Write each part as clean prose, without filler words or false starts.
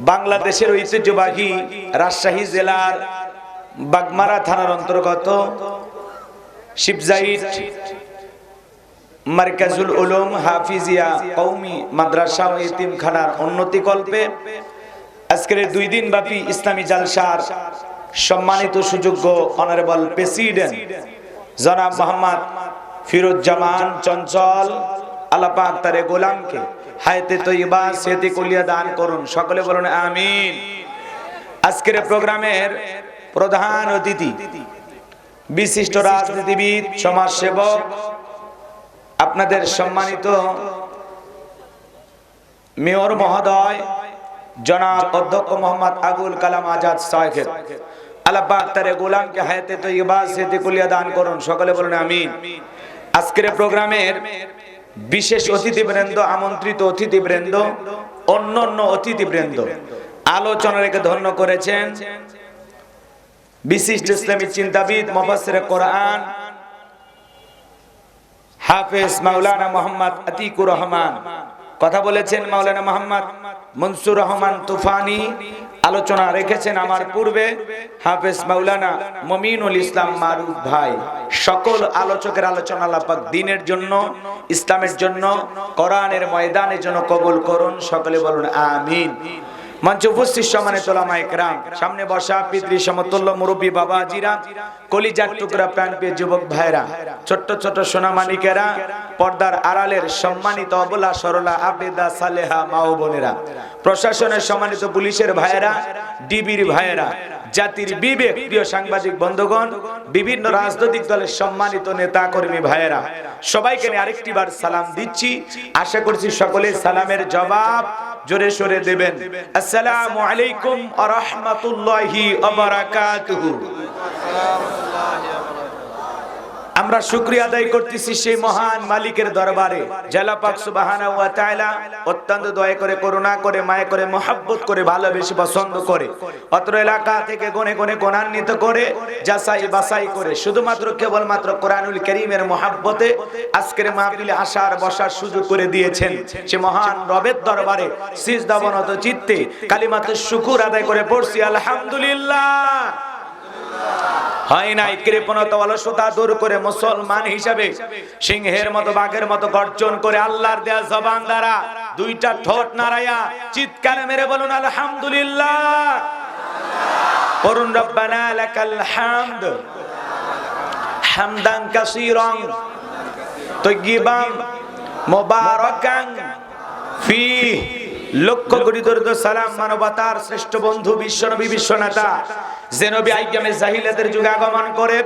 বাংলাদেশের ঐতিহ্যবাহী রাজশাহী জেলার বাগমারা থানার অন্তর্গত শিবজাইট মার্কাজুল উলুম হাফিজিয়া কওমি মাদ্রাসা ও এতিমখানার উন্নতি কল্পে আজকের 2 দিন ব্যাপী ইসলামী জালসার সম্মানিত সুযোগ্য অনারেবল প্রেসিডেন্ট জনাব মোহাম্মদ ফিরোজ্জামান চঞ্চল আল্লাহ পাক তার গোলামকে হায়াতে তৈয়বা সেহতে কুলিয়া দান করুন, সকলে বলুন আমিন। আজকের প্রোগ্রামের প্রধান অতিথি বিশিষ্ট রাজনীতিবিদ, সমাজসেবক, আপনাদের সম্মানিত মেয়র মহোদয় জনাব অধ্যক্ষ মোহাম্মদ আবুল কালাম আজাদ সাহেব, আল্লাহ পাক তার গোলামকে হায়াতে তৈয়বা সেহতে কুলিয়া দান করুন, সকলে বলুন আমিন। আজকের প্রোগ্রামের বিশেষ অতিথিবৃন্দ, আমন্ত্রিত অতিথিবৃন্দ, অন্যান্য অতিথিবৃন্দ আলোচনা রেখে ধন্য করেছেন বিশিষ্ট ইসলামী চিন্তাবিদ, মুফাসসিরে কোরআন হাফেজ মাওলানা মোহাম্মদ আতিকুর রহমান, কথা বলেছেন মাওলানা মোহাম্মদ মনসুর রহমান তুফানি, আলোচনা রেখেছেন আমার পূর্বে হাফেজ মাওলানা মমিনুল ইসলাম মারুফ ভাই। সকল আলোচকের আলোচনা আল্লাহ পাক দ্বীনের জন্য, ইসলামের জন্য, কোরআনের ময়দানের জন্য কবুল করুন, সকলে বলুন আমিন। মঞ্চে উপস্থিত সম্মানিত উলামায়ে কেরাম, সামনে বসা পিতৃ সমতুল্য মুরব্বী বাবাজিরা, কলিজার টুকরা প্রাণপ্রিয় যুবক ভাইরা, ছোট্ট ছোট সোনামানিকেরা, পর্দার আড়ালের সম্মানিত অবলা সরলা আবেদা সালেহা মা ও বোনেরা, প্রশাসনের সম্মানিত পুলিশের ভাইয়েরা, ডিবির ভাইয়েরা, জাতির বিবেক প্রিয় সাংবাদিক বন্ধুগণ, বিভিন্ন রাজনৈতিক দলের সম্মানিত নেতা কর্মী ভাইয়েরা, সবাইকে নিয়ে আরেকটি বার সালাম দিচ্ছি। আশা করছি সকলে সালামের জবাব জোরে সোরে দেবেন। আসসালামু আলাইকুম ওয়া রাহমাতুল্লাহি ওয়া বারাকাতুহু। আমরা শুকরিয়া আদায় করতেছি সেই মহান মালিকের দরবারে, জাল্লা পাক সুবহানাহু ওয়া তাআলা অত্যন্ত দয়া করে, করুণা করে, মায়া করে, মহব্বত করে, ভালোবেসে পছন্দ করে, অত্র এলাকা থেকে গনে গনে গণান্বিত করে, যাচাই বাছাই করে, শুধুমাত্র কেবলমাত্র কোরআনুল কারীমের মহব্বতে আজকের মাহফিলে আসার বসার সুযোগ করে দিয়েছেন। সে মহান রবের দরবারে সিজদাবনত চিত্তে কালিমাতে শুকর আদায় করে পড়ছি আলহামদুলিল্লাহ। হয় নাই কৃপণতা অলসতা দূর করে মুসলমান হিসাবে সিংহের মতো বাঘের মতো গর্জন করে আল্লাহর দেয়া জবান দ্বারা দুইটা ঠোঁট নাড়ায়া চিৎকার মেরে বলুন আলহামদুলিল্লাহ। পড়ুন রব্বানা লাকাল হামদ হামদান কাসীরান তাইয়িবান মুবারাকান ফীহি। লক্ষ কোটি দরুদ সালাম মানবতার শ্রেষ্ঠ বন্ধু বিশ্বনবী, বিশ্বনেতা যে নবী আইয়ামে জাহিলিয়াতের যুগে আগমন করে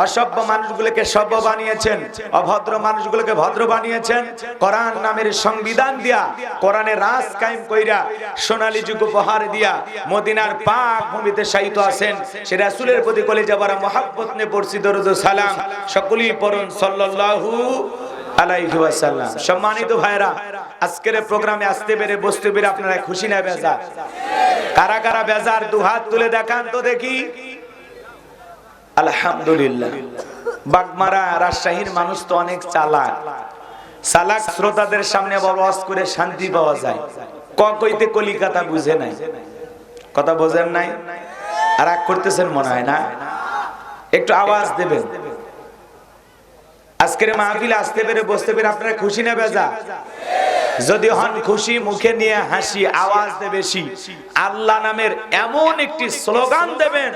অসভ্য মানুষগুলোকে সভ্য বানিয়েছেন, অভদ্র মানুষগুলোকে ভদ্র বানিয়েছেন, কোরআন নামের সংবিধান দিয়া, কোরআনের রাজ কায়েম কইরা, সোনালী যুগ উপহার দিয়া মদিনার পাক ভূমিতে শায়িত আছেন। সে রাসূলের প্রতি কলিজা ভরা মহব্বত নিয়ে পড়ছি দরুদ সালাম, সকলেই পড়ুন সাল্লাল্লাহু আলাইহি ওয়াসাল্লাম। সম্মানিত ভাইরা, আজকের প্রোগ্রামে আসতে পেরে বসতে পেরে আপনারা খুশি না বেজার? কারা কারা বেজার দুহাত তুলে দেখান তো দেখি। আলহামদুলিল্লাহ। বাগমারা রাজশাহীর মানুষ তো অনেক চালাক, চালাক শ্রোতাদের সামনে ওয়াজ করে শান্তি পাওয়া যায়। কইতে কলিকাতা বুঝে নাই, কথা বোঝেন নাই, আর রাগ করতেছেন মনে হয় না? একটু আওয়াজ দেবেন। আজকের মাহফিলে আসতে পেরে বসতে পেরে আপনারা খুশি না বেজা? যদি হন খুশি, মুখে নিয়ে হাসি, আওয়াজ দে বেশি। আল্লাহ নামের এমন একটি স্লোগান দেবেন,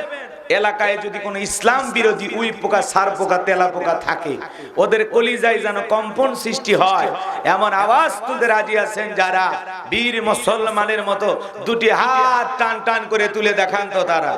এলাকায় যদি কোনো ইসলাম বিরোধী উই পোকা, সার পোকা, তেলা পোকা থাকে, ওদের কলিজায় যেন কম্পন সৃষ্টি হয়, এমন আওয়াজ তুলতে রাজি আছেন যারা? বীর মুসলমানের মতো দুটি হাত টান টান করে তুলে দেখান তো তারা।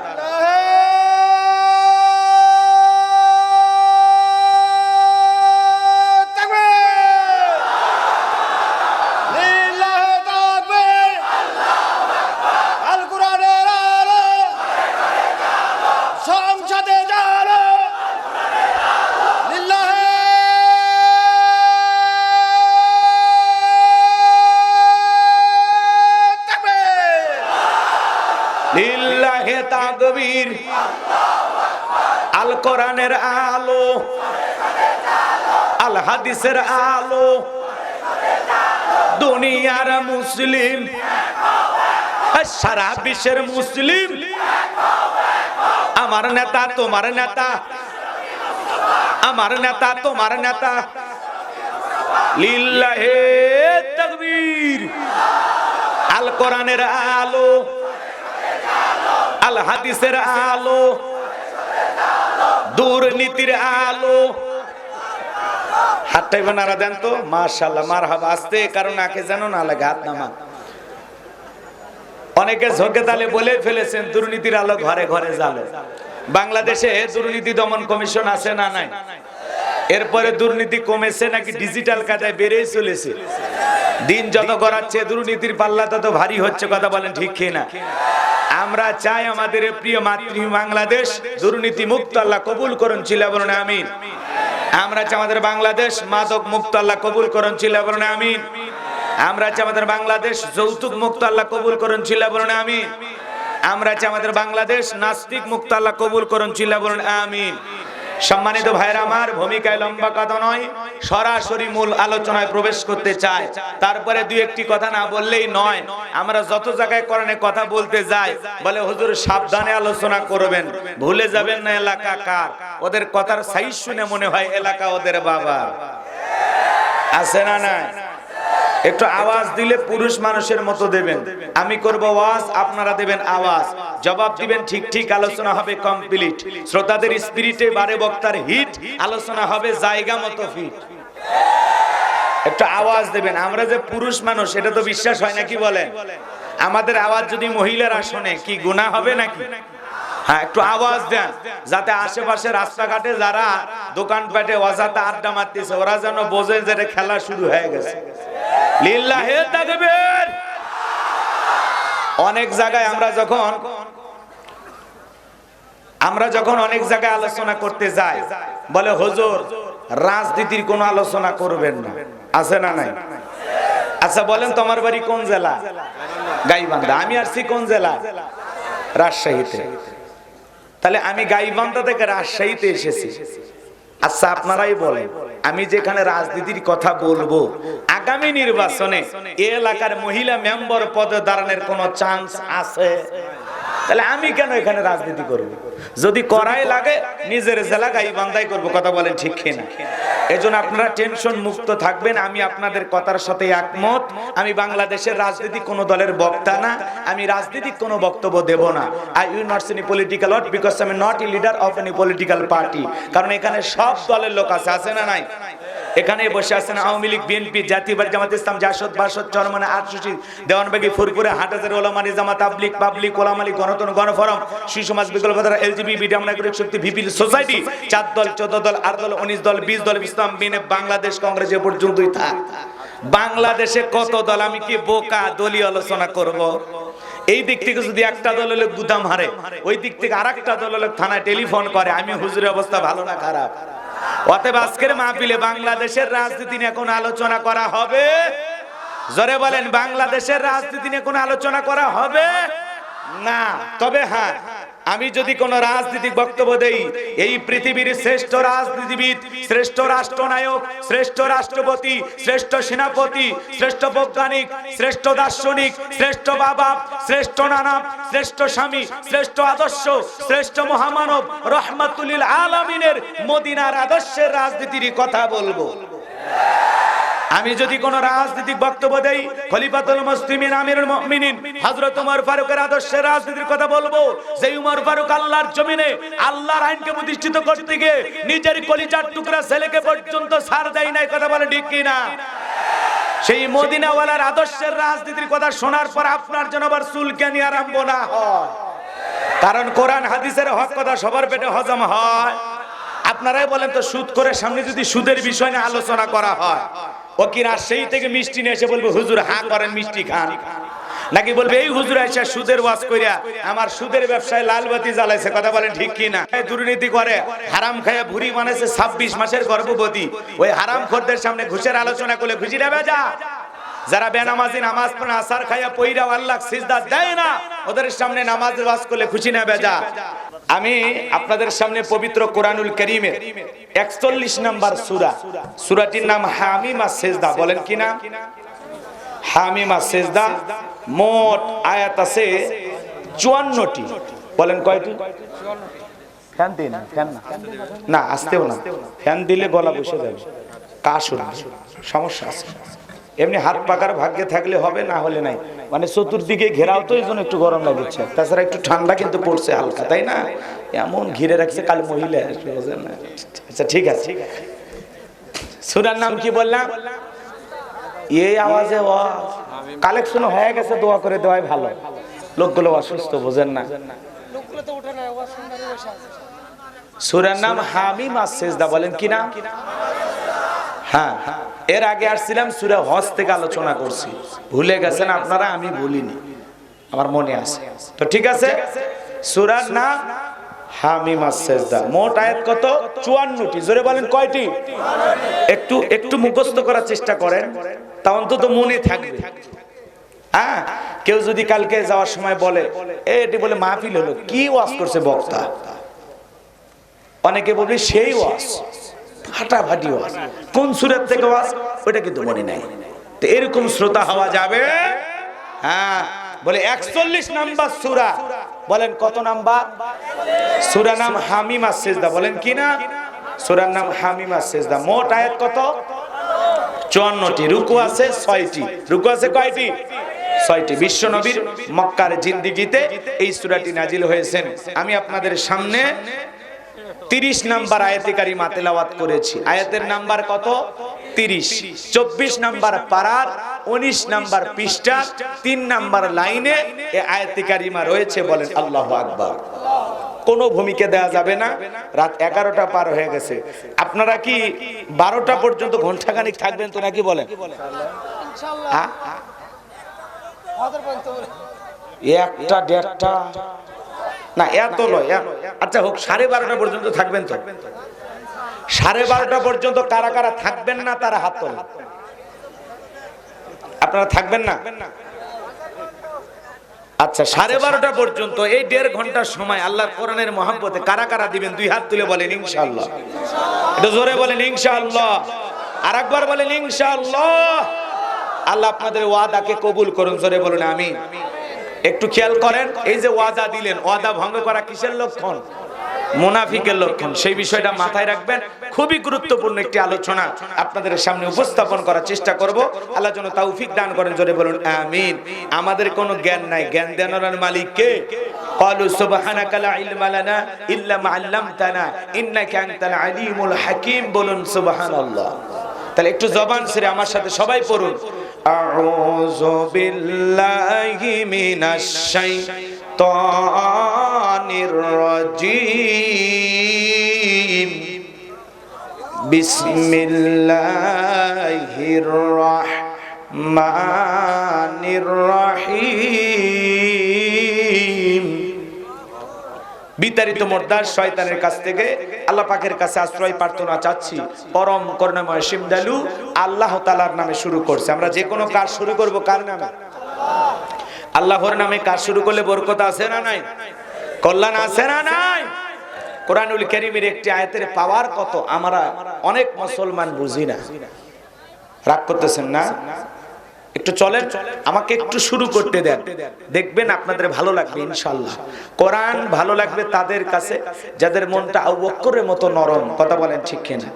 লিল্লাহি তাকবীর। আল কোরআনের আলো, আল হাদিসের আলো, দুনিয়ার মুসলিম সারা বিশ্বের মুসলিম আমার নেতা তোমার নেতা, আমার নেতা তোমার নেতা। লিল্লাহে তাকবীর। আল কোরআনের আলো, আল হাদিসের আলো, দুর্নীতির আলো। হাতটাই বানারা দেন তো, মাশাআল্লাহ মারহাবা। আসতে কারণ আকে জানো না লাগে, হাত নামা। অনেকে ঝোঁকে তালে বলে ফেলেছেন দুর্নীতির আলো ঘরে ঘরে জ্বালে। বাংলাদেশে দুর্নীতি দমন কমিশন আছে না নাই? এরপরে দুর্নীতি কমেছে নাকি ডিজিটাল কায়দায় বেড়েই চলেছে? দিন যত গড়াচ্ছে দুর্নীতির পাল্লা তত ভারী হচ্ছে, কথা বলেন ঠিক কিনা? আমরা চাই আমাদের প্রিয় মাতৃ বাংলাদেশ দুর্নীতি মুক্ত আল্লাহ কবুল করুন, চিল্লা বলুন আমিন। আমরা চাই আমাদের বাংলাদেশ মাদক মুক্ত আল্লাহ কবুল করুন, চিল্লা বলুন আমিন। আমরা চাই আমাদের বাংলাদেশ যৌতুক মুক্ত আল্লাহ কবুল করুন, চিল্লা বলুন আমিন। আমরা চাই আমাদের বাংলাদেশ নাস্তিক মুক্ত আল্লাহ কবুল করুন, চিল্লা বলুন আমিন। সম্মানিত ভাইরা আমার, ভূমিকায় লম্বা কথা নয়, সরাসরি মূল আলোচনায় প্রবেশ করতে চাই। তারপরে দুই একটি কথা না বললেই নয়। আমরা যত জায়গায় কোরআনে কথা বলতে যাই বলে হুজুর সাবধানে আলোচনা করবেন, ভুলে যাবেন না এলাকা কার। ওদের কথার সাইজ শুনে মনে হয় এলাকা ওদের বাবা। আছে না নাই? একটু আওয়াজ দিলে পুরুষ মানুষের মতো দেবেন। আমি করব ওয়াজ, আপনারা দেবেন আওয়াজ, জবাব দিবেন ঠিক ঠিক। আলোচনা হবে কমপ্লিট। শ্রোতাদের স্পিরিটে বারে বক্তার হিট, আলোচনা হবে জায়গা মতো ফিট। একটু আওয়াজ দেবেন। আমরা যে পুরুষ মানুষ এটা তো বিশ্বাস হয় নাকি বলেন? আমাদের আওয়াজ যদি মহিলারা শোনে কি গুনাহ হবে নাকি? হ্যাঁ, একটু আওয়াজ দেন যাতে আশেপাশে রাস্তাঘাটে যারা দোকানপাটে অযথা আড্ডা মারতেছে ওরা যেন বোঝে যে খেলা শুরু হয়ে গেছে। লিল্লাহে তাকবীর। অনেক জায়গায় আমরা যখন অনেক জায়গায় আলোচনা করতে যাই বলে হুজুর রাজনীতির কোনো আলোচনা করবেন না। আছে না নাই? আচ্ছা বলেন তোমার বাড়ি কোন জেলা? গাইবান্ধা। আমি আসছি কোন জেলা? রাজশাহীতে। তাহলে আমি গাইবান্ধা থেকে রাজশাহীতে এসেছি। আচ্ছা আপনারাই বলেন, আমি যেখানে রাজনীতির কথা বলবো আগামী নির্বাচনে এই এলাকার মহিলা মেম্বার পদে দাঁড়ানোর কোনো চান্স আছে? তাহলে আমি কেন এখানে রাজনীতি করব? যদি করাই লাগে নিজের জেলা গাইবান্ধায় করব, কথা বলেন ঠিক কিনা? এজন্য আপনারা টেনশন মুক্ত থাকবেন। আমি আপনাদের কথার সাথে একমত। আমি বাংলাদেশের রাজনীতি কোন দলের বক্তা না, আমি রাজনীতিক কোনো বক্তব্য দেব না। I will not say any political word because I am not a leader of any political party. কারণ এখানে সব দলের লোক আছে। আছে না নাই? এখানে বসে আছেন আওয়ামী লীগ, বিএনপি, জাতীয়বাদী জামাত ইসলাম, জাসদ, বাসদ, চরমনে, আটশোশি, দেওয়ানবাগি, ফুরপুরে, হাটহাজারী, ওলামা নিজামাত, তাবলীগ, পাবলিক, ওলামা লীগ, গণতন্ত্র, গণফোরাম, শিশু সমাজ, বিকল্প ধারা, এলজিবি, বিডাম নাগরিক শক্তি, ভিপিল সোসাইটি, 4 দল, 14 দল, 8 দল, 19 দল, 20 দল, ইসলাম বিনে বাংলাদেশ কংগ্রেস এ পর্যন্তই থাক। বাংলাদেশে কত দল? আমি কি বোকা দলীয় আলোচনা করব? এই দিক থেকে যদি একটা দল হলে গুদাম হারে, ওই দিক থেকে আরেকটা দল হলে থানায় টেলিফোন করে। আমি হুজুরের অবস্থা ভালো না খারাপ? অতএব আজকের মাহফিলে বাংলাদেশের রাজনীতি নিয়ে কোন আলোচনা করা হবে? জোরে বলেন, বাংলাদেশের রাজনীতি নিয়ে কোন আলোচনা করা হবে না। তবে হ্যাঁ, আমি যদি কোন রাজনৈতিক বক্তব্য দেই, এই পৃথিবীর শ্রেষ্ঠ রাজনীতিবিদ, শ্রেষ্ঠ রাষ্ট্রনায়ক, শ্রেষ্ঠ রাষ্ট্রপতি, শ্রেষ্ঠ সেনাপতি, শ্রেষ্ঠ বৈজ্ঞানিক, শ্রেষ্ঠ দার্শনিক, শ্রেষ্ঠ বাবা, শ্রেষ্ঠ নানা, শ্রেষ্ঠ স্বামী, শ্রেষ্ঠ আদর্শ, শ্রেষ্ঠ মহামানব রহমাতুল লিল আলামিনের মদিনার আদর্শের রাজনীতির কথা বলবো। আমি যদি কোন রাজনৈতিক বক্তব্য দেই, খলিফাতুল মুসলিমিন আমিরুল মুমিনিন হযরত ওমর ফারুকের আদর্শের রাজনীতির কথা বলবো। যে ওমর ফারুক আল্লাহর জমিনে আল্লাহর আইনকে প্রতিষ্ঠিত করতে গিয়ে নিজের কলিজার টুকরা ছেলেকে পর্যন্ত ছাড় দেয় নাই, কথা বলে ঠিক কি না? সেই মদিনাওয়ালার আদর্শের রাজনীতির কথা শোনার পর আপনার জন্য আবার চুলকানি আরম্ভ না হয়। কারণ কোরআন হাদিসের হক কথা সবার পেটে হজম হয়। আপনারাই বলেন তো, সুদ করে সামনে যদি সুদের বিষয় নিয়ে আলোচনা করা হয়, ও কি রাজশাহী থেকে মিষ্টি নিয়ে এসে বলবে হুজুর হ্যাঁ করেন মিষ্টি খান? নাকি বলবে এই হুজুর এসে সুদের ওয়াজ কইরা আমার সুদের ব্যবসায় লাল বাতি জ্বালাইছে, কথা বলেন ঠিক কি না? দুর্নীতি করে হারাম খায়া ভুরি বানাইছে 26 মাসের গর্ভবতী, ওই হারামখোরদের সামনে ঘুষের আলোচনা করলে খুশি না বেজা? যারা বেনামাজি নামাজ পড়ে আসার খায়া পইরা আল্লাহ সিজদা দেয় না, ওদের সামনে নামাজের ওয়াজ করলে খুশি না বেজা? আমি আপনাদের সামনে পবিত্র কোরআনুল কারীমের 41 নম্বর সূরা, সূরাটির নাম হামিম আস-সিজদা। বলেন কি নাম? হামিম আস-সিজদা। মোট আয়াত আছে 54টি। বলেন কয়টি? ফ্যান দিন, ফ্যান না, না আসতেও না, ফ্যান দিলে গলা বসে যাবে, কাশ উঠবে, সমস্যা আছে। এমনি হাত পাকার ভাগ্যে থাকলে হবে, না হলে নাই। মানে চতুর্দিকে ঘেরাও তো, এই জন্য একটু গরম লাগছে। তাছাড়া একটু ঠান্ডা কিন্তু পড়ছে হালকা, তাই না? এমন ঘিরে রাখছে কাল মহিলা, বুঝেন না? আচ্ছা ঠিক আছে। সূরার নাম কি বললাম? এই আওয়াজে কালেকশন হয়ে গেছে, দোয়া করে দেওয়াই ভালো। লোকগুলো অসুস্থ, বুঝেন না? সূরার নাম হামিম আস-সিজদা। বলেন কি নাম? হ্যাঁ, এর আগে আসছিলাম সূরা হজ থেকে আলোচনা করছি, ভুলে গেছেন আপনারা? আমি ভুলিনি, আমার মনে আছে। তো ঠিক আছে, সূরার নাম হামিম আস-সিজদা। মোট আয়াত কত? 54টি। জোরে বলেন কয়টি? একটু একটু মুখস্থ করার চেষ্টা করেন, তা অন্তত মনে থাকবে। হ্যাঁ, কেউ যদি কালকে যাওয়ার সময় বলে এটি বলে মাহফিল হলো, কি ওয়াজ করছে বক্তা, অনেকে বলবে সেই ওয়াজ, ফাটাফাটি ওয়াজ, কোন সূরা থেকে ওয়াজ ওটা কিন্তু মনে নাই। তো এরকম শ্রোতা হওয়া যাবে? হ্যাঁ, বলে 41 নাম্বার সূরা। বলেন কত নাম্বার? সূরা নাম হামিম আস-সিজদা। বলেন কি না? সূরার নাম হামিম আস-সিজদা। মোট আয়াত কত? 54টি। রুকু আছে 6টি। রুকু আছে কয়টি? 6টি। বিশ্ব নবীর মক্কার জিন্দেগিতে এই সূরাটি নাজিল হয়েছেন। আমি আপনাদের সামনে 30 নাম্বার আয়াতে কারিমা তেলাওয়াত করেছি। আয়াতের নাম্বার কত? 30। 24 নাম্বার পারার 19 নাম্বার পৃষ্ঠা 3 নাম্বার লাইনে এই আয়াতে কারিমা রয়েছে। বলেন আল্লাহু আকবার। কোনো ভূমিকা দেওয়া যাবে না। রাত 11টা পার হয়ে গেছে। আপনারা কি 12টা পর্যন্ত ঘন্টাখানিক থাকবেন তো নাকি? বলেন ইনশাআল্লাহ। একটা দেড়টা না, এত নয়। আচ্ছা হোক, 12:30 পর্যন্ত থাকবেন তো? 12:30 পর্যন্ত কারা কারা থাকবেন না তারা হাত তোলেন। আপনারা থাকবেন না? আচ্ছা, 12:30 পর্যন্ত এই 1.5 ঘন্টার সময় আল্লাহর কোরআনের মহব্বতে কারা কারা দিবেন? 2 হাত তুলে বলেন ইনশাআল্লাহ। এটা জোরে বলেন ইনশাআল্লাহ। আরেকবার বলেন ইনশাআল্লাহ। আল্লাহ আপনাদের ওয়াদাকে কবুল করুন। জোরে বলুন আমিন। একটু খেয়াল করেন, এই যে ওয়াদা দিলেন, ওয়াদা ভঙ্গ করা কিসের লক্ষণ? মুনাফিকের লক্ষণ। সেই বিষয়টা মাথায় রাখবেন। খুবই গুরুত্বপূর্ণ একটি আলোচনা আপনাদের সামনে উপস্থাপন করার চেষ্টা করব। আল্লাহ যেন তৌফিক দান করেন। জোরে বলুন আমিন। আমাদের কোনো জ্ঞান নাই, জ্ঞান দেওয়ার মালিক কে? ক্বালু সুবহানাকা লা ইলমা লানা ইল্লা মা আল্লামতানা ইন্নাকা আনতাল আলিমুল হাকীম। বলুন সুবহানাল্লাহ। তাহলে একটু জবান ছেড়ে আমার সাথে সবাই পড়ুন, আউযু বিল্লাহি মিনাশ শাইতানির রাজীম, বিসমিল্লাহির রাহমানির রহিম। বিতাড়িত মোর্দার শয়তানের কাছ থেকে আল্লাহ পাকের কাছে আশ্রয় প্রার্থনা চাচ্ছি। পরম করুণাময় সিমদালু আল্লাহ তাআলার নামে শুরু করছে। আমরা যে কোনো কাজ শুরু করব কার নামে? আল্লাহর নামে কাজ শুরু করলে বরকত আছে না নাই? কল্যাণ আছে না নাই? কোরআনুল কারীমের একটি আয়াতের পাওয়ার কত আমরা অনেক মুসলমান বুঝি না। রাগ করতেছেন না? একটু চলেন, আমাকে একটু শুরু করতে দেন, দেখবেন আপনাদের ভালো লাগবে ইনশাআল্লাহ। কোরআন ভালো লাগবে তাদের কাছে যাদের মনটা আবু বকরের মতো নরম। কথা বলেন ঠিক কিনা?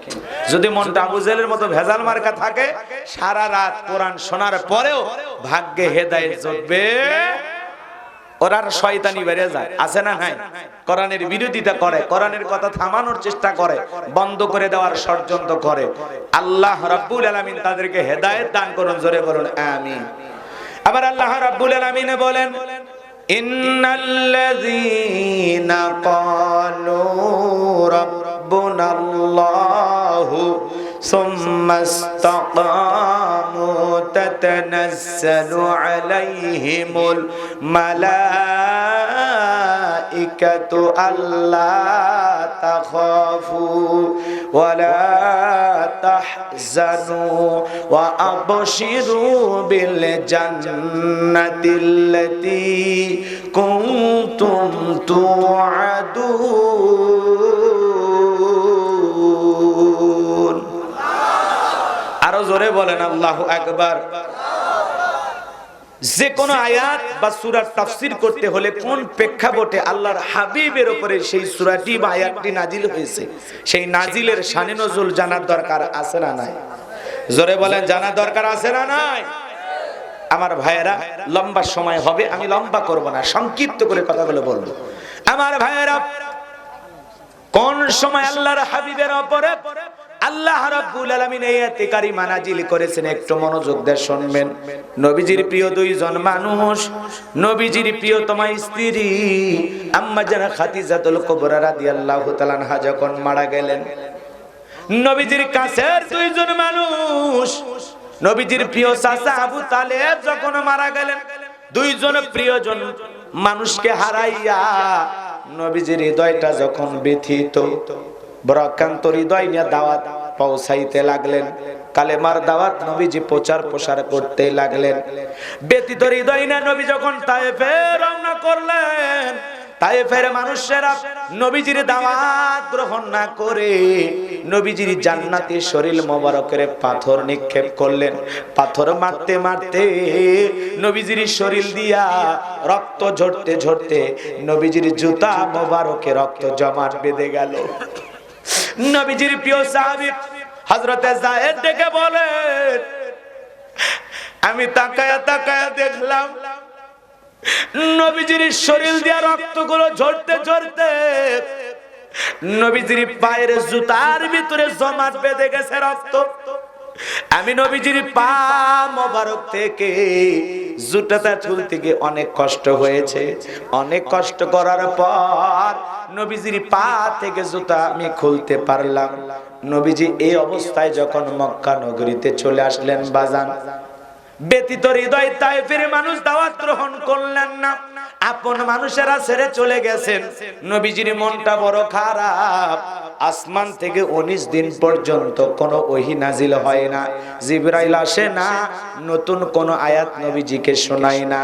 যদি মনটা আবু জেলের মতো ভেজাল মার্কা থাকে, সারা রাত কোরআন শোনার পরেও ভাগ্যে হেদায়েত জুটবে, ওরার শয়তানি বেড়ে যায়। আছে না নাই? কোরআনের বিরোধিতা করে, কোরআনের কথা থামানোর চেষ্টা করে, বন্ধ করে দেওয়ার ষড়যন্ত্র করে। আল্লাহ রাব্বুল আলামিন তাদেরকে হেদায়েত দান করুন। জোরে বলুন আমিন। আবার আল্লাহ রাব্বুল আলামিন বলেন, ইন্নাল্লাযীনা ক্বালু রাব্বুনাল্লাহু সুম্মা ইসতাকামু তাতানাজ্জালু আলাইহিমুল মালাইকাতু আল্লা তাখাফু ওয়া লা তাহজানু ওয়া আবশিরু বিল জান্নাতিল্লাতী কুনতুম তুআদুন। আরো জোরে বলেন আল্লাহু আকবার। যে কোন আয়াত বা সূরার তাফসীর করতে হলে কোন প্রেক্ষাপটে আল্লাহর হাবিবের উপরে সেই সূরাটি বা আয়াতটি নাজিল হয়েছে, সেই নাজিলের শানে নজুল জানার দরকার আছে না নাই? জোরে বলেন, জানার দরকার আছে না নাই? আমার ভাইয়েরা, লম্বা সময় হবে, আমি লম্বা করব না, সংক্ষিপ্ত করে কথাগুলো বলবো। আমার ভাইয়েরা, কোন সময় আল্লাহর হাবিবের উপরে আল্লাহ রাব্বুল আলামিন আয়াতে কারিমা নাজিল করেছেন, একটু মনোযোগ দিয়ে শুনবেন। নবীজির প্রিয় দুইজন মানুষ, নবীজির প্রিয়তমা স্ত্রী আম্মা জানা খাদিজাতুল কুবরা রাদিয়াল্লাহু তাআলা আনহা যখন মারা গেলেন, নবীজির কাছের দুইজন মানুষ, নবীজির প্রিয় চাচা আবু তালেব যখন মারা গেলেন, দুইজন প্রিয়জন মানুষকে হারাইয়া নবীজির হৃদয়টা যখন ব্যথিত, বরাকান্ত হৃদয় নিয়ে দাওয়াত পৌঁছাইতে লাগলেন, কালেমার দাওয়াত নবীজি প্রচার প্রসার করতে লাগলেন। ব্যথিত হৃদয় নিয়ে নবী যখন তায়েফে রওনা করলেন, তায়েফের মানুষেরা নবীজির দাওয়াত গ্রহণ না করে নবীজির জান্নাতি শরীর মোবারকের পাথর নিক্ষেপ করলেন। পাথর মারতে মারতে নবীজির শরীর দিয়া রক্ত ঝরতে ঝরতে নবীজির জুতা মোবারকে রক্ত জমাট বেঁধে গেল। নবীজির প্রিয় সাহাবী হযরতে যায়েদ ডেকে বলেন, আমি তাকায়া তাকায়া দেখলাম নবীজির শরীর দিয়া রক্তগুলো ঝরতে ঝরতে নবীজির পায়ের জুতার ভিতরে জমাট বেঁধে গেছে রক্ত। আমি নবীজির পা মোবারক থেকে জুতাটা তুলতে গিয়ে অনেক কষ্ট হয়েছে। অনেক কষ্ট করার পর নবীজির পা থেকে জুতা আমি খুলতে পারলাম। নবীজি এই অবস্থায় যখন মক্কা নগরীতে চলে আসলেন, বাজান ব্যতীত হৃদয় তায়েফের মানুষ দাওয়াত গ্রহণ করলেন না, আপন মানুষেরা ছেড়ে চলে গেছেন। নবীজির মনটা বড় খারাপ। আসমান থেকে 19 দিন পর্যন্ত কোনো ওহী নাজিল হয় না, জিবরাইল আসে না, নতুন কোন আয়াত নবীজিকে শোনায় না।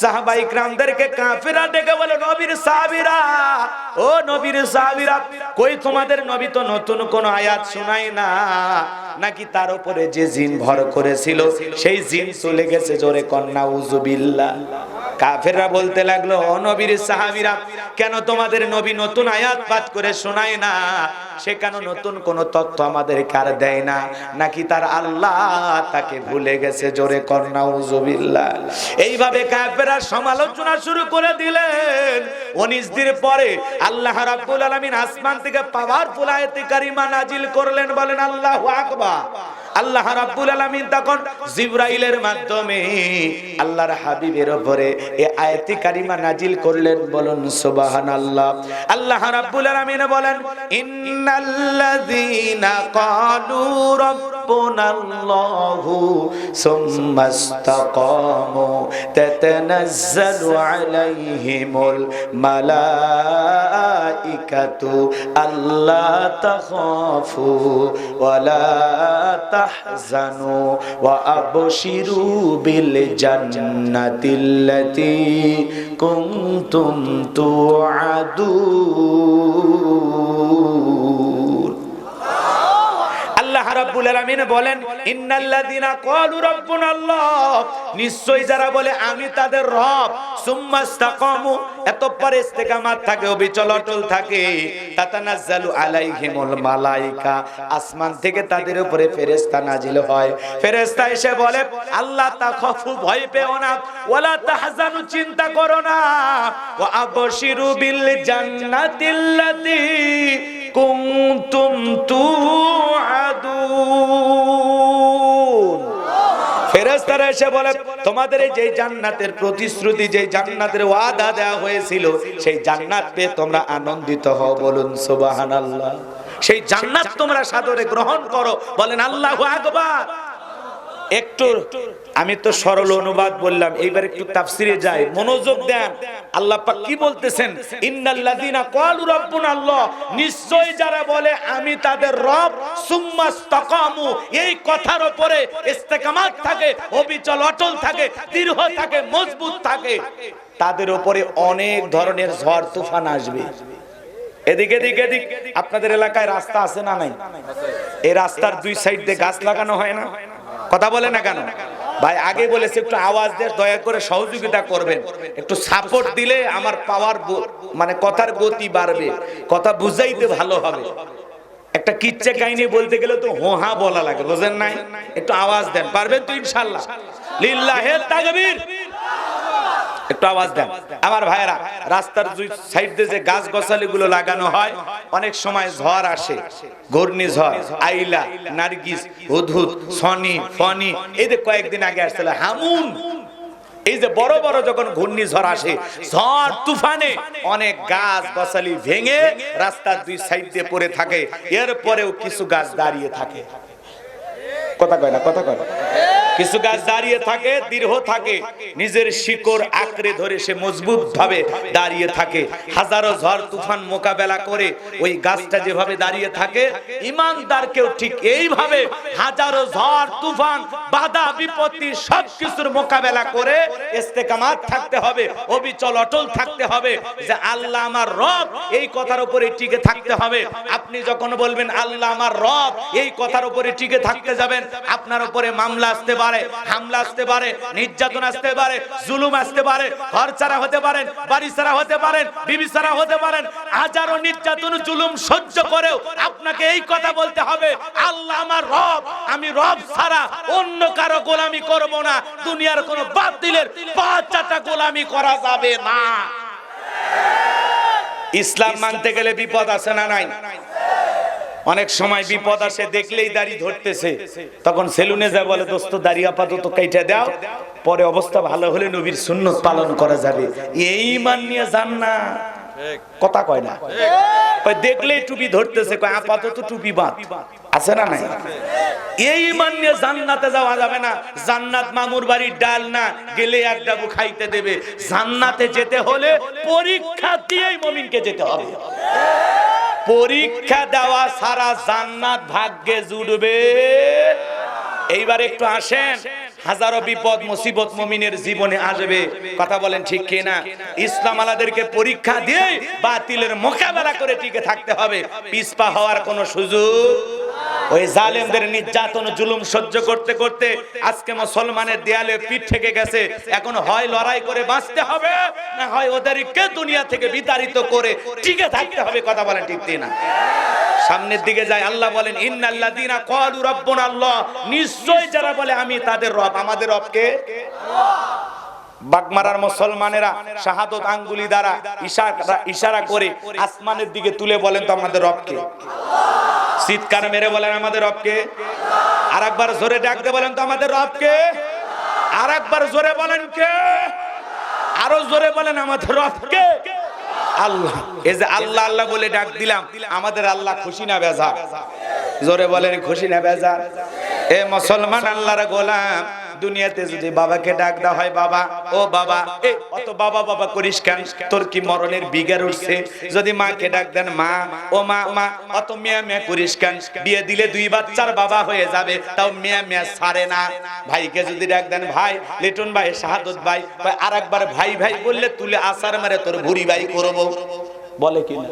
সাহাবায়ে ইকরামদেরকে কাফেররা ডেকে বলে, নবীর সাহাবীরা, ও নবীর সাহাবীরা, কই তোমাদের নবী তো নতুন কোন আয়াত শোনায় না, নাকি তার উপরে যে জিন ভর করেছিল সেই জিন চলে গেছে? জোরে কন্না উযুবিল্লাহ। কাফেররা বলতে লাগলো, ও নবীর সাহাবীরা, কেন তোমাদের নবী নতুন আয়াত পাঠ করে শোনায় না? সে কেন নতুন কোন তথ্য আমাদের কার দেয় না? নাকি তার আল্লাহ তাকে ভুলে গেছে? জোরে কন্না উযুবিল্লাহ। এইভাবে কাফেররা সমালোচনা শুরু করে দিলেন। 19 দিন পরে আল্লাহ রাব্বুল আলামিন আসমান থেকে পাওয়ারফুল আয়াতে কারিমা নাজিল করলেন। বলেন আল্লাহু আকবার। আল্লাহ রাব্বুল আলামিন তখন জিবরাইলের মাধ্যমে আল্লাহর হাবিবের উপরে এই আয়াতে কারিমা নাজিল করলেন। বলুন সুবহানাল্লাহ। আল্লাহ রাব্বুল আলামিন বলেন, ইন্নাল্লাযীনা ক্বালু রাব্বুনাল্লাহু সুম্মাস্তাকামু তাতানাজ্জালু আলাইহিমুল মালাইকাতু আল্লা তাখাফু ওয়ালা তাহজানু ওয়া আবশিরু বিল জান্নাতিল্লাতী কুনতুম তুআদুন। আল্লাহ রাব্বুল আলামিন বলেন, ইন্নাল্লাযীনা ক্বালু রাব্বুনাল্লাহ, নিশ্চয় যারা বলে আমি তাদের রব, সুম্মাস্তাকামু, এতঃপর ইস্তেকামাত থাকে, অবিচল অটল থাকে, তাতানাজ্জালু আলাইহিমুল মালাইকা, আসমান থেকে তাদের উপরে ফেরেশতা নাজিল হয়। ফেরেশতা এসে বলে, আল্লাহ তাখাফু, ভয় পেও না, ওয়ালা তাহজানু, চিন্তা করো না, ওয়া আবশিরু বিল জান্নাতিল্লাতী কুনতুম তুআদুন। ফেরেশতারা এসে বলে, তোমাদের এই যে জান্নাতের প্রতিশ্রুতি, যে জান্নাতের ওয়াদা দেওয়া হয়েছিল, সেই জান্নাত পেয়ে তোমরা আনন্দিত হও। বলুন সুবহানাল্লাহ। সেই জান্নাত তোমরা সাদরে গ্রহণ করো। বলেন আল্লাহু আকবার। একটু আমি তো সরল অনুবাদ বললাম, এইবার একটু তাফসিরে যাই, মনোযোগ দেন। আল্লাহ পাক কি বলতেছেন? ইন্নাল্লাযীনা ক্বালু রাব্বুনাল্লাহ, নিশ্চয় যারা বলে আমি তাদের রব, সুম্মাস্তাকামু, এই কথার উপরে ইস্তেকামাত থাকে, অবিচল অটল থাকে, দৃঢ় থাকে, মজবুত থাকে, তাদের উপরে অনেক ধরনের ঝড় তুফান আসবে। এদিকে এদিক আপনাদের এলাকায় রাস্তা আছে না নাই? এই রাস্তার দুই সাইড দিয়ে গাছ লাগানো হয় না? কথা বলে না কেন? ভাই আগে বলেছে একটু আওয়াজ দিয়ে দয়া করে সহযোগিতা করবেন, একটু সাপোর্ট দিলে আমার পাওয়ার মানে কথার গতি বাড়বে, কথা বুঝাইতে ভালো হবে। একটা কিচ্ছা কাহিনী বলতে গেলে তো হোহা বলা লাগে, বুঝেন নাই? একটু আওয়াজ দেন, পারবেন তো ইনশাআল্লাহ? লিল্লাহে তাকবীর, একটু আওয়াজ দেন। আমার ভাইরা, রাস্তার দুই সাইড দিয়ে যে গাছ গছালি গুলো লাগানো হয়, অনেক সময় ঝড় আসে, ঘূর্ণিঝড়, আইলা, নার্গিস, হুদহুদ, সনি, ফনি, এই যে কয়েকদিন আগে আসছিল হামুন, এই যে বড় বড় যখন ঘূর্ণিঝড় আসে, ঝড় তুফানে অনেক গাছ গছালি ভেঙে রাস্তার দুই সাইড দিয়ে পড়ে থাকে, এরপরেও কিছু গাছ দাঁড়িয়ে থাকে। কথা কয় না, কথা কয় না। কিছু গাছ দাঁড়িয়ে থাকে, দৃঢ় থাকে, নিজের শিকড় আঁকড়ে ধরে সে মজবুত ভাবে দাঁড়িয়ে থাকে। হাজারো ঝড় তুফান মোকাবেলা করে ওই গাছটা যেভাবে দাঁড়িয়ে থাকে, ইমানদারকেও ঠিক এইভাবে হাজারো ঝড় তুফান বাধা বিপত্তি সবকিছুর মোকাবেলা করে ইস্তেকামাত থাকতে হবে, অবিচল অটল থাকতে হবে যে আল্লাহ আমার রব, এই কথার উপরে টিকে থাকতে হবে। আপনি যখন বলবেন আল্লাহ আমার রব, এই কথার উপরে টিকে থাকতে যাবেন, আপনার উপরে মামলা আসতে পারে, হামলা আসতে পারে, নির্যাতন আসতে পারে, জুলুম আসতে পারে, ঘর ছাড়া হতে পারেন, বাড়ি ছাড়া হতে পারেন, বিবি ছাড়া হতে পারেন। হাজারো নির্যাতন জুলুম সহ্য করেও আপনাকে এই কথা বলতে হবে, আল্লাহ আমার রব, আমি রব ছাড়া অন্য কারো গোলামি করব না। দুনিয়ার কোন বাতিলের পাঁচটা গোলামি করা যাবে না। ইসলাম মানতে গেলে বিপদ আছে না নাই? অনেক সময় বিপদ আসে, দেখলেই দাড়ি ধরতেছে, তখন সেলুনে যায় বলে দোস্ত দাড়ি আপাতত কাইটা দাও, পরে অবস্থা ভালো হলে নবীর সুন্নত পালন করা যাবে। এই মান নিয়ে যান না, কথা কয় না। ওই দেখলেই টুপি ধরতেছে, কয় আপাতত টুপি বাদ, আছে না নাই? এই মান নিয়ে জান্নাতে যাওয়া যাবে না। জান্নাত মামুর বাড়ির ডাল না, গেলে এক ডাবু খাইতে দেবে। জান্নাতে যেতে হলে পরীক্ষা দিয়েই মুমিনকে যেতে হবে। পরীক্ষা দেওয়া সারা জান্নাত ভাগ্যে জুড়বে। এইবার একটু আসেন, হাজারো বিপদ মুসিবত মুমিনের জীবনে আসবে, কথা বলেন ঠিক কিনা? ইসলাম আলাদেরকে পরীক্ষা দিয়ে বাতিলের মোকাবেলা করে টিকে থাকতে হবে, পিছপা হওয়ার কোনো সুযোগ। ওই জালেমদের নির্যাতন জুলুম সহ্য করতে করতে আজকে মুসলমানের দেয়ালে পিঠ থেকে গেছে। এখন হয় লড়াই করে বাঁচতে হবে, না হয় ওদেরকে দুনিয়া থেকে বিতাড়িত করে টিকে থাকতে হবে, কথা বলেন ঠিক কিনা? সামনের দিকে যায়, আল্লাহ বলেন ইন্নাল্লাযীনা ক্বালু রাব্বুনা আল্লাহ, নিশ্চয় যারা বলে আমি তাদের রব, আমাদের রব কে? বাগমারার মুসলমানেরা শাহাদত আঙ্গুলি দ্বারা ইশারা করে আসমানের দিকে তুলে বলেন তো আমাদের রব কে? চিৎকার মেরে বলেন আমাদের রব কে? আরেকবার জোরে ডাক দিয়ে বলেন তো আমাদের রব কে? আরেকবার জোরে বলেন কে? আরো জোরে বলেন আমাদের রব কে? আল্লাহ। এই যে আল্লাহ আল্লাহ বলে ডাক দিলাম, আমাদের আল্লাহ খুশি না বেজার? জোরে বলেন খুশি না বেজার? এ মুসলমান আল্লাহর গোলাম, দুনিয়াতে যদি বাবাকে ডাক দেওয়া হয় বাবা, ও বাবা, এই অত বাবা বাবা করিস কেন? তোর কি মরণের বিগার উঠছে? যদি মাকে ডাক দেন মা, ও মা, মা, অত মিয়া মিয়া করিস কেন? বিয়ে দিলে দুই বাচ্চার বাবা হয়ে যাবে, তাও মিয়া মিয়া ছাড়ে না। ভাইকে যদি ডাক দেন ভাই, লিটন ভাই, শাহাদত ভাই, আর একবার ভাই ভাই বললে তুলে আসার মারে তোর ভুরি ভাই করবো, বলে কি না?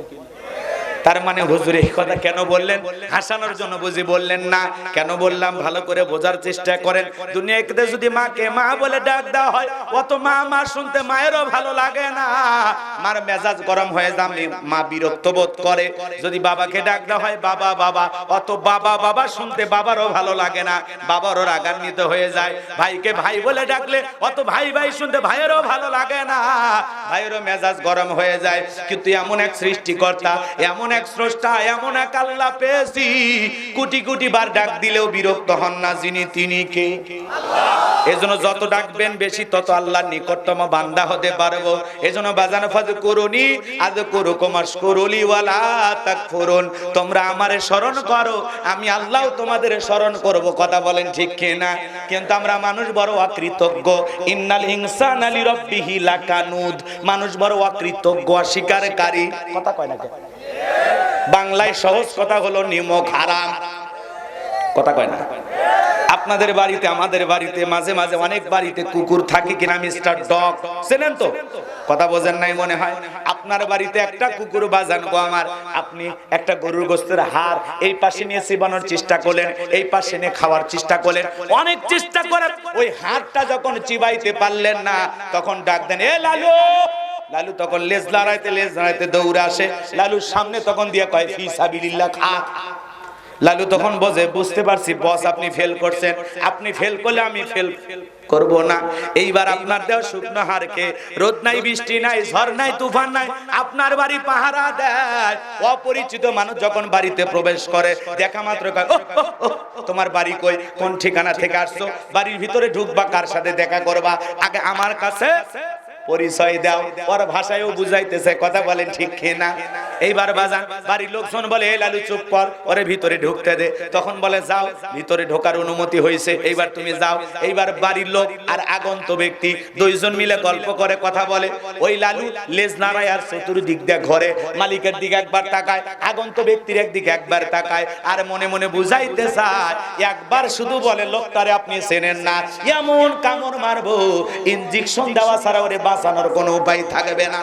তার মানে হুজুর এই কথা কেন বললেন? হাসানোর জন্য বুঝি বললেন না। কেন বললাম ভালো করে বোঝার চেষ্টা করেন। দুনিয়াতে যদি মাকে মা বলে ডাক দেওয়া হয়, অত মা মা শুনতে মায়েরও ভালো লাগে না, মার মেজাজ গরম হয়ে যাবে, মা বিরক্ত বোধ করে। যদি বাবাকে ডাক দেওয়া হয় বাবা বাবা, অত বাবা বাবা শুনতে বাবারও ভালো লাগে না, বাবারও রাগান্বিত হয়ে যায়। ভাইকে ভাই বলে ডাকলে অত ভাই ভাই শুনতে ভাইয়েরও ভালো লাগে না, ভাইয়েরও মেজাজ গরম হয়ে যায়। কিন্তু এমন এক সৃষ্টিকর্তা, এমন এক স্রষ্টা, এমন এক আল্লাহ পেয়েছি, কোটি কোটি বার ডাক দিলেও বিরক্ত হন না, যিনি তিনি কে? এজন্য যত ডাকবেন বেশি তত আল্লাহর নিকটতম বান্দা হতে পারবো। এজন্য বাজান ফাযকুরুনি আযকুরুকুম আশকুরুলি ওয়ালা তাকফুরুন, তোমরা আমারে স্মরণ করো, আমি আল্লাহ তোমাদের স্মরণ করব, কথা বলেন ঠিক কিনা? কিন্তু আমরা মানুষ বড় অকৃতজ্ঞ। ইন্নাল ইনসানা লিরাব্বিহি লাকানুদ, মানুষ বড় অকৃতজ্ঞ, অস্বীকারী, কথা কয় না? বাংলায় সহজ কথা হলো নিমক হারাম, কথা কয় না? আপনাদের বাড়িতে আমাদের বাড়িতে মাঝে মাঝে অনেক বাড়িতে কুকুর থাকে কিনা মিস্টার ডগ চেনেন তো কথা বোঝেন নাই মনে হয় আপনার বাড়িতে একটা কুকুর বাজান গো আমার আপনি একটা গরুর গোশতের হাড় এই পাশে নিয়ে চিবানোর চেষ্টা করলেন এই পাশে নিয়ে খাওয়ার চেষ্টা করলেন অনেক চেষ্টা করে ওই হাড়টা যখন চিবাইতে পারলেন না তখন ডাক দেন এ লালু লালু তখন লেজ নাড়াইতে দৌড়ে আসে লালুর সামনে তখন দিয়ে কয় ফি সাবিলিল্লাহ খা লালু তখন বুঝতে পারছি বস আপনি ফেল করছেন আপনি ফেল করলে আমি ফেল করব না এইবার আপনার দেওয়া শুকনো হাড়কে রোদ নাই বৃষ্টি নাই ঝড় নাই তুফান নাই আপনার বাড়ি পাহারা দেয় অপরিচিত মানুষ যখন বাড়িতে প্রবেশ করে দেখা মাত্র কয় তোমার বাড়ি কই কোন ঠিকানা থেকে আসছো বাড়ির ভিতরে ঢুকবা কার সাথে দেখা করবা আগে আমার কাছে পরিচয় দাও ওর ভাষায়ও বুঝাইতেছে কথা বলেন ঠিক কিনা এইবার বাজান বাড়ির লোকজন বলে এই লালু চুপ কর ওরে ভিতরে ঢুকতে দে তখন বলে যাও ভিতরে ঢোকার অনুমতি হয়েছে এইবার তুমি যাও এইবার বাড়ির লোক আর আগন্ত ব্যক্তি দুইজন মিলে গল্প করে কথা বলে ওই লালু লেজ নাড়ায় আর চতুর্দিক দিয়ে ঘরে মালিকের দিকে একবার তাকায় আগন্ত ব্যক্তির একদিকে একবার তাকায় আর মনে মনে বুঝাইতে চায় একবার শুধু বলে লোকটারে আপনি চেনেন না এমন কামড় মারবো ইনজেকশন দেওয়া ছাড়া ওরে বাঁচানোর কোনো উপায় থাকবে না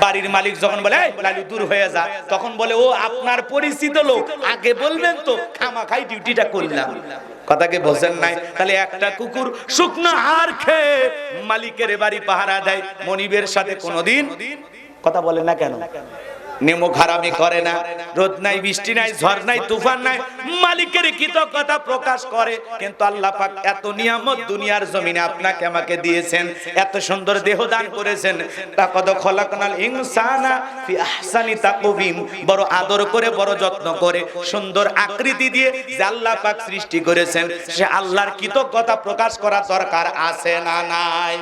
বাড়ির মালিক যখন বলে লালু দূর হয়ে যা তখন বলে ও আপনার পরিচিত লোক আগে বলবেন তো খামাখাই ডিউটিটা করলাম কথাকে বোঝেন নাই তাহলে একটা কুকুর শুকনো হাড় খেয়ে মালিকের বাড়ি পাহারা দেয় মনিবের সাথে কোনোদিন কথা বলে না কেন নেমো খারামি করে না রোদ নাই বৃষ্টি নাই ঝড় নাই তুফান নাই মালিকের কৃতজ্ঞতা প্রকাশ করে কিন্তু আল্লাহ পাক এত নিয়ামত দুনিয়ার জমিনে আপনাকে আমাকে দিয়েছেন এত সুন্দর দেহ দান করেছেন লাকাদ খলাকনাল ইনসানা ফি আহসানি তাকওয়িম বড় আদর করে বড় যত্ন করে সুন্দর আকৃতি দিয়ে যে আল্লাহ পাক সৃষ্টি করেছেন সে আল্লাহর কৃতজ্ঞতা প্রকাশ করা দরকার আছে না নাই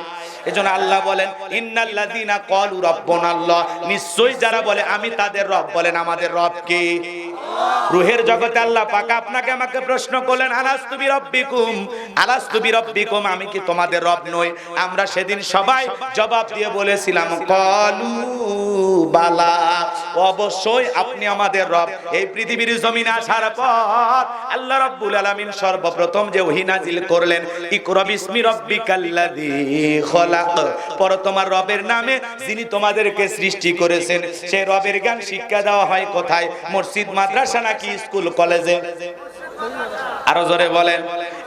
এজন্য আল্লাহ বলেন ইন্নাল্লাযীনা ক্বালু রাব্বুনাল্লাহ নিশ্চয়ই যারা বলে আমি তাদের রব বলেন আমাদের রব কে রূহের জগতে আল্লাহ পাক আপনাকে আমাকে প্রশ্ন করলেন আলাস্তু বিরাব্বিকুম আমি কি তোমাদের রব নই আমরা সেদিন সবাই জবাব দিয়ে বলেছিলাম ক্বালু বালা অবশ্যই আপনি আমাদের রব এই পৃথিবীর জমিনে আসার পর আল্লাহ রাব্বুল আলামিন সর্বপ্রথম যে ওহী নাজিল করলেন ইকরা বিসমি রাব্বিকাল্লাযী খলাক পর তোমার রবের নামে যিনি তোমাদেরকে সৃষ্টি করেছেন সেই রবের জ্ঞান শিক্ষা দেওয়া হয় কোথায় মসজিদ মাদ্রাসা নাকি স্কুল কলেজে আরো জোরে বলেন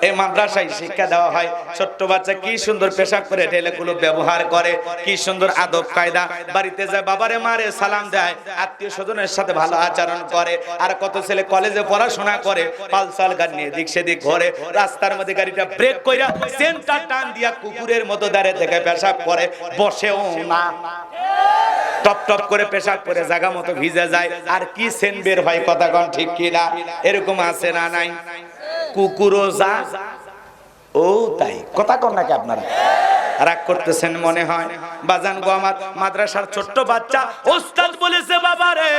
এই মাদ্রাসায় শিক্ষা দেওয়া হয় ছোট্ট বাচ্চা কি সুন্দর পেশাব করে ঢেলেগুলো ব্যবহার করে কি সুন্দর আদব কায়দা বাড়িতে যায় বাবারে মারে সালাম দেয় আত্মীয় স্বজনের সাথে ভালো আচরণ করে আর কত ছেলে কলেজে পড়াশোনা করে পালসাল গাড়ি নিয়ে দিক সেদিক ঘরে রাস্তার মধ্যে গাড়িটা ব্রেক কইরা সেন্টার টান দিয়া কুকুরের মতো দাঁড়িয়ে থেকে পেশাব করে বসেও না টপ টপ করে পেশাব করে জায়গা মতো ভিজে যায় আর কি সেন বের হয় কথা কোন ঠিক কিনা এরকম আছে না নাই কুকুরও যা ও তাই কথা কোন নাকি আপনারা রাগ করতেছেন মনে হয় বাজান গো আমার মাদ্রাসার ছোট্ট বাচ্চা ওস্তাদ বলেছে বাবারে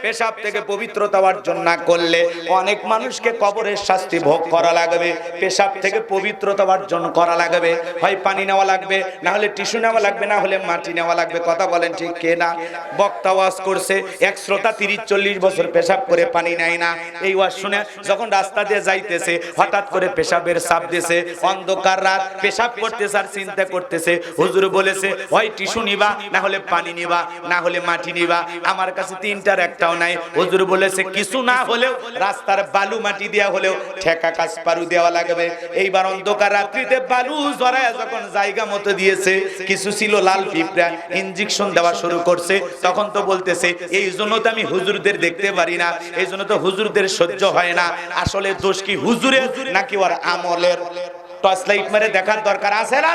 পেশাব থেকে পবিত্রতা অর্জন না করলে অনেক মানুষকে কবরের শাস্তি ভোগ করা লাগবে পেশাব থেকে পবিত্রতা অর্জন করা লাগবে হয় পানি নেওয়া লাগবে না হলে টিস্যু নেওয়া লাগবে না হলে মাটি নেওয়া লাগবে কথা বলেন ঠিক কে না বক্তা ওয়াজ করছে এক শ্রোতা 30-40 বছর পেশাব করে পানি নেয় না এই ওয়াজ শুনে যখন রাস্তা দিয়ে যাইতেছে হঠাৎ করে পেশাবের চাপ দিয়েছে অন্ধকার রাত পেশাব করতেছে আর চিন্তা করতেছে হুজুর বলেছে হয় টিস্যু নিবা না হলে পানি নিবা না হলে মাটি নিবা আমার কাছে তিনটার একটাও নাই হুজুর বলেছে কিছু না হলেও রাস্তার বালু মাটি দেয়া হলেও ঠেকা কাজ পারু দেওয়া লাগবে এইবার অন্ধকার রাত্রিতে বালু জড়ায় যখন জায়গা মতো দিয়েছে কিছু ছিল লাল পিঁপড়া ইনজেকশন দেওয়া শুরু করছে তখন তো বলতেছে এই জন্য তো আমি হুজুরদের দেখতে পারি না এই জন্য তো হুজুরদের সহ্য হয় না আসলে দোষ কি হুজুরের নাকি ওর আমলের টর্চ লাইট মেরে দেখার দরকার আছে না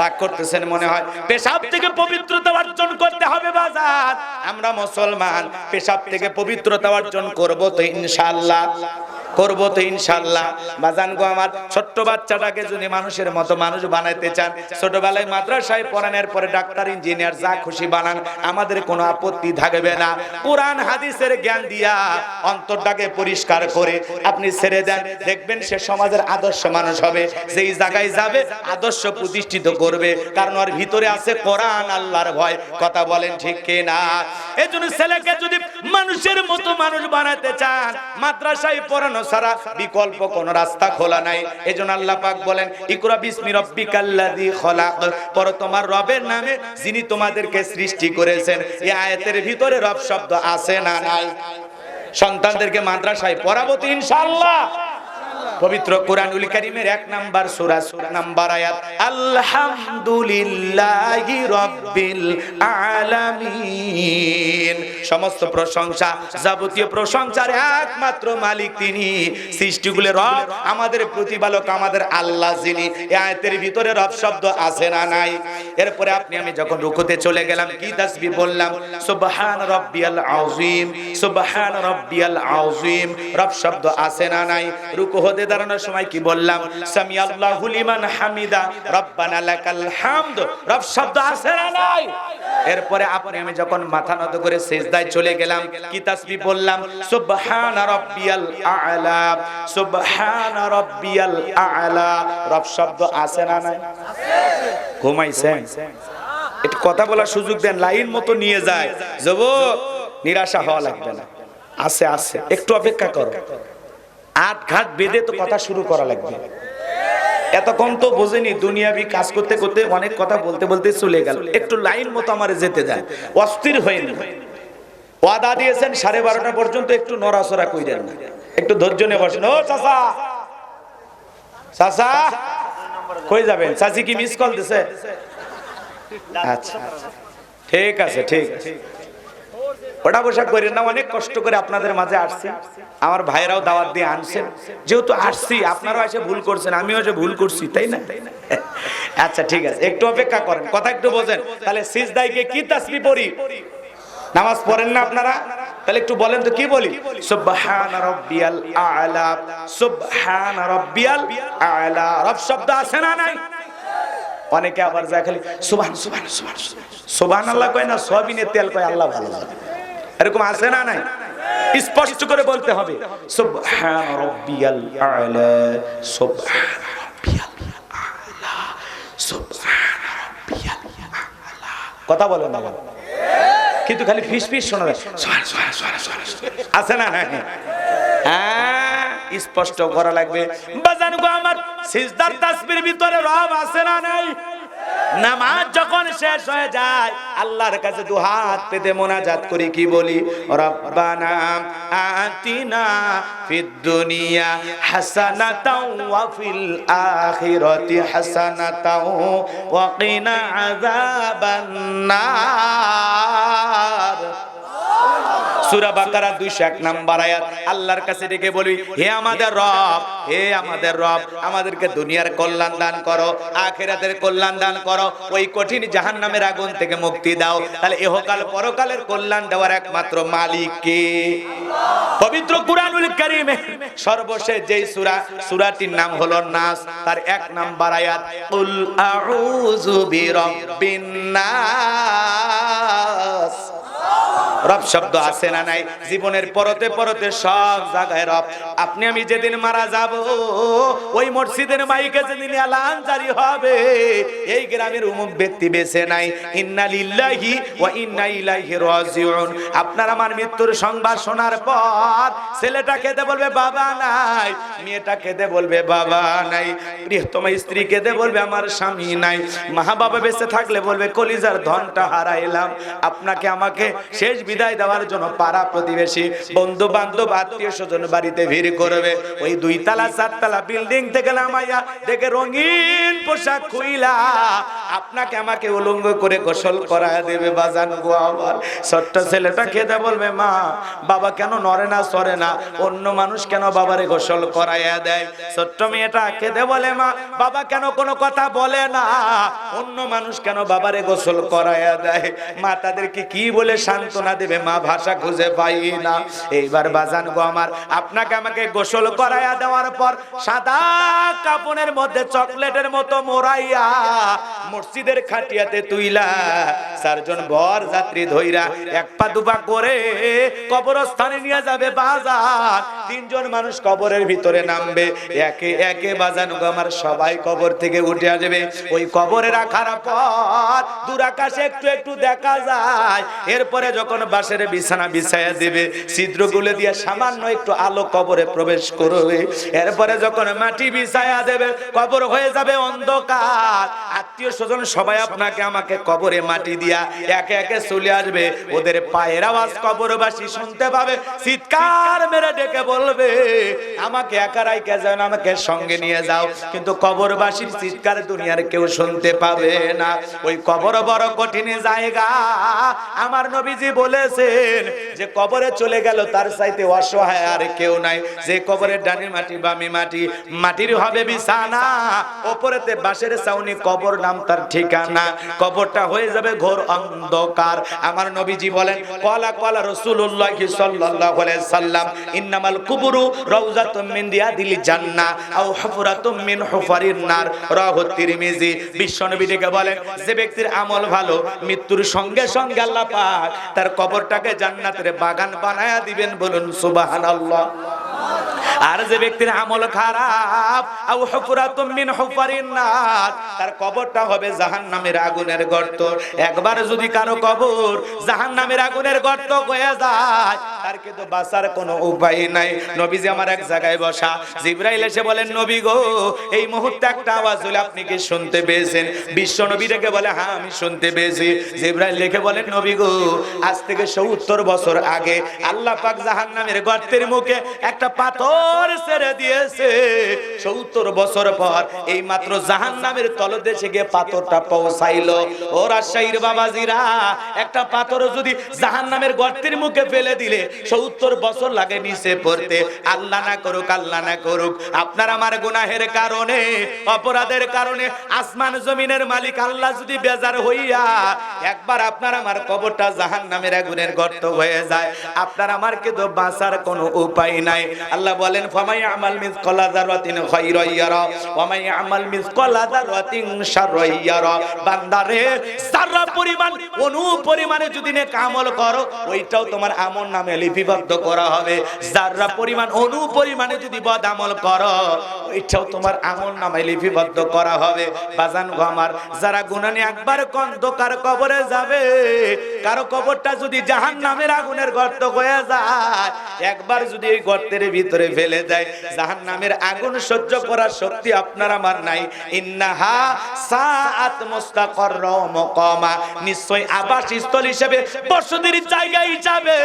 রাগ করতেছেন মনে হয় পেশাব থেকে পবিত্রতা অর্জন করতে হবে বাজার আমরা মুসলমান পেশাব থেকে পবিত্রতা অর্জন করব তো ইনশাআল্লাহ বাজান গো আমার ছোট্ট বাচ্চাটাকে যদি মানুষের মতো মানুষ বানাইতে চান ছোটবেলায় মাদ্রাসায় পড়ানোর পরে ডাক্তার ইঞ্জিনিয়ার যা খুশি বানান আমাদের কোনো আপত্তি থাকবে না কোরআন হাদিসের জ্ঞান দিয়া অন্তরটাকে পরিষ্কার করে আপনি ছেড়ে দেন দেখবেন সে সমাজের আদর্শ মানুষ হবে যেই জায়গায় যাবে আদর্শ প্রতিষ্ঠিত করবে কারণ ওর ভিতরে আছে কোরআন আল্লাহর ভয় কথা বলেন ঠিক কি না এজন্য ছেলেকে যদি মানুষের মতো মানুষ বানাতে চান মাদ্রাসায় পড়ানো ছাড়া বিকল্প কোন রাস্তা খোলা নাই। এজন্য আল্লাহ পাক বলেন ইকরা বিসমি রাব্বিকাল্লাযী খলাক, পড়ো তোমার রবের নামে যিনি তোমাদেরকে সৃষ্টি করেছেন। এই আয়াতের ভিতরে রব শব্দ আছে না নাই? সন্তানদেরকে মাদ্রাসায় পড়াবো তো ইনশাআল্লাহ। পবিত্র কোরআনুল কারীমের 1 নাম্বার সূরা নাম্বার আয়াত, আলহামদুলিল্লাহি রাব্বিল আলামিন। সমস্ত প্রশংসা, যাবতীয় প্রশংসার একমাত্র মালিক তিনি, সৃষ্টিগুলোর রব, আমাদের প্রতিপালক, আমাদের আল্লাহ যিনি। এই আয়াতের ভিতরে রব শব্দ আছে না নাই? এরপরে আপনি আমি যখন রুকুতে চলে গেলাম, কি তাসবিহ বললাম? সুবহান রাব্বিয়াল আযীম, সুবহান রাব্বিয়াল আযীম। রব শব্দ আছে না নাই? রুকু হতে দাঁড়ানোর সময় কি বললাম? সামি আল্লাহু লিমান হামিদা, রব্বানা লাকাল হামদ। রব শব্দ আছে না নাই? এরপরে আপনি আমি যখন মাথা নত করে সিজদায় চলে গেলাম, কি তাসবিহ বললাম? সুবহান রাব্বিয়াল আ'লা, সুবহান রাব্বিয়াল আ'লা। রব শব্দ আছে না নাই? ঘুমাইছেন? একটু কথা বলার সুযোগ দেন, লাইন মতো নিয়ে যায়। যুবক, নিরাশা হওয়া লাগবে না। আছে আছে, একটু অপেক্ষা করো। আট ঘাট বেঁধে তো কথা শুরু করা লাগবে। এতক্ষণ তো বোঝেনি, দুনিয়াবি কাজ করতে করতে অনেক কথা বলতে বলতে চলে গেল। একটু লাইন মতো আমারে যেতে দেন, অস্থির হয়নি। ওয়াদা দিয়েছেন 12:30 পর্যন্ত, একটু নড়াচড়া কইরেন না, একটু ধৈর্য নিয়ে বসেন। ও চাচা, চাচা কই যাবেন? চাচি কি মিস কল দিছে? আচ্ছা ঠিক আছে, ঠিক আছে, ওটা বসা করেন না। অনেক কষ্ট করে আপনাদের মাঝে আসছি, আমার ভাইরাও দাওয়াত দিয়ে আনছেন। যেহেতু আসছি, আপনারাও এসে ভুল করছেন, আমিও এসে ভুল করছি, তাই না? আচ্ছা ঠিক আছে, একটু অপেক্ষা করেন, কথা একটু বোঝেন। তাহলে সিজদায় গিয়ে কি তাসবিহ পড়ি? নামাজ পড়েন না আপনারা? তাহলে একটু বলেন তো, কি বলি? সুবহান রাব্বিয়াল আ'লা, সুবহান রাব্বিয়াল আ'লা। রব শব্দ আছে না নাই? অনেকে আবার যায় খালি সুবহান সুবহান সুবহান সুবহানাল্লাহ কয় না, সয়াবিনের তেল কয় আল্লাহ ভালো জানে। এরকম আছে না নাই? স্পষ্ট করে বলতে হবে, সুবহান রাব্বিয়াল আ'লা, সুবহান রাব্বিয়াল আ'লা, সুবহান রাব্বিয়াল আ'লা। কথা বলেন না, কিন্তু খালি ফিস ফিস শোনা যায়। সুবহান সুবহান সুবহান সুবহান আছে না নাই? হ্যাঁ, স্পষ্ট করা লাগবে। বাজান গো আমার, সিজদার তাসবির ভিতরে রব আছে না নাই? নামাজ যখন শেষ হয়ে যায়, আল্লাহর কাছে দুহাত পেতে মোনাজাত করি, কি বলি? রব্বানা আতিনা ফিদ দুনিয়া হাসানাতাও ওয়া ফিল আখিরাতি হাসানাতাও ওয়া কিনা আযাবান নার। সূরা বাকারা 201 নাম্বার আয়াত। আল্লাহর কাছে ডেকে বলি, হে আমাদের রব, হে আমাদের রব, আমাদেরকে দুনিয়ার কল্যাণ দান করো, আখিরাতের কল্যাণ দান করো, ওই কঠিন জাহান্নামের আগুন থেকে মুক্তি দাও। তাহলে ইহকাল পরকালের কল্যাণ দেওয়ার একমাত্র মালিক কে? আল্লাহ। পবিত্র কুরআনুল কারীমে সর্বশেষ যেই সূরা, সূরাটির নাম হলো নাস, তার 1 নাম্বার আয়াত, কুল আউযু বিরাব্বিন নাস। রব শব্দ আছে না নাই? জীবনের পরতে পরতে সব জায়গায় রব। আপনি আমি যেদিন মারা যাব, ওই মসজিদের মাইকে যেদিন এলান জারি হবে, এই গ্রামের অমুক ব্যক্তি বেঁচে নাই, ইন্না লিল্লাহি ওয়া ইন্না ইলাইহি রাজিউন। আপনার আমার মৃত্যুর সংবাদ শোনার পর ছেলেটা কেঁদে বলবে বাবা নাই, মেয়েটা কেঁদে বলবে বাবা নাই, প্রিয়তমা স্ত্রী কেঁদে বলবে আমার স্বামী নাই, মা বাবা বেঁচে থাকলে বলবে কলিজার ধনটা হারাইলাম। আপনাকে আমাকে শেষ বিদায় দেওয়ার জন্য পাড়া প্রতিবেশী, বন্ধু বান্ধব, আত্মীয় স্বজন বাড়িতে ভিড় করবে। ওই 2 তলা 4 তলা বিল্ডিং থেকে নামাইয়া দেখে রঙিন পোশাক খুইলা আপনাকে আমাকে উলঙ্গ করে গোসল করায় দেবে। বাজান গো আমার, ছোট্ট ছেলেটা কেঁদে বলবে মা, বাবা কেন নড়ে না সরে না, অন্য মানুষ কেন বাবারে গোসল করাইয়া দেয়। ছোট্ট মেয়েটা কেঁদে বলে মা, বাবা কেন কোনো কথা বলে না, অন্য মানুষ কেন বাবারে গোসল করাইয়া দেয়। মা তাদেরকে কি বলে সান্ত্বনা দেবে, মা ভাষা খুঁজে পাই না। এইবার বাজান গো আমার, আপনাকে আমাকে গোসল করাইয়া দেওয়ার পর সাদা কাপড়ের মধ্যে চকলেটের মতো মোড়াইয়া মসজিদের খাটিয়াতে তুইলা 4 জন বর যাত্রী ধইরা এক পা দুপা করে কবরস্থানে নিয়ে যাবে বাজার। 3 জন মানুষ কবরের ভিতরে নামবে, একে একে বাজানো আমার সবাই কবর থেকে উঠে আসবে। ওই কবরে রাখার পর দূর আকাশে একটু একটু দেখা যায়। এরপরে যখন বাঁশের বিছানা বিছায়া দেবে, ছিদ্রগুলো দিয়ে সামান্য একটু আলো কবরে প্রবেশ করবে। এরপরে যখন মাটি বিছায়া দেবে, কবর হয়ে যাবে অন্ধকার। আত্মীয় স্বজন সবাই আপনাকে আমাকে কবরে মাটি দিয়া একে একে চলে আসবে। ওদের পায়ের আওয়াজ কবরবাসী শুনতে পাবে, চিৎকার মেরে ডেকে বলবে, আমাকে একা রাইখা যাও, আমাকে সঙ্গে নিয়ে যাও। কিন্তু কবরবাসীর চিৎকার দুনিয়ার কেউ শুনতে পাবে না। ওই কবর বড় কঠিন জায়গা। আমার নবীজি বলেছেন যে কবরে চলে গেল তার চাইতে অসহায় আর কেউ নাই। যে কবরের ডানে মাটি বামে মাটি, মাটির হবে বিছানা, উপরেতে বাঁশের ছাউনি, কবর নাম তার ঠিকানা। কবরটা হয়ে যাবে ঘোর অন্ধকার। আমার নবীজি বলেন, ক্বালা ক্বালা রাসূলুল্লাহ সাল্লাল্লাহু আলাইহি সাল্লাম, ইন্নামাল কুবুরু রাউযাতুম মিন রিয়াদিল জান্নাহ আও হুফরাতুম মিন হুফারিন নার, রাওয়াহু তিরমিজি। বিশ্বনবী ডেকে বলেন, যে ব্যক্তির আমল ভালো, মৃত্যুর সঙ্গে সঙ্গে আল্লাহ পাক তার কবরটাকে জান্নাতের বাগান বানায়া দিবেন। বলুন সুবহানাল্লাহ। আর যে ব্যক্তির আমল খারাপ, আও হুফরাতুম মিন হুফারিন নার, তার কবরটা হবে জাহান্নামের আগুনের গর্ত। একবার যদি কারো কবর জাহান্নামের আগুনের গর্ত হয়ে যায়, তার কিন্তু বাঁচার কোনো উপায় নাই। নবীজি আমার এক জায়গায় বসা, জিবরাইল এসে বলেন, নবী গো, এই মুহূর্তে একটা আওয়াজ হলো, আপনি কি শুনতে পেয়েছেন? বিশ্ব নবী ডেকে বলে, হ্যাঁ আমি শুনতে পেয়েছি। জিবরাইল লিখে বলেন, নবী গো, আজ থেকে 70 বছর আগে আল্লাহ পাক জাহান্নামের গর্তের মুখে একটা পাথর ছেড়ে দিয়েছে। 70 বছর পর এই মাত্র জাহান্নামের তলদেশে গিয়ে পাথরটা পৌঁছাইলো। ও রাজশাহীর বাবাজিরা, একটা পাথর যদি জাহান্নামের গর্তের মুখে ফেলে দিলে 70 বছর লাগে নিচে পড়তে। আল্লাহ না করুক, আল্লাহ না করুক, আপনার আমার গুনাহের কারণে, অপরাধের কারণে আসমান জমিনের মালিক আল্লাহ যদি বেজার হইয়া একবার আপনার আমার কবরটা জাহান্নামের আগুনের গর্ত হয়ে যায়, আপনার আমার কিন্তু বাঁচার কোনো উপায় নাই। আল্লাহ বলেন, ফামাই আমাল মিসকালা যারাতিন খায়রান ইয়ারা ওয়া মাই আমাল মিসকালা যারাতিন শাররান ইয়ারা। বান্দারে, যারা পরিমাণ অনু পরিমাণে যদি নেক আমল করো, ওইটাও তোমার আমল নামে লিপিবদ্ধ করা হবে। যারা পরিমাণ অনু পরিমাণে যদি বদ আমল করো, ওইটাও তোমার আমল নামে লিপিবদ্ধ করা হবে। বাজান গো আমার, যারা গুনাহ নিয়ে একবার অন্ধকার কবরে যাবে, কারো কবরটা যদি জাহান্নামের আগুনের গর্ত হয়ে যায়, একবার যদি এই গর্তের ভিতরে ফেলে দেয়, জাহান্নামের আগুন সহ্য করার শক্তি আপনার আমার নাই। ইন্নাহা সাআত মুস্তাকাররা ওয়া মুকামা, নিশ্চয় আবাসস্থল হিসেবে বসতির জায়গা হিসাবে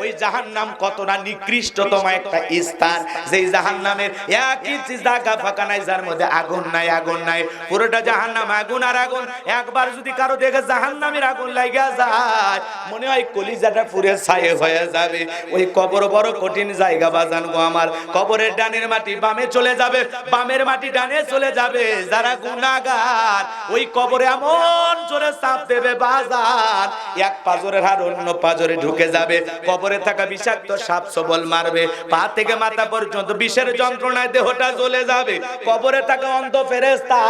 ওই জাহান্নাম কতটা নিকৃষ্টতম একটা স্থান। যেই জাহান্নামের এক ইঞ্চি জায়গা ফাঁকা নাই যার মধ্যে আগুন নাই, আগুন নাই, পুরোটা জাহান্নাম আগুন আর আগুন। একবার যদি কারো দেখে জাহান্নামের আগুন লাগা যায়, মনে হয় কলিজাটা পুড়ে ছাই হয়ে যাবে। ওই কবর বড় কঠিন জায়গা বাজান গো আমার। কবরের ডানের মাটি বামে চলে যাবে, বামের মাটি ডানে চলে যাবে। যারা গুনাহগার, ওই কবরে এমন জোরে চাপ দেবে বাজান, এক পাজরের হাড় অন্য পাজরে ঢুকে যাবে। কবরে থাকা বিষাক্ত সাপ সবল মারবে, পা থেকে মাথা পর্যন্ত বিষের যন্ত্রণায় দেহটা জ্বলে যাবে। কবরে থাকা অন্ধ ফেরেশতা,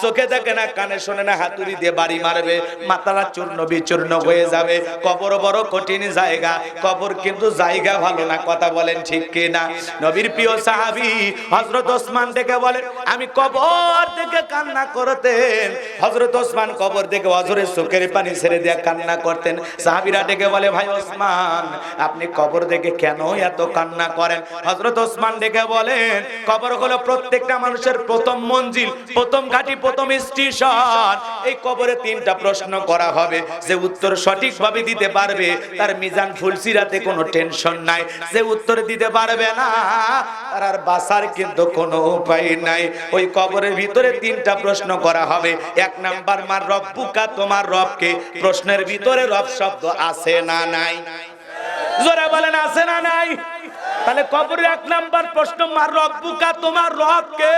চোখে দেখে না, কানে শোনে না, হাতুড়ি দিয়ে বাড়ি মারবে, মাথাটা চূর্ণ বিচূর্ণ হয়ে যাবে। কবর বড় কঠিন জায়গা। কবর কিন্তু জায়গা ভালো না, কথা বলেন ঠিক কি না? নবীর প্রিয় সাহাবী হযরত ওসমান ডেকে বলেন, আমি কবর থেকে কান্না করতেন। হযরত ওসমান কবর থেকে অঝরে চোখের পানি ছেড়ে দিয়ে কান্না করতেন। সাহাবীরা ডেকে বলে, ভাই ওসমান, আপনি কবর দেখে কেন এত কান্না করেন? হযরত ওসমান ডেকে বলেন, কবর হলো প্রত্যেকটা মানুষের প্রথম মঞ্জিল, প্রথম ঘাঁটি, প্রথম স্টেশন। এই কবরে 3টা প্রশ্ন করা হবে। যে উত্তর সঠিকভাবে দিতে পারবে, তার মিজান ফুলসিরাতে কোনো টেনশন নাই। যে উত্তর দিতে পারবে না, তার আর বাঁচার কিন্তু কোনো উপায় নাই। ওই কবরের ভিতরে 3টা প্রশ্ন করা হবে। 1 নাম্বার, মার রব্বুকা, তোমার রবকে। প্রশ্নের ভিতরে রব শব্দ আছে না নাই? জোরে বলেন, আছে না নাই? তাহলে কবরে 1 নাম্বার প্রশ্ন, মার রব্বুকা, তোমার রব কে?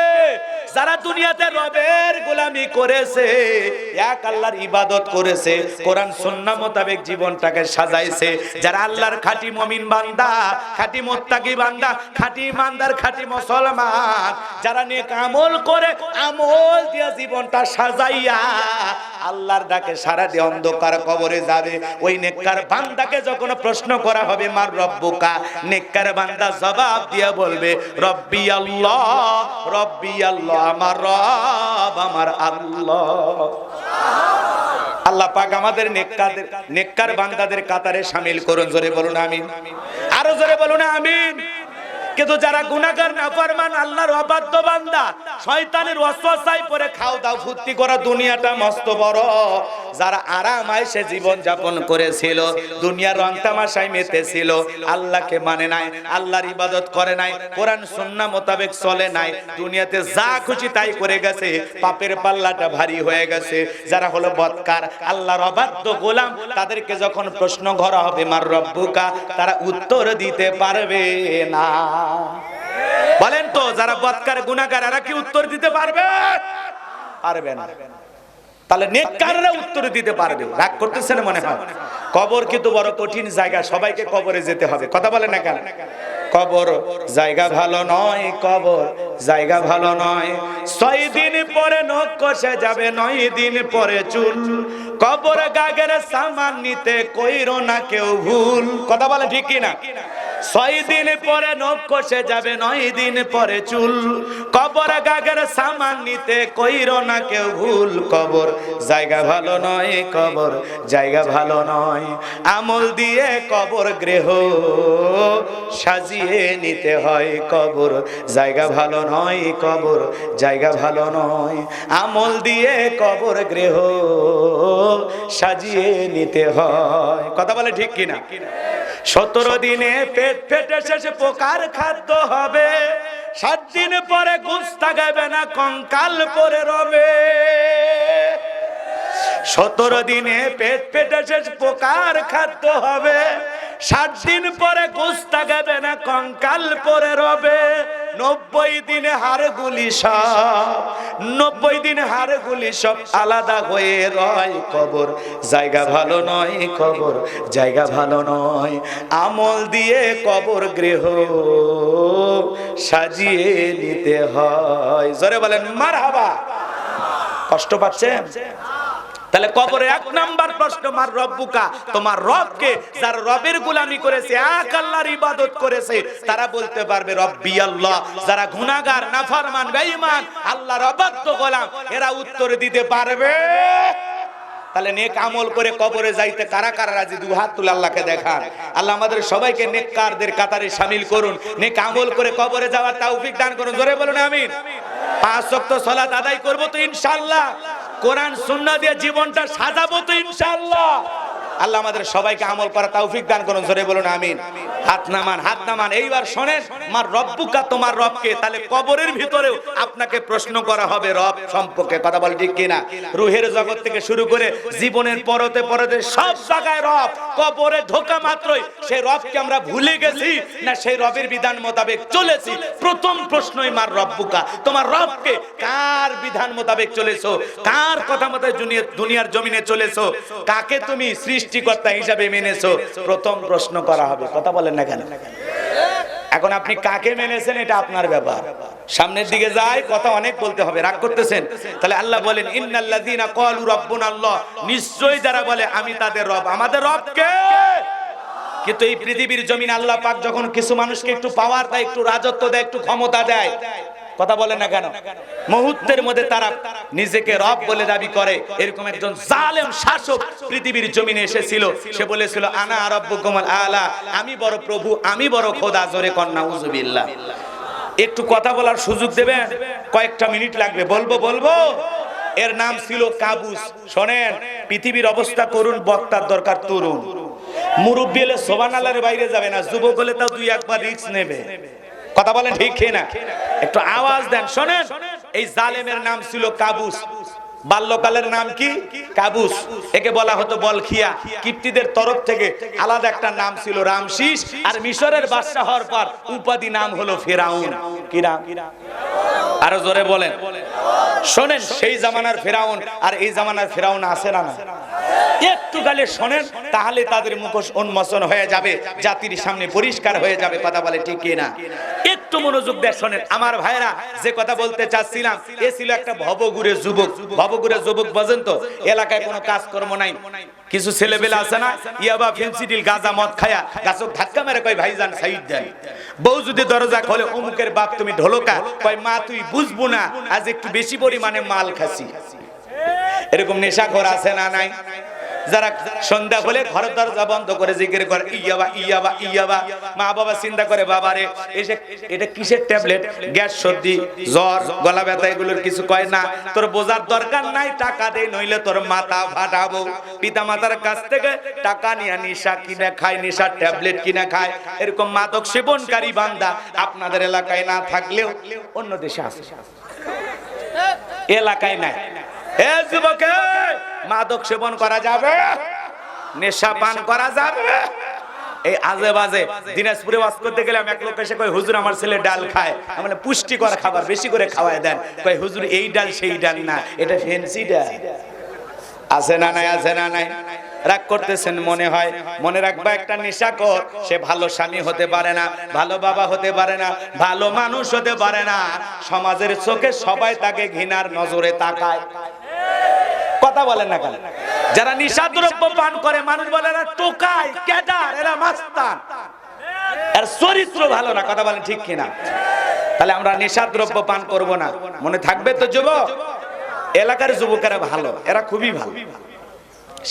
যারা দুনিয়াতে রবের গোলামি করেছে, এক আল্লাহর ইবাদত করেছে, কোরআন সুন্নাহ মোতাবেক জীবনটাকে সাজাইছে, যারা আল্লাহর খাঁটি মুমিন বান্দা, খাঁটি মুত্তাকি বান্দা, খাঁটি ইমানদার, খাঁটি মুসলমান, যারা নেক আমল করে, আমল দিয়ে জীবনটা সাজাইয়া আল্লাহর ডাকে সারা দিয়ে অন্ধকার কবরে যাবে, ওই নেককার বান্দাকে যখন প্রশ্ন করা হবে মার রব্বুকা, নেককার বান্দা জবাব দিয়ে বলবে রব্বি আল্লাহ, রব্বি আল্লাহ, আমার রব আমার আল্লাহ। আল্লাহ পাক আমাদের নেককার বান্দাদের কাতারে শামিল করুন। জোরে বলুন আমিন, আরো জোরে বলুন আমিন। কিন্তু যারা গুনাহগার নাফরমান আল্লাহর অবাধ্য বান্দা, শয়তানের ওয়াসওয়াসায় পড়ে খাও দাও ফুর্তি করা দুনিয়াটা মস্ত বড়, যারা আরাম আয়েশে জীবন যাপন করেছিল, দুনিয়ার রং তামাশায় মেতেছিল, আল্লাহকে মানে নাই, আল্লাহর ইবাদত করে নাই, কোরআন সুন্নাহ মোতাবেক চলে নাই, দুনিয়াতে যা খুশি তাই করে গেছে, পাপের পাল্লাটা ভারী হয়ে গেছে, যারা হলো বদকার, আল্লাহর অবাধ্য গোলাম, তাদেরকে যখন প্রশ্ন করা হবে মার রব্বুকা, তারা উত্তর দিতে পারবে না। বলেন তো, যারা বদকার গুনাহগার এরা কি উত্তর দিতে পারবে? পারবে না। তাহলে নেককাররা উত্তর দিতে পারবে। রাগ করতেছেন মনে হয়? কবর কিন্তু বড় কঠিন জায়গা, সবাইকে কবরে যেতে হবে। কথা বলেন না কেন? কবর জায়গা ভালো নয়, কবর জায়গা ভালো নয়। 6 দিন পরে নখ কষে যাবে, 9 দিন পরে চুল, কবর গাগের সামান নিতে কইরো না কেউ ভুল। কথা বলে ঠিক কি না? 6 দিন পরে নখ কষে যাবে, 9 দিন পরে চুল, কবর গাগের সামান নিতে কইরো না কেউ ভুল, কবর জায়গা ভালো নয়, কবর জায়গা ভালো নয়। আমল দিয়ে কবর গৃহ সাজিয়ে নিতে হয়, কবর জায়গা ভালো নয়, কবর জায়গা ভালো নয়। আমল দিয়ে কবর গৃহ সাজিয়ে নিতে হয়। কথা বলে ঠিক কিনা? 17 দিনে পেট ফেটে শেষে পোকার খাদ্য হবে, 7 দিন পরে গোশত গাবে না, কঙ্কাল পরে রবে। 17 দিনে পেট ফেটে শেষে পোকার খাদ্য হবে, 7 দিন পরে গোশত গাবে না, কঙ্কাল পরে রবে। 90 দিনে হাড়গুলি সব, 90 দিন হাড়গুলি সব আলাদা হয়ে রয়, কবর জায়গা ভালো নয়, কবর জায়গা ভালো নয়। আমল দিয়ে কবর গৃহ সাজিয়ে নিতে হয়। জোরে বলেন মারহাবা। কষ্ট পাচ্ছেন? তাহলে কবরে 1 নাম্বার প্রশ্ন মার রব্বুকা, তোমার রবকে। যারা রবের গোলামি করেছে, এক আল্লাহর ইবাদত করেছে, তারা বলতে পারবে রব্বি আল্লাহ। যারা গুনাহগার, নাফরমান, বেঈমান, আল্লাহর অবাধ্য গোলাম, এরা উত্তর দিতে পারবে। তাহলে নেক আমল করে কবরে যাইতে কারা কারা রাজি? 2 হাত তুলে আল্লাহকে দেখান। আল্লাহ আমাদের সবাইকে নেককারদের কাতারে শামিল করুন, নেক আমল করে কবরে যাওয়ার তৌফিক দান করুন। জোরে বলুন আমিন। 5 ওয়াক্ত সালাত আদায় করব তো ইনশাআল্লাহ, কোরআন সুন্নাহ দিয়ে জীবনটা সাজাবো তো ইনশাআল্লাহ। আল্লাহ আমাদের সবাইকে আমল করার তৌফিক দান করুন। জোরে বলুন আমিন। হাত নামান, হাত নামান। এইবার শুনেন, মার রব্বুকা, তোমার রবকে। তাহলে কবরের ভিতরেও আপনাকে প্রশ্ন করা হবে রব সম্পর্কে। কথা বল ঠিক কিনা? রুহের জগৎ থেকে শুরু করে জীবনের পরতে পরতে সব জায়গায় রব। কবরে ঢোকা মাত্রই সেই রবকে আমরা ভুলে গেছি না সেই রবের বিধান মোতাবেক চলেছি? প্রথম প্রশ্নই মার রব্বুকা, তোমার রবকে। কার বিধান মোতাবেক চলেছো? কার কথা মতো দুনিয়ার জমিনে চলেছো? কাকে তুমি সৃষ্টিকর্তা হিসাবে মেনেছো? প্রথম প্রশ্ন করা হবে। কথা বলেন না কেন? এখন আপনি কাকে মেনেছেন এটা আপনার ব্যাপার। সামনের দিকে যাই, কথা অনেক বলতে হবে, রাগ করতেছেন? তাহলে আল্লাহ বলেন ইন্নাল্লাযীনা ক্বালু রাব্বুনাল্লাহ, নিশ্চয়ই যারা বলে আমি তাদের রব। আমাদের রব কে? কিন্তু এই পৃথিবীর জমিন আল্লাহ পাক যখন কিছু মানুষকে একটু পাওয়ার দেয়, একটু রাজত্ব দেয়, একটু ক্ষমতা দেয়, কথা বলেন না কেন, মুহূর্তের মধ্যে তারা নিজেকে রব বলে দাবি করে। এরকম একজন জালেম শাসক পৃথিবীর জমিনে এসেছিল। সে বলেছিল আনা রাব্বুকুমুল আলা, আমি বড় প্রভু, আমি বড় খোদা। জোরে কর নাউযুবিল্লাহ। একটু কথা বলার সুযোগ দেবেন? কয়েকটা মিনিট লাগবে, বলবো। এর নাম ছিল কাবুস। শোনেন, পৃথিবীর অবস্থা করুন, বক্তার দরকার তরুণ। মুরব্বী হলে সুবহানাল্লাহর বাইরে যাবে না, যুবক হলে তাও 2-1 রিস্ক নেবে। কথা বলেন ঠিক না? একটু আওয়াজ দেন। শোনেন, এই জালেমের নাম ছিল কাবুস। বাল্যকালের নাম কি? কাবুস। একে বলা হতো বলখিয়া। কিপ্তিদের তরফ থেকে আলাদা একটা নাম ছিল রামসিস। আর মিশরের বাদশা হওয়ার পর উপাধি নাম হলো ফেরাউন। কি নাম? আরো জোরে বলেন। শোনেন, সেই জামানার ফেরাউন আর এই জামানার ফেরাউন আছে না? একটু গালে শোনেন, তাহলে তাদের মুখোশ উন্মোচন হয়ে যাবে, জাতির সামনে পরিষ্কার হয়ে যাবে। কথা বলে ঠিক কি না? একটু মনোযোগ দিয়ে শোনেন আমার ভাইরা, যে কথা বলতে চাচ্ছিলাম, এ ছিল একটা ভবঘুরে যুবক। ভবঘুরে যুবক বোঝেন তো? এলাকায় কোনো কাজকর্ম নাই, কিছু ছেলেবেলা আছে না, ইয়াবা ফেন্সিডিল গাঁজা মদ খায়া গাছক ধাক্কা মেরে কয় ভাইজান সাইড দেন। বউ যদি দরজা খোলে, অমুকের বাপ তুমি ঢোলকা, কয় মা তুই বুঝবো না, আজ একটু বেশি পরিমাণে মাল খাসি। এরকম নেশাখোর আছে না নাই? যারা সন্ধ্যা হলে ঘরের দরজা বন্ধ করে জিকির করে ইয়াবা ইয়াবা ইয়াবা। মা বাবা চিন্তা করে বাবারে এসে এটা কিসের ট্যাবলেট, গ্যাস, সর্দি, জ্বর, গলা ব্যথা, এগুলোর কিছু কয় না। তোর বোঝার দরকার নাই, টাকা দে, নইলে তোর মাথা ফাটাবো। পিতা মাতার কাছ থেকে টাকা নিয়ে নেশা কিনে খায়, নেশার ট্যাবলেট কিনে খায়। এরকম মাদক সেবনকারী বান্দা আপনাদের এলাকায় না থাকলেও অন্য দেশে আছে, এলাকায় নাই। এ যুবক, মাদক সেবন করা যাবে, নেশা পান করা যাবে? এই আজে বাজে। দিনাজপুরে ওয়াজ করতে গেলাম, এক লোক এসে কয় হুজুর আমার ছেলে ডাল খায়। মানে পুষ্টিকর খাবার বেশি করে খাওয়ায় দেন। কয় হুজুর এই ডাল সেই ডাল না, এটা ফেন্সি ডাল। আছে না নাই? আছে না নাই? রাগ করতেছেন মনে হয়। মনে রাখবা, একটা নেশাখোর সে ভালো স্বামী হতে পারে না, ভালো বাবা হতে পারে না, ভালো মানুষ হতে পারে না। সমাজের চোখে সবাই তাকে ঘৃণার নজরে তাকায়। কথা বলেন না কেন? যারা নিশাদ্রব্য পান করে মানুষ বলে এরা টোকাই, ক্যাডার, এরা মাস্তান, এর চরিত্র ভালো না। কথা বলেন ঠিক কিনা? তাহলে আমরা নিশাদ্রব্য পান করব না, মনে থাকবে তো যুবক? এলাকার যুবকেরা ভালো, এরা খুবই ভালো।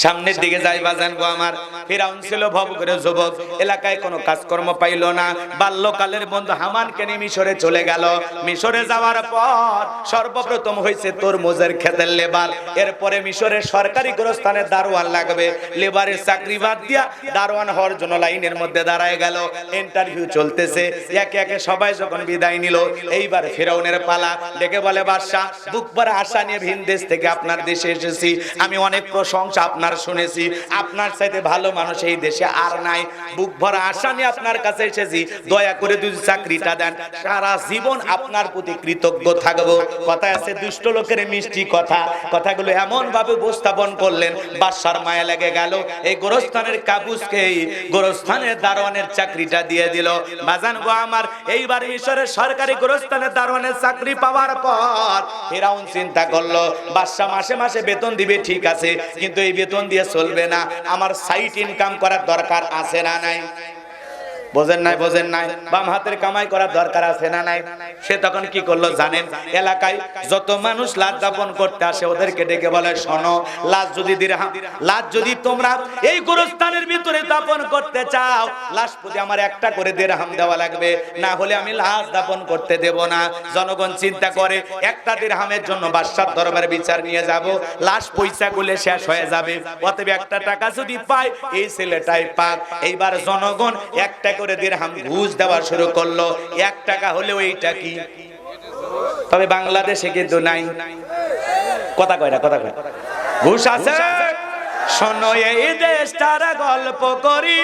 সামনের দিকে যাই বাজান গো আমার। ফিরাউন ছিল ভবঘুরে যুবক, এলাকায় কোনো কাজকর্ম পাইল না। বাল্যকালের বন্ধু হামানকে নিয়ে মিশরে চলে গেল। মিশরে যাওয়ার পর সর্বপ্রথম হয়েছে তরমুজের ক্ষেতের লেবার। এরপরে মিশরের সরকারি গোরস্থানের দারোয়ান লাগবে। লেবারের চাকরি বাদ দিয়া দারোয়ান হওয়ার জন্য লাইনের মধ্যে দাঁড়ায় গেল। ইন্টারভিউ চলতেছে, একে একে সবাই যখন বিদায় নিল, এইবার ফিরাউনের পালা। ডেকে বলে, বাদশা, বুক ভরা আশা নিয়ে ভিন দেশ থেকে আপনার দেশে এসেছি। আমি অনেক প্রশংসা আপনার শুনেছি, আপনার চাইতে ভালো মানুষ এই দেশে আর নাই। বুক ভরা আশা নিয়ে আপনার কাছে এসেছি, দয়া করে যদি চাকরিটা দেন, সারা জীবন আপনার প্রতি কৃতজ্ঞ থাকবো। কথা আছে দুষ্ট লোকের মিষ্টি কথা। কথাগুলো এমন ভাবে উপস্থাপন করলেন, বাদশার মায়া লেগে গেল। এই গোরস্থানের কাবুসকে গোরস্থানের দারোয়ানের চাকরিটা দিয়ে দিল। বাজান গো আমার, এইবার মিশরের সরকারি গোরস্থানের দারোয়ানের চাকরি পাওয়ার পর ফিরাউন চিন্তা করলো, বাদশা মাসে মাসে বেতন দিবে ঠিক আছে, কিন্তু এই বেতন দিয়ে চলবে না, আমার সাইড ইনকাম করার দরকার আছে না নাই? বোঝেন নাই? বোঝেন নাই? বাম হাতের কামাই করার দরকার আছে না নাই? সে তখন কি করলো জানেন? এলাকায় যত মানুষ লাশ দাপন করতে আসে ওদেরকে ডেকে বলে, শোনো, লাশ যদি দিরহাম, লাশ যদি তোমরা এই গোরস্থানের ভিতরে দাপন করতে চাও, লাশ প্রতি আমার একটা করে দিরহাম দেওয়া লাগবে, না হলে আমি লাশ দাপন করতে দেব না। জনগণ চিন্তা করে, একটা দিরহামের জন্য বাদশার দরবারে বিচার নিয়ে যাব, লাশ পয়সা গুলে শেষ হয়ে যাবে, অতএব একটা টাকা যদি পায় এই ছেলেটাই পাক। এইবার জনগণ একটা করে দিরহাম ঘুষ দেওয়া শুরু করলো। 1 টাকা হলেও এইটা কি? তবে বাংলাদেশে কিন্তু নাই। কথা কয় না, কথা কয়। ঘুষ আছে। শোনো, এই দেশটার গল্প করি,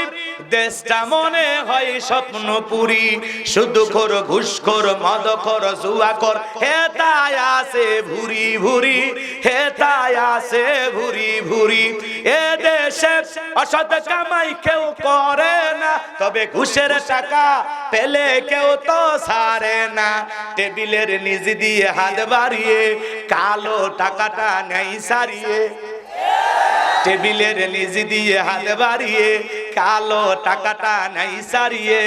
দেশটা মনে হয় স্বপ্নপুরী। শুধু খোর, ঘুষখোর, মদখোর, জুয়াখোর, হেতায় আছে ভুরি ভুরি, হেতায় আছে ভুরি ভুরি। এ দেশে অসৎ কামাই কেউ করে না, তবে ঘুষের টাকা পেলে কেউ তো ছাড়ে না। টেবিলের নিচ দিয়ে হাত বাড়িয়ে কালো টাকাটা নেই সারিয়ে, টেবিলের নিচ দিয়ে হাত বাড়িয়ে কালো টাকাটা নাই সারিয়ে।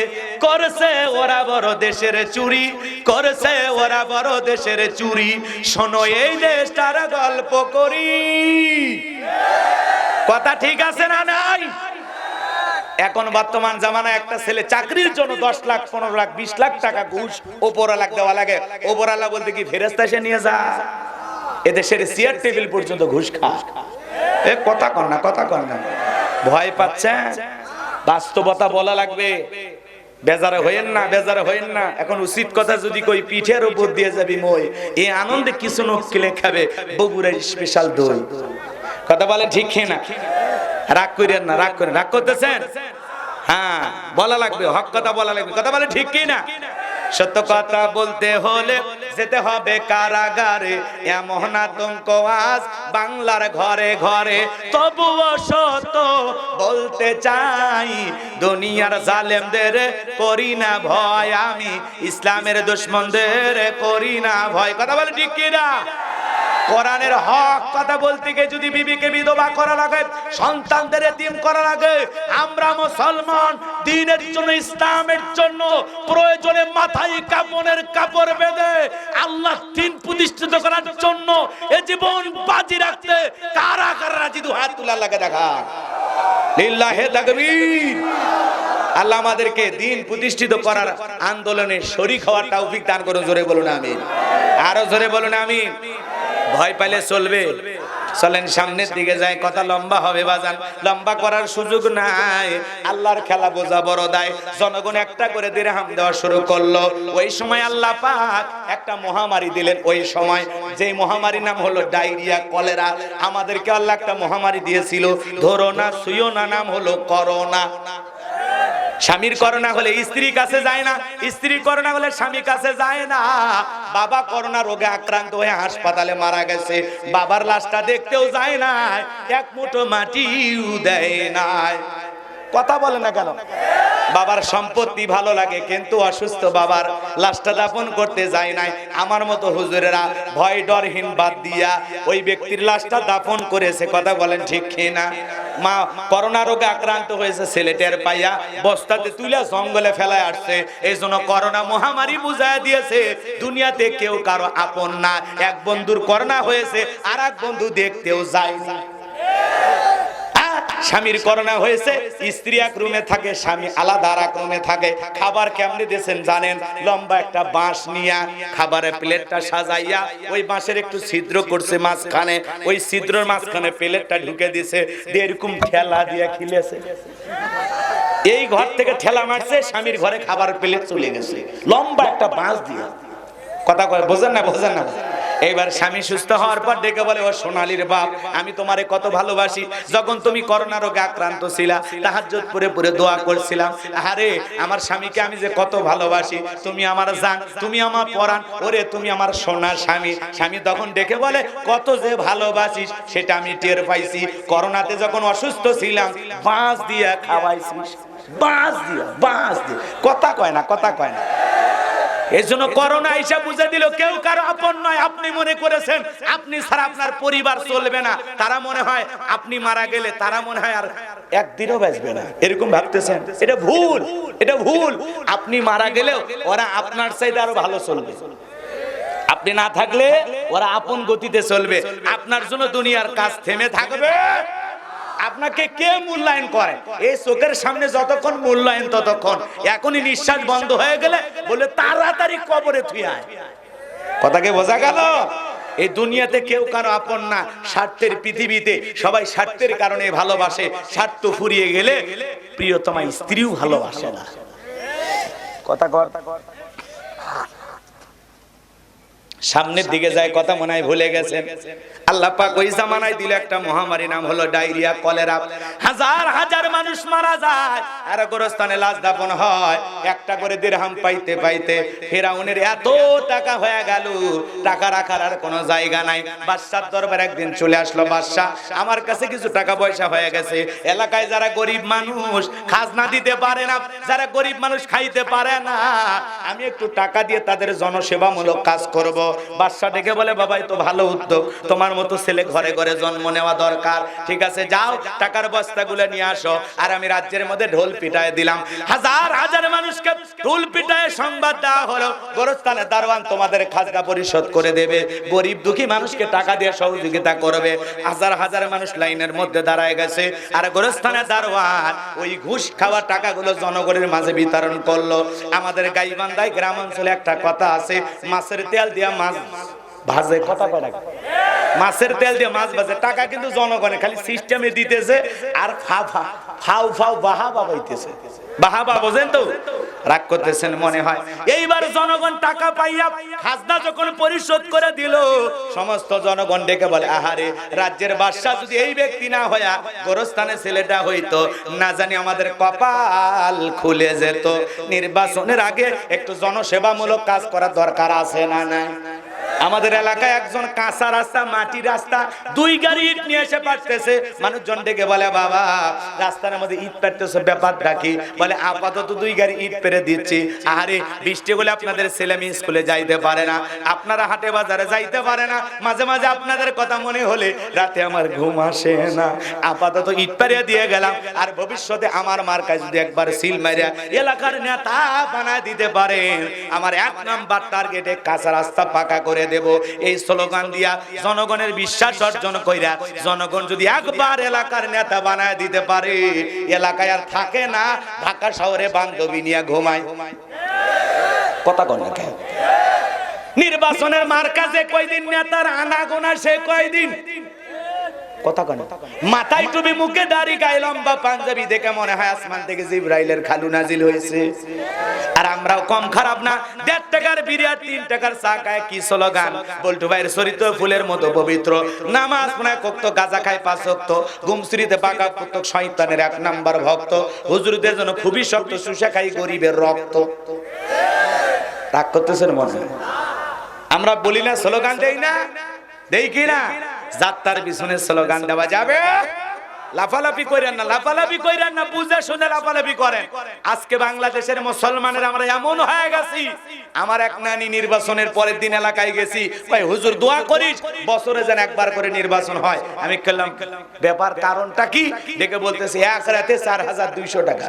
করছে ওরা বড় দেশের চুরি, করছে ওরা বড় দেশের চুরি। শোনো, এই দেশটার গল্প করি। কথা ঠিক আছে না নাই? এখন বর্তমান জামানায় একটা ছেলে চাকরির জন্য 10 লাখ, 15 লাখ, 20 লাখ টাকা ঘুষ ওপরওয়ালা দেওয়া লাগে। ওপরওয়ালা বলতে কি ফেরেশতা এসে নিয়ে যা? এদেশের চেয়ার টেবিল পর্যন্ত ঘুষ খা। এ কথা কর না, কথা কর না। ভয় পাচ্ছেন? বাস্তবতা বলা লাগবে। বেজারে হইেন না, বেজারে হইেন না। এখন উচিত কথা যদি কই, পিঠের উপর দিয়ে যাবি মই। এই আনন্দে কিছু নোক কিনে খাবে বগুড়ার স্পেশাল দই। কথা বলে ঠিক না? রাগ করেন না, রাগ করেন। রাগ করতেছেন? হ্যাঁ, বলা লাগবে, হক কথা বলা লাগবে। কথা বলে ঠিক কি না? সত্য কথা বলতে হলে যেতে হবে কারাগারে, এমন আতঙ্ক আজ বাংলার ঘরে ঘরে। তবুও সত্য বলতে চাই, দুনিয়ার জালেমদের করি না ভয়, আমি ইসলামের দুশমনদের করি না ভয়। কথা বলে ঠিক কিনা? কোরআনের হক কথা বলতে গিয়ে যদি বিবিকে বিধবা করা লাগে, সন্তানদের এতিম করা লাগে, আমরা মুসলমান দ্বীনের জন্য, ইসলামের জন্য প্রয়োজনে মাথায় কাফনের কাপড় বেঁধে আল্লাহ দ্বীন প্রতিষ্ঠিত করার জন্য এই জীবন বাজি রাখতে কারা কারা রাজি? দু হাত তুলে আল্লাহকে দেখা। লিল্লাহি তাকবীর। আল্লাহ আমাদেরকে দ্বীন প্রতিষ্ঠিত করার আন্দোলনে শরীক হওয়ার তৌফিক দান করুন। জোরে বলুন আমিন। আরো জোরে বলুন আমিন। ভয় পাইলে চলবে? চলেন সামনের দিকে যাই, কথা লম্বা হবে বাজান, লম্বা করার সুযোগ নাই। আল্লাহর খেলা বোঝা বড় দায়। জনগণ একটা করে দিরহাম দেওয়া শুরু করলো। ওই সময় আল্লাহ পাক একটা মহামারী দিলেন। ওই সময় যে মহামারীর নাম হলো ডায়রিয়া, কলেরা। আমাদেরকে আল্লাহ একটা মহামারী দিয়েছিল, ধরো না ছুঁয়ো না, নাম হলো করোনা। স্বামীর করোনা হলে স্ত্রীর কাছে যায় না, স্ত্রীর করোনা হলে স্বামীর কাছে যায় না। বাবা করোনা রোগে আক্রান্ত হয়ে হাসপাতালে মারা গেছে, বাবার লাশটা দেখতেও যায় না, এক মুঠো মাটিও দেয় না। কথা বলে না কেন? বাবার সম্পত্তি ভালো লাগে কিন্তু অসুস্থ বাবার লাশটা দাফন করতে যায় নাই। আমার মতো হুজুরেরা ভয় ডরহীন বাদ দিয়া ওই ব্যক্তির লাশটা দাফন করেছে। কথা বলেন ঠিক কিনা? মা করোনা রোগে আক্রান্ত হয়েছে, ছেলেটার পাইয়া বস্তাতে তুলে জঙ্গলে ফেলায় আসছে। এই জন্য করোনা মহামারী বুঝায় দিয়েছে দুনিয়াতে কেউ কারো আপন না। এক বন্ধুর করোনা হয়েছে, আর এক বন্ধু দেখতেও যায় না। স্বামীর করোনা হয়েছে, স্ত্রী এক রুমে থাকে, স্বামী আলাদা আর এক রুমে থাকে। খাবার কেমনে দিয়েছেন জানেন? লম্বা একটা বাঁশ নিয়া খাবারের প্লেটটা সাজাইয়া ওই বাঁশের একটু ছিদ্র করছে মাঝখানে, ওই ছিদ্রের মাঝখানে প্লেটটা ঢুকে দিয়েছে, দিয়ে এরকম ঠেলা দিয়ে খিলেছে। এই ঘর থেকে ঠেলা মারছে, স্বামীর ঘরে খাবার প্লেট চলে গেছে, লম্বা একটা বাঁশ দিয়ে। কথা কয় বোঝেন না? বোঝেন না? এইবার স্বামী সুস্থ হওয়ার পর ডেকে বলে, ও সোনালীর বাপ, আমি তোমারে কত ভালোবাসি। যখন তুমি করোনা রোগে আক্রান্ত ছিলা, তাহাজ্জুদ পড়ে পড়ে দোয়া করছিলাম, আরে আমার স্বামীকে আমি যে কত ভালোবাসি, তুমি আমার জান, তুমি আমার পরাণ, ওরে তুমি আমার সোনা স্বামী। স্বামী তখন ডেকে বলে, কত যে ভালোবাসিস সেটা আমি টের পাইছি। করোনাতে যখন অসুস্থ ছিলাম, বাঁশ দিয়ে খাওয়াইছিস, বাঁশ দিয়ে, বাঁশ দিয়ে। কথা কয় না, কথা কয় না। এজন্য করোনা এসে বুঝে দিল কেউ কারো আপন নয়। আপনি মনে করেছেন আপনি ছাড়া আপনার পরিবার চলবে না, তারা মনে হয় আপনি মারা গেলে তারা মনে হয় আর একদিনও বাঁচবে না, এরকম ভাবতেছেন। এটা ভুল, এটা ভুল। আপনি মারা গেলেও ওরা আপনার চাইতে আরো ভালো চলবে। আপনি না থাকলে ওরা আপন গতিতে চলবে। আপনার জন্য দুনিয়ার কাজ থেমে থাকবে। আপনাকে কে মূল্যায়ন করে? এই চোখের সামনে যতক্ষণ মূল্যায়ন ততক্ষণ। এখনই নিঃশ্বাস বন্ধ হয়ে গেলে বলে তাড়াতাড়ি কবরে থুয়ে আয়। কথাকে বোঝা গেল? এই দুনিয়াতে কেউ কারো আপন না। স্বার্থের পৃথিবীতে সবাই স্বার্থের কারণে ভালোবাসে। স্বার্থ ফুরিয়ে গেলে প্রিয়তমা স্ত্রীও ভালোবাসে না। কথা কর। সামনের দিকে যায়, কথা মনে হয় ভুলে গেছেন। আল্লাহ পাক ওই জামানায় দিল একটা মহামারী, নাম হলো ডায়রিয়া, কলেরা। হাজার হাজার মানুষ মারা যায়, আর গোরস্থানে লাশ দাফন হয়। একটা করে দিরহাম পাইতে পাইতে ফেরাউনের এত টাকা হয়ে গেল, টাকা রাখার আর কোনো জায়গা নাই। বাদশার দরবারে একদিন চলে আসলো, বাদশাহ আমার কাছে কিছু টাকা পয়সা হয়ে গেছে। এলাকায় যারা গরিব মানুষ খাজনা দিতে পারে না, যারা গরিব মানুষ খাইতে পারে না, আমি একটু টাকা দিয়ে তাদের জনসেবামূলক কাজ করব। বাদশা ডেকে বলে, বাবা এ তো ভালো উদ্যোগ, তোমার মতো ছেলে ঘরে ঘরে জন্ম নেওয়া দরকার। ঠিক আছে, যাও টাকার বস্তাগুলো নিয়ে আসো। আর আমি রাজ্যের মধ্যে ঢোল পিটায় দিলাম। হাজার হাজার মানুষকে ঢোল পিটায় সংবাদ দেওয়া হলো, গোরস্থানের দারোয়ান তোমাদের খাজনা পরিশোধ করে দেবে, গরিব দুঃখী মানুষকে টাকা দিয়ে সহযোগিতা করবে। হাজার হাজার মানুষ লাইনের মধ্যে দাঁড়ায় গেছে, আর গোরস্থানের দারোয়ান ওই ঘুষ খাওয়া টাকাগুলো জনগণের মাঝে বিতরণ করলো। আমাদের গাইবান্ধায় গ্রামাঞ্চলে একটা কথা আছে, মাছের তেল দিয়া মাছ ভাজে। কথা কয় না? মাছের তেল দিয়ে মাছ ভাজে, টাকা কিন্তু জনগণে খালি সিস্টেমে দিতেছে আর ফাউ বাহা বাবাইতেছে। বাহাবা বোঝেন তো, রাগ করতেছেন মনে হয়। এইবার জনগণ টাকা পাইয়া খাজনা যখন পরিশোধ করে দিল, সমস্ত জনগণ ডেকে বলে, আহারে রাজ্যের বাদশা যদি এই ব্যক্তি না হইয়া গোরস্থানে ছেলেটা হইতো, না জানি আমাদের কপাল খুলে যেত। নির্বাচনের আগে একটু জনসেবামূলক কাজ করার দরকার আছে না নাই? আমাদের এলাকায় একজন কাঁচা রাস্তা, মাটি রাস্তা, 2 গাড়ি ইট নিয়ে এসে পারতেছে। মানুষজন ডেকে বলে, বাবা রাস্তার মধ্যে ইট পারতেছে, ব্যাপারটা কি? বলে আপাতত 2 গাড়ি ইট পেরে দিচ্ছি। আরে বৃষ্টি হলে আপনাদের ছেলে মেয়ে স্কুলে যাইতে পারে না, আপনারা হাটে বাজারে যাইতে পারে না, মাঝে মাঝে আপনাদের কথা মনে হলে রাতে আমার ঘুম আসে না, আপাতত ইট পারিয়ে দিয়ে গেলাম। আর ভবিষ্যতে আমার মার্কায় যদি একবার সিল মারিয়া এলাকার নেতা বানায় দিতে পারেন, আমার 1 নাম্বার টার্গেটে কাঁচা রাস্তা পাকা করে দেব। এই স্লোগান দিয়া জনগণের বিশ্বাস অর্জন কইরা জনগণ যদি একবার এলাকার নেতা বানায় দিতে পারে, এলাকায় আর থাকে না, ঢাকা শহরে বান্ধবী নিয়ে ঘুমায়। কথা কন না কেন? নির্বাচনের মার্কাজে কয়দিন নেতার আনাগোনা, সে কয়দিন কথা কন। মাথায় টুপি, মুখে দাড়ি, গায়ে লম্বা পাঞ্জাবি, দেখে মনে হয় আসমান থেকে জিবরাইলের খালু নাজিল হয়েছে। আর আমরাও কম খারাপ না, 1.5 টাকার বিরিয়ানি 3 টাকার চা খায়। কি স্লোগান? বল্টু ভাইয়ের চরিত্র ফুলের মতো পবিত্র, নামাজ পড়ায় কক্ত, গাঁজা খায় 5 ওয়াক্ত, গুমসুরিতে পাকা পুস্তক, শয়তানের 1 নাম্বার ভক্ত, হুজুরদের জন্য খুবই শক্ত, সুশা খাই গরিবের রক্ত। রাগ করতেছেন মনে হয়? আমরা বলি না, স্লোগান দেই না, দেই কি না? যাত্রার পিছনে স্লোগান দেওয়া যাবে? লাফালাফি কইরেন না, লাফালাফি কইরেন না, বুঝে শুনে লাফালাফি করেন। আজকে বাংলাদেশের মুসলমানের আমরা এমন হয়ে গেছি, আমার এক নানি নির্বাচনের পরের দিন এলাকায় গেছি, ভাই হুজুর দোয়া করিস বছরে যেন একবার করে নির্বাচন হয়। আমি বললাম ব্যাপার কারণটা কি? দেখে বলতেছে 1 রাতে 4200 টাকা।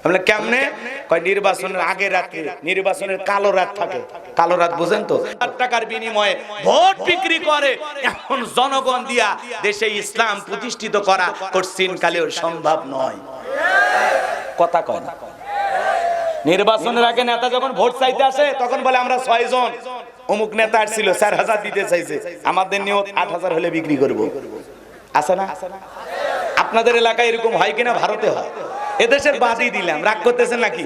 বলে কেমনে? কয় নির্বাচনের আগের রাতে, নির্বাচনের কালো রাত থাকে, কালো রাত বুঝেন তো, 8 টাকার বিনিময়ে ভোট বিক্রি করে। এখন জনগণ দিয়া দেশে ইসলাম প্রতিষ্ঠিত করা কঠিন কালেও সম্ভব নয়। কথা কয় না? নির্বাচনের আগে নেতা যখন ভোট চাইতে আসে, তখন বলে আমরা 6 জন, অমুক নেতা আসছিল 4000 দিতে চাইছে, আমাদের নিয়ত 8000 হলে বিক্রি করব। আছে না? আপনাদের এলাকায় এরকম হয় কিনা? ভারতে হয়। এদেশের বাদই দিলাম, রাগ করতেছেন নাকি?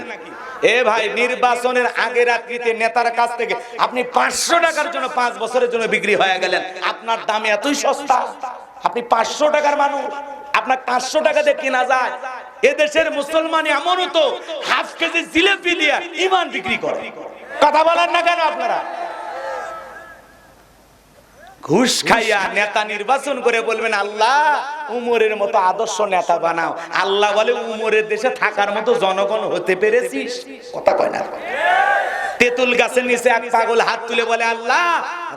এ ভাই, নির্বাচনের আগে রাত্রিতে নেতার কাছ থেকে আপনি 500 টাকার জন্য 5 বছরের জন্য বিক্রি হয়ে গেলেন। আপনার দামে এতই সস্তা, আপনি 500 টাকার মানুষ, আপনার 500 টাকা দিয়ে কেনা যায়। এদেশের মুসলমান এমনও তো হাফ কেজি জিলেপি দিয়ে ইমান বিক্রি করে। কথা বলেন না কেন আপনারা? ঘুষ খাইয়া নেতা নির্বাচন করে বলবেন আল্লাহ উমরের মতো আদর্শ নেতা বানাও। আল্লাহ বলে উমরের দেশে থাকার মতো জনগণ হতে পেরেছিস? কথা কয় না? তেঁতুল গাছের নিচে এক পাগল হাত তুলে বলে আল্লাহ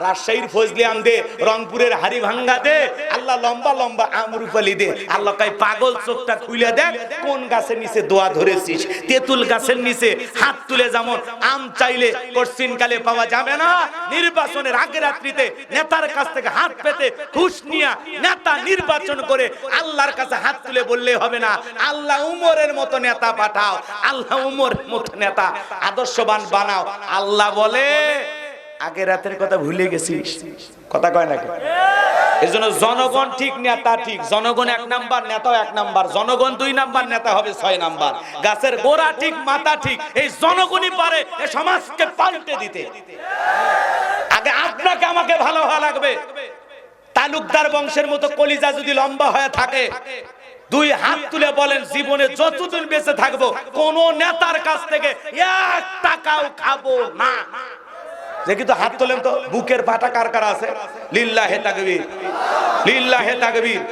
রাজশাহীর ফজলি আম দে, রংপুরের হাড়ি ভাঙ্গা দে, আল্লাহ লম্বা লম্বা আমরুপালি দে। আল্লাহ কয় পাগল চোখটা খুলে দেখ কোন গাছের নিচে দোয়া ধরেছিস। তেঁতুল গাছের নিচে হাত তুলে যেমন আম চাইলে কঠিনকালে পাওয়া যাবে না, নির্বাচনের আগে রাত্রিতে নেতার কাছ থেকে হাত পেতে ঘুষ নিয়ে নেতা নির্বাচন করে আল্লাহর কাছে হাত তুলে বললে হবে না আল্লাহ উমরের মতো নেতা পাঠাও, আল্লাহ উমরের মতো নেতা আদর্শবান বানাও। আল্লাহ বলে আগে রাতের কথা ভুলে গেছিস? কথা কয় নাকি? এজন্য জনগণ ঠিক, নেতা ঠিক। জনগণ 1 নাম্বার, নেতাও 1 নাম্বার। জনগণ 2 নাম্বার, নেতা হবে 6 নাম্বার। গাছের গোড়া ঠিক, মাথা ঠিক। এই জনগণই পারে এই সমাজকে পাল্টে দিতে। আগে আপনাকে আমাকে ভালো হওয়া লাগবে। তালুকদার বংশের মতো কলিজা যদি লম্বা হয়ে থাকে, 2 হাত তুলে বলেন জীবনে যতদিন বেঁচে থাকবো কোন নেতার কাছ থেকে 1 টাকাও খাবো না। যে কিন্তু হাত তোলেন তো, বুকের পাটা কার কার আছে? লিল্লাহে তাকবীর, লিল্লাহে তাকবীর।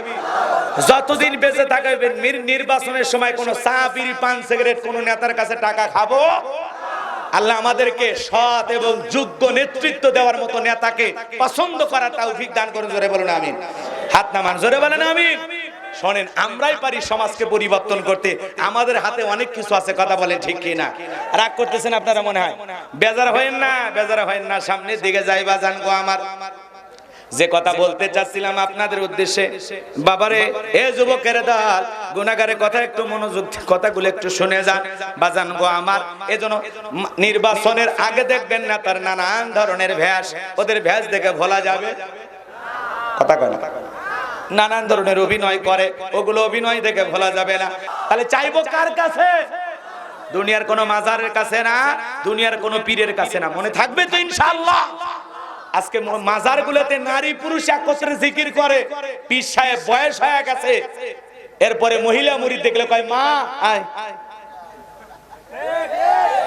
যতদিন বেঁচে থাকবেন নির্বাচনের সময় কোন চা বিড়ি পান সিগারেট কোন নেতার কাছে টাকা খাবো? আল্লাহ আমাদেরকে সৎ এবং যোগ্য নেতৃত্ব দেওয়ার মতো নেতাকে পছন্দ করার তৌফিক দান করুন। জোরে বলুন আমিন। হাত নামান, জোরে বলেন আমিন। শোনেন, আমরাই পারি সমাজকে পরিবর্তন করতে, আমাদের হাতে অনেক কিছু আছে। কথা বলেন ঠিক কি না? রাগ করতেছেন আপনারা মনে হয়? বেজার হয়েন না, বেজার হয়েন না, সামনের দিকে যাইবা জানগো। আমার যে কথা বলতে চাচ্ছিলাম আপনাদের উদ্দেশ্যে, বাবারে এ যুবকের দল গুনাহগারের কথা একটু মনোযোগ, কথাগুলো একটু শুনে যান বাজান গো আমার। এজন্য নির্বাচনের আগে দেখবেন না তার নানান ধরনের ভ্যাস, ওদের ভ্যাস দেখে ভোলা যাবে? কথা কয় না, নানান ধরনের অভিনয় করে, ওগুলো অভিনয় দেখে ভোলা যাবে না। তাহলে চাইবো কার কাছে? দুনিয়ার কোন মাজারের কাছে না, দুনিয়ার কোন পীরের কাছে না। মনে থাকবে তো ইনশাআল্লাহ? আজকে মাজারগুলোতে নারী পুরুষ একত্রে জিকির করে, পীর সাহেব বয়স হয়ে গেছে, এরপরে মহিলা মুরিদ দেখলে কয় মা আয়,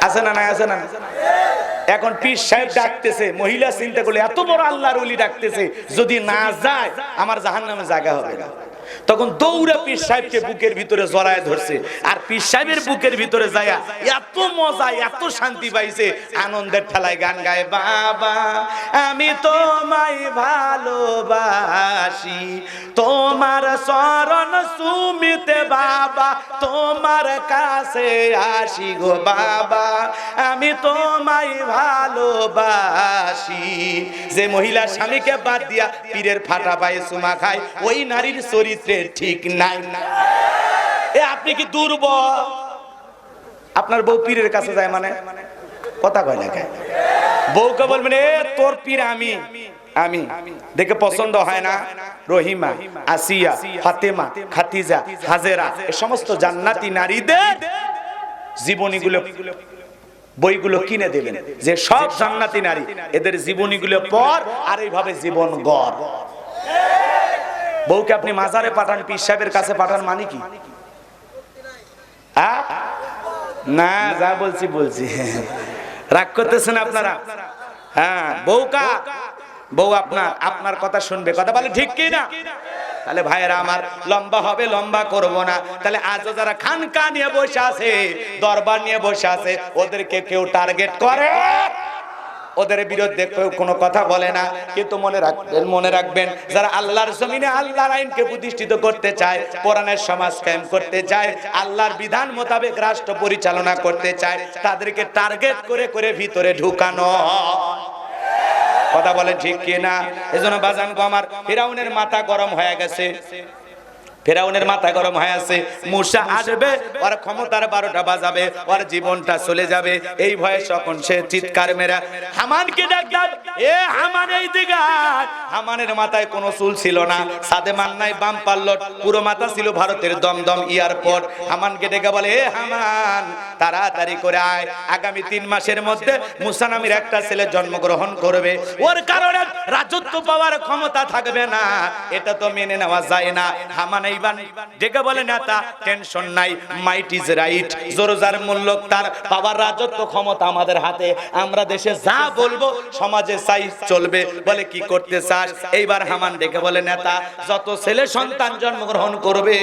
আছে না নাই? আছে না? এখন পীর সাহেব ডাকতেছে, মহিলা চিন্তা করলে এত বড় আল্লাহর ওলি ডাকতেছে, যদি না যায় আমার জাহান্নামে জায়গা হবে না। তখন দৌড়ে পীর সাহেবকে বুকের ভিতরে জড়ায় ধরছে, আর পীর সাহেবের বুকের ভিতরে যায়া এত মজা, এত শান্তি পাইছে, আনন্দের ঠেলায় গান গায়, বাবা আমি তোমায় ভালোবাসি, তোমার চরণ সুমিতে বাবা তোমার কাছে আসি গো বাবা, আমি তোমায় ভালোবাসি। যে মহিলা স্বামীকে বাদ দিয়া পীরের ফাটা পায়ে চুমা খায়, ওই নারীর চরিত্র ঠিক নাই। আপনি কি দুর্বল? আপনার বউ পীরের কাছে যায় মানে কথা কয় না, বউকে বলবেন এ তোর পীর আমি, আমি দেখে পছন্দ হয় না, রহিমা, আসিয়া, ফাতেমা, খাদিজা, হাজেরা, এই সমস্ত জান্নাতি নারীদের জীবনীগুলো, বইগুলো কিনে দেবেন, যে সব জান্নাতি নারী, এদের জীবনীগুলো পড় আর এইভাবে জীবন গড়। বউকে আপনি মাজারে পাঠান, পীর সাহেবের কাছে পাঠান, মানে কি? না যা বলছি বলছি, রাগ করতেছেন আপনারা? হ্যাঁ, বউ আপনার কথা শুনবে, কথা বলে ঠিক কি না? তাহলে ভাইয়েরা আমার, লম্বা হবে, লম্বা করব না। তাহলে আজও যারা খানকা নিয়ে বসে আছে, দরবার নিয়ে বসে আছে, ওদেরকে কেউ টার্গেট করে, ওদের বিরুদ্ধে কেউ কোনো কথা বলে না। কিন্তু মনে রাখবেন যারা আল্লাহর জমিনে আল্লাহর আইনকে প্রতিষ্ঠিত করতে চায়, কোরআনের সমাজ কায়েম করতে চায়, আল্লাহর বিধান মোতাবেক রাষ্ট্র পরিচালনা করতে চায়, তাদেরকে টার্গেট করে করে ভিতরে ঢুকানো। কথা বলে ঠিক কি না? এজন্য বাজান গো আমার, ফিরাউনের মাথা গরম হয়ে গেছে, ফেরাউনের মাথা গরম হয়ে আছে, মূসা আসবে, ওর ক্ষমতার 12টা বাজাবে, ওর জীবনটা চলে যাবে, এই ভয়ে তখন সে চিৎকার মেরা হামানকে ডাকলাম, এ হামান এই দিকে আয়। হামানের মাথায় কোনো চুল ছিল না, সাদে মান্নায় বাম পাল্লট, পুরো মাথা ছিল ভারতের দমদম এয়ারপোর্ট। হামানকে ডেকে বলে, এ হামান তাড়াতাড়ি করে আয়, আগামী 3 মাসের মধ্যে মূসা নামের একটা ছেলে জন্মগ্রহণ করবে, ওর কারণে রাজত্ব পাওয়ার ক্ষমতা থাকবে না, এটা তো মেনে নেওয়া যায় না। হামান ডেকে বলে, নেতা টেনশন নাই, মাইট ইজ রাইট, জোরজার মূল্য তার পাওয়ার রাজত্ব ক্ষমতা আমাদের হাতে, আমরা দেশে যা বলবো সমাজে চাই চলবে। বলে কি করতে চাস? এইবার হামান ডেকে বলে, নেতা যত ছেলে সন্তান জন্মগ্রহণ করবে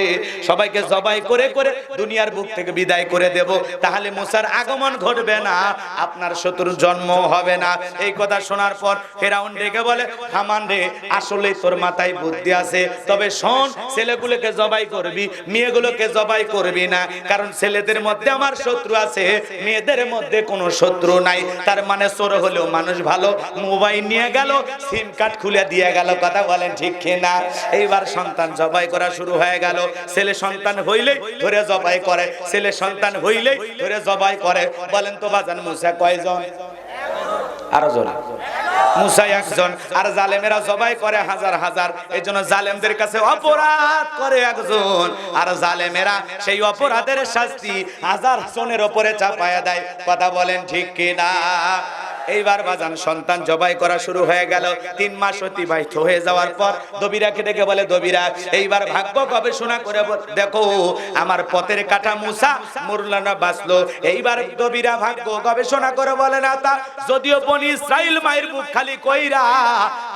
সবাইকে জবাই করে করে দুনিয়ার বুক থেকে বিদায় করে দেব, তাহলে মূসার আগমন ঘটবে না, আপনার শত্রুর জন্ম হবে না। এই কথা শোনার পর ফেরাউন ডেকে বলে, হামান রে আসলে তোর মাথায় বুদ্ধি আছে, তবে শোন, ছেলেগুলোকে জবাই করবি, মেয়েগুলোকে জবাই করবি না, কারণ ছেলেদের মধ্যে আমার শত্রু আছে, মেয়েদের মধ্যে কোনো শত্রু নাই। তার মানে চোর হলেও মানুষ ভালো, মোবাইল নিয়ে গেল, সিম কার্ড খুলে দিয়ে গেল, কথা বলেন ঠিক কিনা? এইবার সন্তান জবাই করা শুরু হয়ে গেল, ছেলে সন্তান হইলেই ধরে জবাই করে, ছেলে সন্তান হইলেই ধরে জবাই করে। বলেন তো বাজান, মূসা কয়জন? আরো জোরে, মূসা একজন, আর জালেমেরা জবাই করে হাজার হাজার। এই জন্য জালেমদের কাছে অপরাধ করে একজন, আর জালেমেরা সেই অপরাধের শাস্তি হাজার জনের উপরে চাপায়া দেয়, কথা বলেন ঠিক কিনা? এইবার বাজান সন্তান জবাই করা শুরু হয়ে গেল। 3 মাস অতিবাহিত হয়ে যাওয়ার পর দবিরাকে ডেকে বলে, দবিরা এইবার ভাগ্য গবেষণা করে দেখো, আমার পথের কাটা মূসা মরল না বাঁচলো। এইবার দবিরা ভাগ্য গবেষণা করে বলে, না তা যদিও বনি ইসরাইল মায়ের বুক খালি কইরা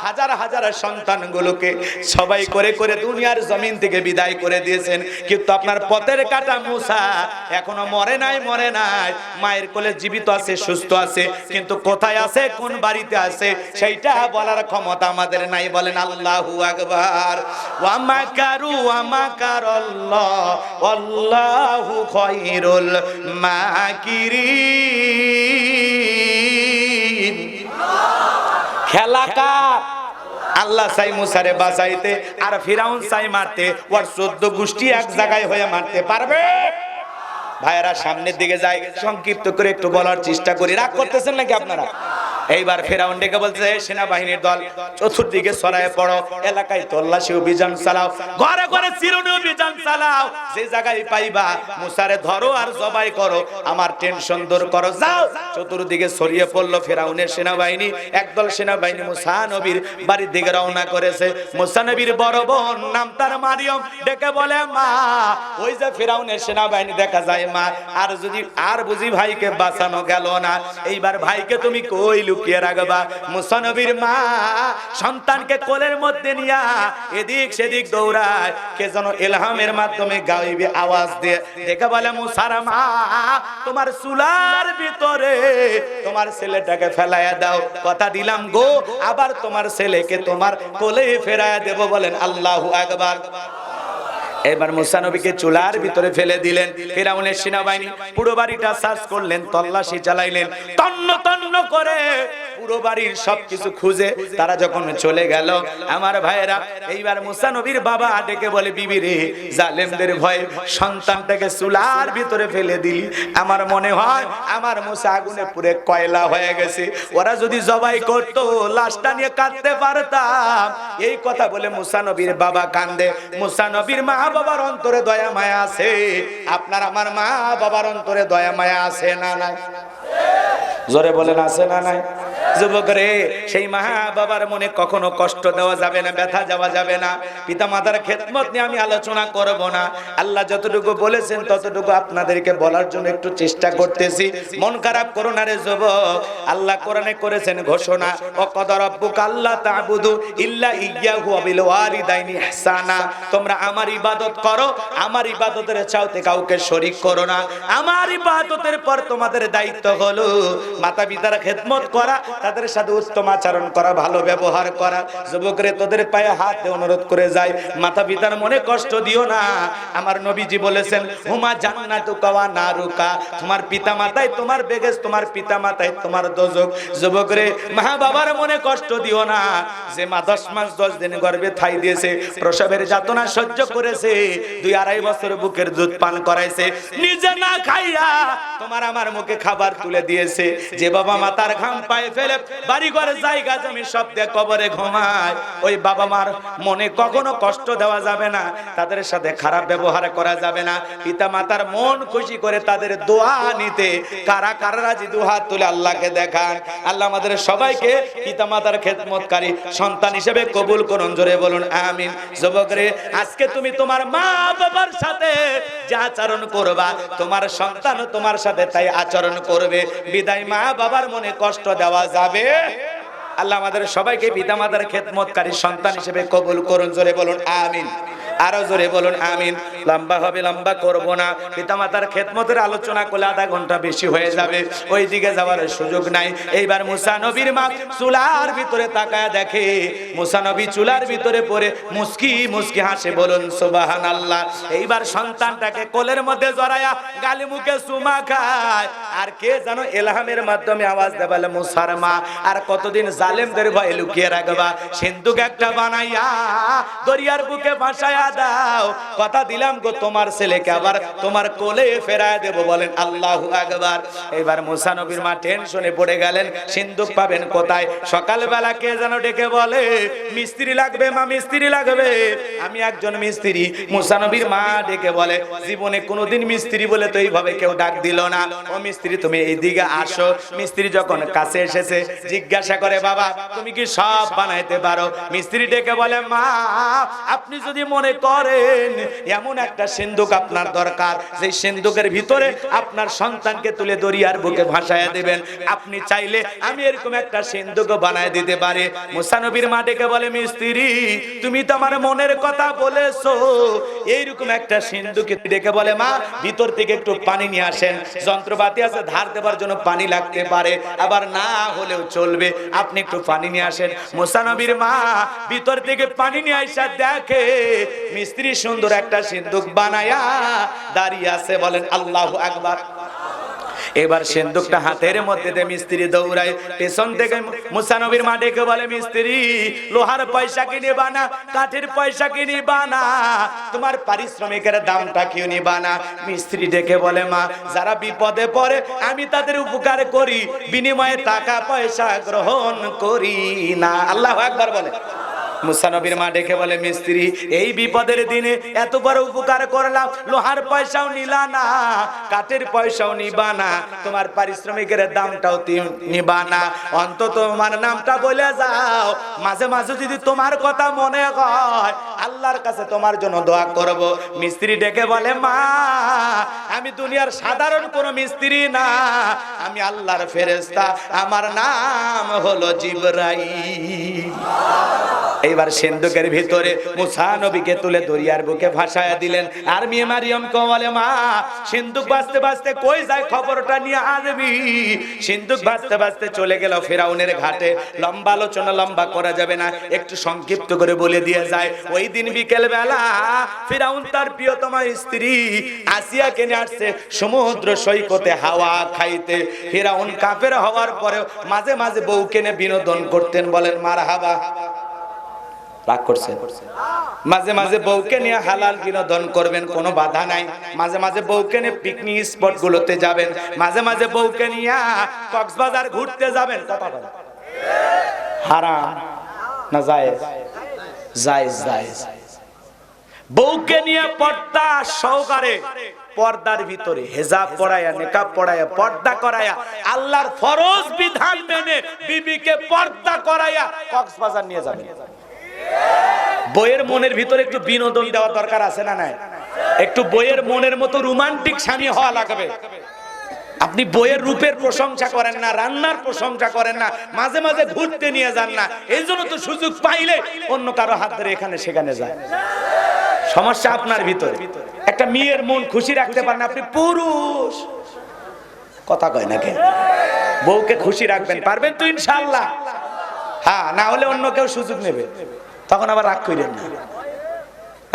হাজার হাজার সন্তানগুলোকে সবাই করে করে দুনিয়ার জমিন থেকে বিদায় করে দিয়েছেন, কিন্তু আপনার পথের কাটা মূসা এখনো মরে নাই, মায়ের কোলে জীবিত আছে, সুস্থ আছে, কিন্তু কোথায় আছে, কোন বাড়িতে আছে, সেইটা বলার ক্ষমতা আমাদের নাই। বলেন আল্লাহু আকবার। ওয়া মাকারু ওয়া মাকারাল্লাহ আল্লাহু খায়রুল মাকিরিন। খেলা কার? আল্লাহ চাই মুসারে বাঁচাইতে, আর ফিরাউন চাই মারতে, ওর 14 গোষ্ঠী এক জায়গায় হয়ে মারতে পারবে? ভাইয়েরা সামনের দিকে যাই, সংক্ষিপ্ত করে একটু বলার চেষ্টা করি, রাগ করতেছেন নাকি আপনারা? এইবার ফেরাউন ডেকে বলছে, সেনাবাহিনীর দল চতুর্দিকে ছড়ায় পড়ো, এলাকায় তল্লাশি অভিযান চালাও, ঘরে ঘরে চিরুনি অভিযান চালাও, যে জায়গায় পাইবা মুসারে ধরো আর জবাই করো, আমার টেনশন দূর করো, যাও। চতুর্দিকে ছড়িয়ে পড়লো ফেরাউনের সেনাবাহিনী। একদল সেনাবাহিনী মুসা নবীর বাড়ির দিকে রওনা করেছে। মুসা নবীর বড় বোন নাম তার মারিয়ম, ডেকে বলে, মা ওই যে ফেরাউনের সেনাবাহিনী দেখা যায় মা, আর বুঝি ভাইকে বাঁচানো গেল না, এইবার ভাইকে তুমি কই লুকিয়ে রাখবা? মুসা নবীর মা সন্তানকে কোলের মধ্যে নিয়া এদিক সেদিক দৌড়ায়, কে যেন ইলহামের মাধ্যমে গায়েবী আওয়াজ দিয়ে ডেকে বলে, মুসার মা তোমার চুলার ভিতরে তোমার ছেলেটাকে ফেলাইয়া দাও, কথা দিলাম গো আবার তোমার ছেলেকে তোমার কোলে ফেরাইয়া দেব। বলেন আল্লাহু আকবার। এবার মুসা নবীকে চুলার ভিতরে ফেলে দিলেন। ফিরআউনের সেনাবাহিনী পুরো বাড়িটা সার্চ করলেন, তল্লাশি চালাইলেন, তন্ন তন্ন করে পুরো বাড়ির সবকিছু খুঁজে তারা যখন চলে গেল, আমার ভাইয়েরা, এইবার মুসা নবীর বাবা ডেকে বলে, বিবি রে, জালেমদের ভয়ে সন্তানটাকে চুলার ভিতরে ফেলে দিলি, আমার মনে হয় আমার মুসা আগুনে পুড়ে কয়লা হয়ে গেছে, ওরা যদি জবাই করতো লাশটা নিয়ে কাঁদতে পারতাম। এই কথা বলে মুসা নবীর বাবা কান্দে। মুসা নবীর মা বাবার অন্তরে দয়া মায়া আছে, আপনার আমার মা বাবার অন্তরে দয়া মায়া আছে না নাই? জোরে বলেন আছে না নাই? যুবক রে, সেই মা বাবার মনে কখনো কষ্ট দেওয়া যাবে না, ব্যথা যাওয়া যাবে না। পিতা মাতার খেদমত নিয়ে আমি আলোচনা করব না, আল্লাহ যতটুকু বলেছেন ততটুকু আপনাদেরকে বলার জন্য একটু চেষ্টা করতেছি। মন খারাপ করো না রে যুবক, আল্লাহ কোরআনে করেছেন ঘোষণা, ওয়াকাদা রাব্বুকা আল্লা তা'বুদু ইল্লা ইয়্যাহু ওয়া বিল ওয়ালিদাইনি ইহসানা, তোমরা আমার ইবাদত করো, আমার ইবাদতের চাইতে কাউকে শরীক করো না। আমার ইবাদতের পর তোমাদের দায়িত্ব হলো মাতা পিতার খেদমত করা, তাদের সাথে উত্তম আচরণ করা, ভালো ব্যবহার করা। যুবকরে, তোদের পায়ে হাত দিয়ে অনুরোধ করে যাই, মাতা পিতার মনে কষ্ট দিও না। আমার নবীজি বলেছেন, হুমা জান্নাতুকা ওয়া নারুকা, তোমার পিতা মাতাই তোমার বেহেশত, তোমার পিতা মাতাই তোমার দোজখ। যুবকরে, মা বাবার মনে কষ্ট দিও না। যে মা 10 মাস 10 দিন গর্ভে ঠাই দিয়েছে, প্রসবের যাতনা সহ্য করেছে, 2-2.5 বছর বুকের দুধ পান করাইছে, নিজে না খাইয়া তোমার আমার মুখে খাবার তুলে দিয়েছে, যে বাবা মা তার ঘাম পায়ে ফেলে বাড়ি ঘরে জায়গা জমি সব দিয়ে কবরে ঘুমায়, ওই বাবা মার মনে কখনো কষ্ট দেওয়া যাবে না, তাদের সাথে খারাপ ব্যবহার করা যাবে না। পিতা মাতার মন খুশি করে তাদের দোয়া নিতে কারা কারা রাজি? দুহাত তুলে আল্লাহকে দেখান। আল্লাহ আমাদের সবাইকে পিতা মাতার খেদমতকারী সন্তান হিসেবে কবুল করুন, জোরে বলুন আমিন। যুবকরে, আজকে তুমি তোমার মা বাবার সাথে যে আচরণ করবা, তোমার সন্তান তোমার সাথে তাই আচরণ করবে। বিদায় মা বাবার মনে কষ্ট দেওয়া যাবে। আল্লাহ আমাদের সবাইকে পিতা মাতার খেদমতকারী সন্তান হিসেবে কবুল করুন, জোরে বলুন আমিন। আরো জোরে বলুন আমিন। লম্বা হবে, লম্বা করব না। পিতা মাতার খেদমতের আলোচনা করলে আধা ঘন্টা বেশি হয়ে যাবে, ওই দিকে যাওয়ার সুযোগ নাই। এইবার মুসা নবীর মা চুলার ভিতরে তাকায় দেখে, মুসা নবী চুলার ভিতরে পড়ে মুস্কি মুস্কি হাসে, বলুন সুবহানাল্লাহ। এইবার সন্তানটাকে কোলের মধ্যে জড়ায়া গালে মুখে চুমা খায়, আর কে যেন ইলহামের মাধ্যমে আওয়াজ দেয়, বলে, মুসার মা আর কতদিন জালেমদের ভয়ে লুকিয়ে রাখবা? সিন্ধুক একটা বানাইয়া দরিয়ার বুকে ভাসায়া দাও, কথা দিলাম গো তোমার ছেলেকে আবার তোমার কোলে ফেরায় দেব। বলেন আল্লাহু আকবার। এবার মুসা নবীর মা টেনশনে পড়ে গেলেন, সিন্ধুক পাবেন কোথায়? সকালবেলা কে যেন ডেকে বলে, মিস্ত্রি লাগবে মা, মিস্ত্রি লাগবে। আমি একজন মিস্ত্রি। মুসা নবীর মা ডেকে বলে, জীবনে কোনোদিন মিস্ত্রি বলে তো এইভাবে কেউ ডাক দিল না। ও মিস্ত্রি, তুমি এইদিকে আসো। মিস্ত্রি যখন কাছে এসেছে, জিজ্ঞাসা করে, বাবা তুমি কি সব বানাইতে পারো? মিস্ত্রি ডেকে বলে, মা আপনি যদি মনে করেন এমন একটা সিন্ধুক আপনার দরকার, যে সিন্ধুকের ভিতরে আপনার সন্তানকে তুলে দরিয়ার বুকে ভাসায় দেবেন, আপনি চাইলে আমি এরকম একটা সিন্ধুক বানায় দিতে পারি। মুসা নবীর মা ডেকে বলে, মিস্ত্রি তুমি তো আমার মনের কথা বলেছো, এইরকম একটা সিন্ধুক। ডেকে বলে, মা ভিতর থেকে একটু পানি নিয়ে আসেন, যন্ত্রপাতি আছে ধার দেবার জন্য পানি লাগতে পারে, আবার না হলেও চলবে, আপনি একটু পানি নিয়ে আসেন। মুসা নবীর মা ভিতর থেকে পানি নিয়ে আইসা দেখে মিস্ত্রি সুন্দর একটা সিন্ধুক বানায়া দাঁড়িয়ে আছে। বলেন আল্লাহু আকবার। এবার সিন্দুকটা হাতের মধ্যে দিয়ে মিস্ত্রি দৌড়ায়, পেছন থেকে মুসা নবীর মা ডেকে বলে, মিস্ত্রি লোহার পয়সা কি নিবা না, কাঠের পয়সা কি নিবা না, তোমার পারিশ্রমিকের দামটা কিউ নিবা না? মিস্ত্রি ডেকে বলে, মা যারা বিপদে পড়ে আমি তাদের উপকার করি, বিনিময়ে টাকা পয়সা গ্রহণ করি না। আল্লাহু আকবার বলে। মুসা নবীর মা ডেকে বলে, মিস্ত্রি এই বিপদের দিনে এত বড় উপকার করলাম, লোহার পয়সাও নিলা না, কাঠের পয়সাও নিবা না, তোমার পারিশ্রমিকের দামটাও নিবা না, অন্তত তোমার নামটা বলে যাও, মাঝে মাঝে যদি তোমার কথা মনে হয় আল্লাহর কাছে তোমার জন্য দোয়া করব। মিস্ত্রি ডেকে বলে, মা আমি দুনিয়ার সাধারণ কোনো মিস্ত্রি না, আমি আল্লাহর ফেরেশতা, আমার নাম হলো জিবরাইল। এইবার সিন্দুকের ভিতরে মুসা নবীকে তুলে দরিয়ার বুকে ভাসায়া দিলেন। আর মেয়ে মারিয়ম কে বলে, মা সিন্দুক বাজতে বাজতে কই যায় খবরটা নিয়ে আসবি। সিন্দুক বাজতে বাজতে চলে গেল ফিরাউনের ঘাটে। লম্বা আলোচনা লম্বা করা যাবে না, একটু সংক্ষিপ্ত করে বলে দিয়ে যায়। ওই দিন বিকেল বেলা ফিরাউন তার প্রিয়তমা স্ত্রী আসিয়াকে নিয়ে আসছে সমুদ্র সৈকতে হাওয়া খাইতে। ফিরাউন কাফের হওয়ার পরে মাঝে মাঝে বউকে নিয়ে বিনোদন করতেন, বলেন মারহাবা। রাগ করছেন? মাঝে মাঝে বউকে নিয়ে হালাল বিনোদন করবেন, কোনো বাধা নাই। মাঝে মাঝে বউকে নিয়ে পিকনিক স্পট গুলোতে যাবেন, মাঝে মাঝে বউকে নিয়ে কক্সবাজার ঘুরতে যাবেন। কথা বলেন, হারাম না জায়েজ? জায়েজ জায়েজ। বউকে নিয়ে পর্দা সহকারে, পর্দার ভিতরে হেজাব পড়ায়া, নিকাব পড়ায়া, পর্দা করায়া, আল্লাহর ফরজ বিধান মেনে বিবিকে পর্দা করায়া কক্সবাজার নিয়ে যাবেন। বইয়ের মনের ভিতরে একটু বিনোদন দেওয়া দরকার আছে না নাই? একটু বইয়ের মনের মতো রোমান্টিক স্বামী হওয়া লাগবে। আপনি বইয়ের রূপের প্রশংসা করেন না, রান্নার প্রশংসা করেন না, মাঝে মাঝে ঘুরতে নিয়ে যান না, এই জন্য তো সুযোগ পাইলে অন্য কারো হাত ধরে এখানে সেখানে যায়। সমস্যা আপনার ভিতরে। একটা মেয়ের মন খুশি রাখতে পারেন আপনি, পুরুষ কথা কয় না কেন? বউকে খুশি রাখবেন, পারবেন তো ইনশাআল্লাহ? হ্যাঁ, না হলে অন্য কেউ সুযোগ নেবে, তখন আবার রাগ করেন না।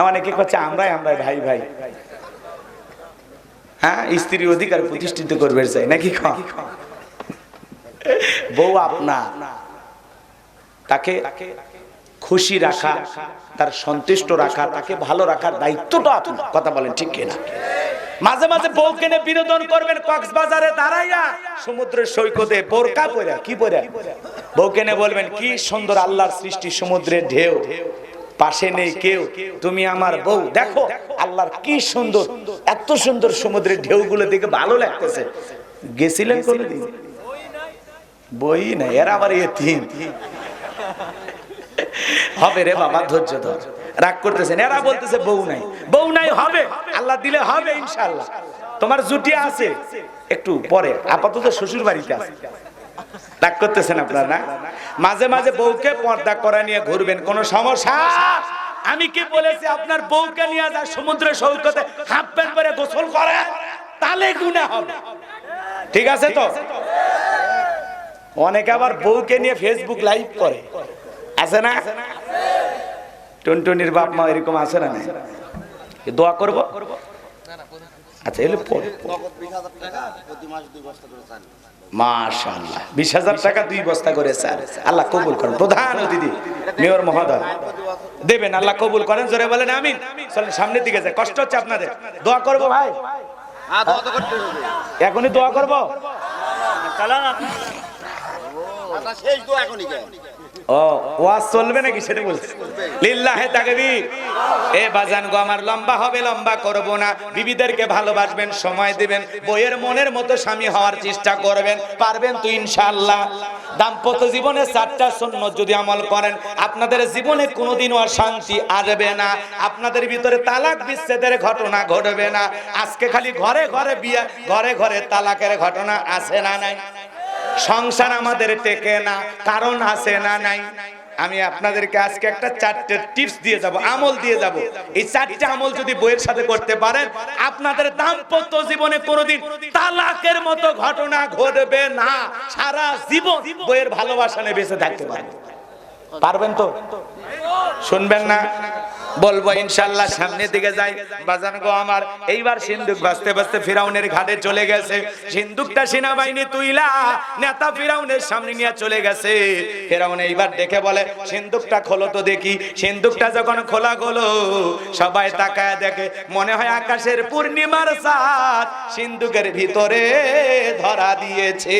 অনেকে করছে আমরাই ভাই ভাই। হ্যাঁ, স্ত্রীর অধিকার প্রতিষ্ঠিত করবে চাই নাকি? বউ আপনার, তাকে খুশি রাখা, তার সন্তুষ্ট রাখা, তাকে ভালো রাখার দায়িত্বটা আপনার। কথা বলেন ঠিক কিনা? মাঝে মাঝে বউকে নিয়ে বিনোদন করবেন কক্সবাজারে দাঁড়াইয়া, সমুদ্রের সৈকতে বোরকা পরে, কি পরে বউকে নিয়ে বলবেন, কি সুন্দর আল্লাহর সৃষ্টি, সমুদ্রের ঢেউ, পাশে নেই কেউ, তুমি আমার বউ, দেখো আল্লাহর কি সুন্দর, এত সুন্দর সমুদ্রের ঢেউগুলো দেখে ভালো লাগতেছে। গেছিলেন কোনদিন? বই নাই, এরা আবার এতিম। হবে রে বাবা, ধৈর্য ধর, রাগ করতেছেন। এরা বলতেছে বউ নাই, বউ নাই, হবে, আল্লাহ দিলে হবে ইনশাআল্লাহ। তোমার জুটি আছে, একটু পরে, আপাতত শ্বশুর বাড়িতে আছে। রাগ করতেছেন আপনারা না? মাঝে মাঝে বউকে পর্দা করা নিয়ে ঘুরবেন, কোনো সমস্যা? আমি কি বলেছি আপনার বউকে নিয়ে যা সমুদ্রের সৈকতে হাফ প্যান্ট পরে গোসল করে, তাহলে গুনাহ হবে, ঠিক আছে তো? অনেকে আবার বউকে নিয়ে ফেসবুক লাইভ করে, আছে না? টুনটুনির বাপ মা এরকম আছে না? দোয়া করব। আচ্ছা, এলো মাশাআল্লাহ, 20,000 টাকা 2 বস্তা করে স্যার, আল্লাহ কবুল করেন। প্রধান অতিথি মেয়র মহোদয় দেবেন, আল্লাহ কবুল করেন। জোরে বলেন আমিন। চলেন সামনের দিকে যাই, কষ্ট হচ্ছে আপনাদের। দোয়া করব ভাই, এখনই দোয়া করব। শেষ দোয়া এখনই। ও ওয়াজ চলবে নাকি সেটা বলছি? লিল্লাহে তাকবীর। এ বাজান গো আমার, লম্বা হবে, লম্বা করব না। বিবিদেরকে ভালোবাসবেন, সময় দিবেন, বইয়ের মনের মতো স্বামী হওয়ার চেষ্টা করবেন, পারবেন তো ইনশাআল্লাহ। দাম্পত্য জীবনে 4টা সুন্নাত যদি আমল করেন, আপনাদের জীবনে কোনোদিন অশান্তি আসবে না, আপনাদের ভিতরে তালাক বিচ্ছেদের ঘটনা ঘটবে না। আজকে খালি ঘরে ঘরে বিয়ে, ঘরে ঘরে তালাকের ঘটনা আছে না নাই? সংসার আমাদের টেকে না, কারণ আছে না নাই? আমি আপনাদেরকে আজকে একটা 4টে টিপস দিয়ে যাব, আমল দিয়ে যাব। এই 4টে আমল যদি বইয়ের সাথে করতে পারেন, আপনাদের দাম্পত্য জীবনে কোনোদিন তালাকের মতো ঘটনা ঘটবে না। সারা জীবন বইয়ের ভালোবাসা নিয়ে বেঁচে থাকতে পারবেন। পারবেন তো? শুনবেন না? বলবো ইনশাআল্লাহ সামনের দিকে যাই বাজান গো আমার। এইবার সিন্ধুক ভাসতে ভাসতে ফিরাউনের ঘাটে চলে গেছে। সিন্ধুকটা সেনাবাহিনী তুইলা নেতা ফিরাউনের সামনে নিয়ে চলে গেছে। ফিরাউন এইবার দেখে বলে সিন্ধুকটা খোলো তো দেখি। সিন্ধুকটা যখন খোলা হলো সবাই তাকায় দেখে, মনে হয় আকাশের পূর্ণিমার চাঁদ সিন্ধুকের ভিতরে ধরা দিয়েছে।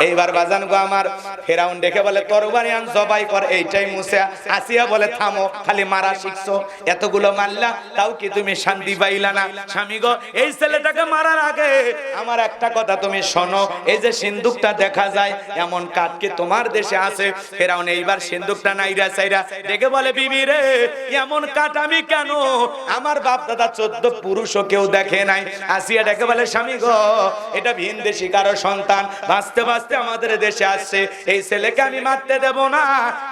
এইবার বাজান গো আমার ফেরাউন দেখে বলে তরবারি আন জবাই কর। এইটাই মুসা। আসিয়া বলে থামো, খালি মারা শিখছো, এতগুলো মারলা তাও কি তুমি শান্তি পাইলা না? স্বামী গো এই ছেলেটাকে মারার আগে আমার একটা কথা তুমি শোনো, এই যে সিন্ধুকটা দেখা যায় এমন কাঠ কি তোমার দেশে আছে? ফেরাউন এইবার সিন্ধুকটা নাইরা চাইরা দেখে বলে বিবি রে, এমন কাঠ আমি কেন, আমার বাপ দাদা 14 পুরুষও কেউ দেখে নাই। আসিয়া দেখে বলে স্বামী গো এটা ভিন দেশি কারো সন্তান, বাঁচতে বাঁচতে আমাদের দেশে আসছে, এই ছেলেকে আমি মারতে দেব না।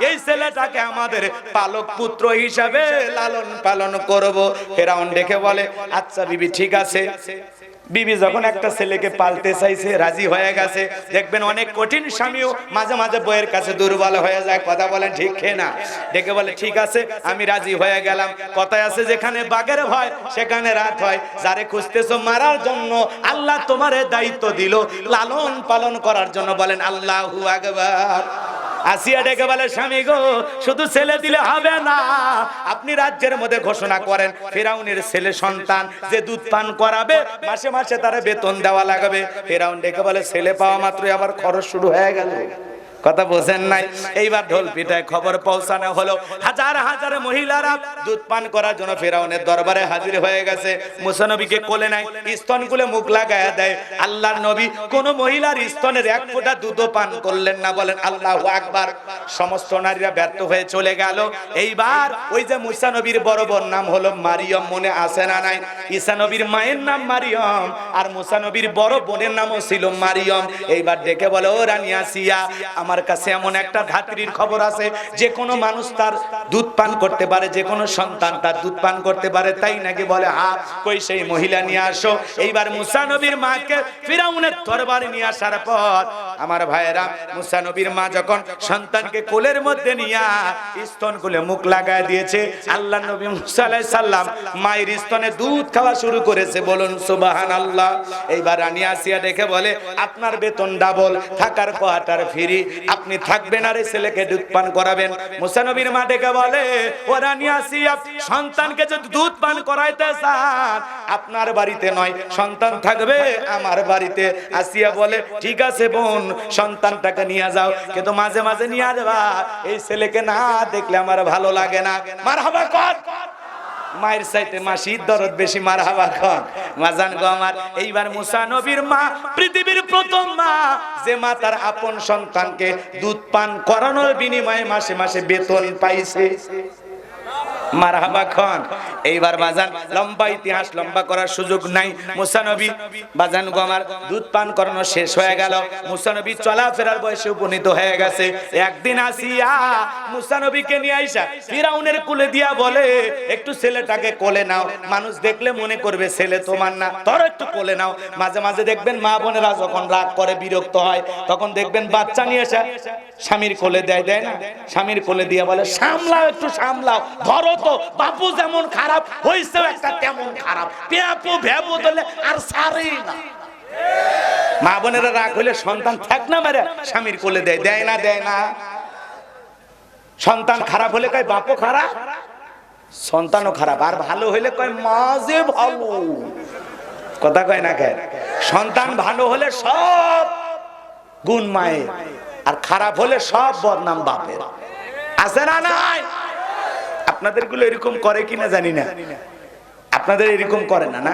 এই ছেলেটাকে আমাদের পালক পুত্র হিসাবে লালন পালন করব। ফেরাউন দেখে বলে আচ্ছা বিবি ঠিক আছে। বিবি যখন একটা ছেলেকে পালতে চাইছে রাজি হয়ে গেছে। দেখবেন অনেক কঠিন স্বামীও মাঝে মাঝে বইয়ের কাছে দুর্বল হয়ে যায়। কথা বলেন ঠিক না? দেখে বলে ঠিক আছে আমি রাজি হয়ে গেলাম। কথায় আছে যেখানে বাঘের ভয় সেখানে রাত হয়। যারে খুঁজতেছো মারার জন্য আল্লাহ তোমারে দায়িত্ব দিল লালন পালন করার জন্য। বলেন আল্লাহু আকবার। আসিয়া ডেকে বলে স্বামী গো শুধু ছেলে দিলে হবে না, আপনি রাজ্যের মধ্যে ঘোষণা করেন ফিরাউনের ছেলে সন্তান যে দুধ পান করাবে মাসে মাসে তার বেতন দেওয়া লাগবে। ফিরাউন ডেকে বলে ছেলে পাওয়া মাত্রই আবার খরচ শুরু হয়ে গেল। কথা বোঝেন নাই? এইবার ঢোল পিটায় খবর পৌঁছানো হলো। হাজার হাজার মহিলারা দুধ পান করার জন্য ফিরাউনের দরবারে হাজির হয়ে গেছে। মুসা নবীকে কোলে নাই, স্তন কুলে মুখ লাগায়া দেয়। আল্লাহর নবী কোন মহিলার স্তনের এক ফোঁটা দুধও পান করলেন না। বলেন আল্লাহু আকবার। সমস্ত নারীরা ব্যর্থ হয়ে চলে গেল। এইবার ওই যে মুসা নবীর বড় বোন নাম হলো মারিয়ম, মনে আছে না নাই? ঈসা নবীর মায়ের নাম মারিয়ম আর মুসা নবীর বড় বোনের নামও ছিল মারিয়ম। এইবার ডেকে বলে ও রানী আসিয়া, আমার কাছে এমন একটা ধাত্রীর খবর আছে যে কোনো মানুষ তার দুধ পান করতে পারে, যে কোনো সন্তান তার দুধ পান করতে পারে, তাই নাকি? বলে হ্যাঁ। কই সেই মহিলা নিয়ে আসো। এইবার মুসা নবীর মাকে ফিরাউনের দরবারে নিয়ে আসার পর আমার ভাইয়েরা মুসা নবীর মা যখন সন্তানকে কোলের মধ্যে নিয়ে স্তন কোলে মুখ লাগায় দিয়েছে, আল্লাহ নবী মুসা আলাইহিস সালাম মায়ের স্তনে দুধ খাওয়া শুরু করেছে। বলুন সুবহানাল্লাহ। এইবার রানী আসিয়া দেখে বলে আপনার বেতন ডাবল, থাকার কোয়ার্টার ফ্রি, আপনি থাকবেন আর এই ছেলেকে দুধ পান করাবেন। মুসা নবীর মা ডেকে বলে ও রানী আসিয়া, সন্তানকে যদি দুধ পান করাইতে চান আপনার বাড়িতে নয়, সন্তান থাকবে আমার বাড়িতে। আসিয়া বলে ঠিক আছে বোন, সন্তানটাকে নিয়ে যাও, কিন্তু মাঝে মাঝে নিয়ে যাবা, এই ছেলেকে না দেখলে আমার ভালো লাগে না। মারহাবা কর। মায়ের চাইতে মাসির দরদ বেশি। মারহাবা কর। মাজান গো আমার। এইবার মুসা নবীর মা পৃথিবীর প্রথম মা যে মা তার আপন সন্তানকে দুধ পান করানোর বিনিময়ে মাসে মাসে বেতন পাইছে। মারহাবা খান। এইবার বাজান লম্বা ইতিহাস লম্বা করার সুযোগ নাই। মুসা নবী বাজান গো আমার দুধ পান করানো শেষ হয়ে গেল। মুসা নবী চলাফেরার বয়সে উপনীত হয়ে গেছে। একদিন আসিয়া মুসা নবীকে নিয়ে আইসা ফিরাউনের কোলে দিয়া বলে একটু ছেলেটাকে কোলে নাও, মানুষ দেখলে মনে করবে ছেলে তোমার না, তোর একটু কোলে নাও। মাঝে মাঝে দেখবেন মা বোনেরা যখন রাগ করে বিরক্ত হয় তখন দেখবেন বাচ্চা নিয়ে এসে স্বামীর কোলে দেয়, দেয় না? স্বামীর কোলে দিয়া বলে সামলাও, একটু সামলাও, ধরো তো, বাপু যেমন খারাপ হইছে একটা তেমন খারাপ, পেপো ভেবো দিলে আর সারে না। মা বোনেরা রাগ হইলে সন্তান থাক না মেরে স্বামীর কোলে দেয়, দেয় না? দেয় না? সন্তান খারাপ হলে কয় বাপও খারাপ, সন্তানও খারাপ, আর ভালো হইলে কয় মা যে ভালো। কথা কয় না? কয় সন্তান ভালো হলে সব গুণ মায়ের, আর খারাপ হলে সব বদনাম বাপের। আছে না নাই? আপনাদের গুলো এরকম করে কিনা জানি না, আপনাদের এরকম করে না? না,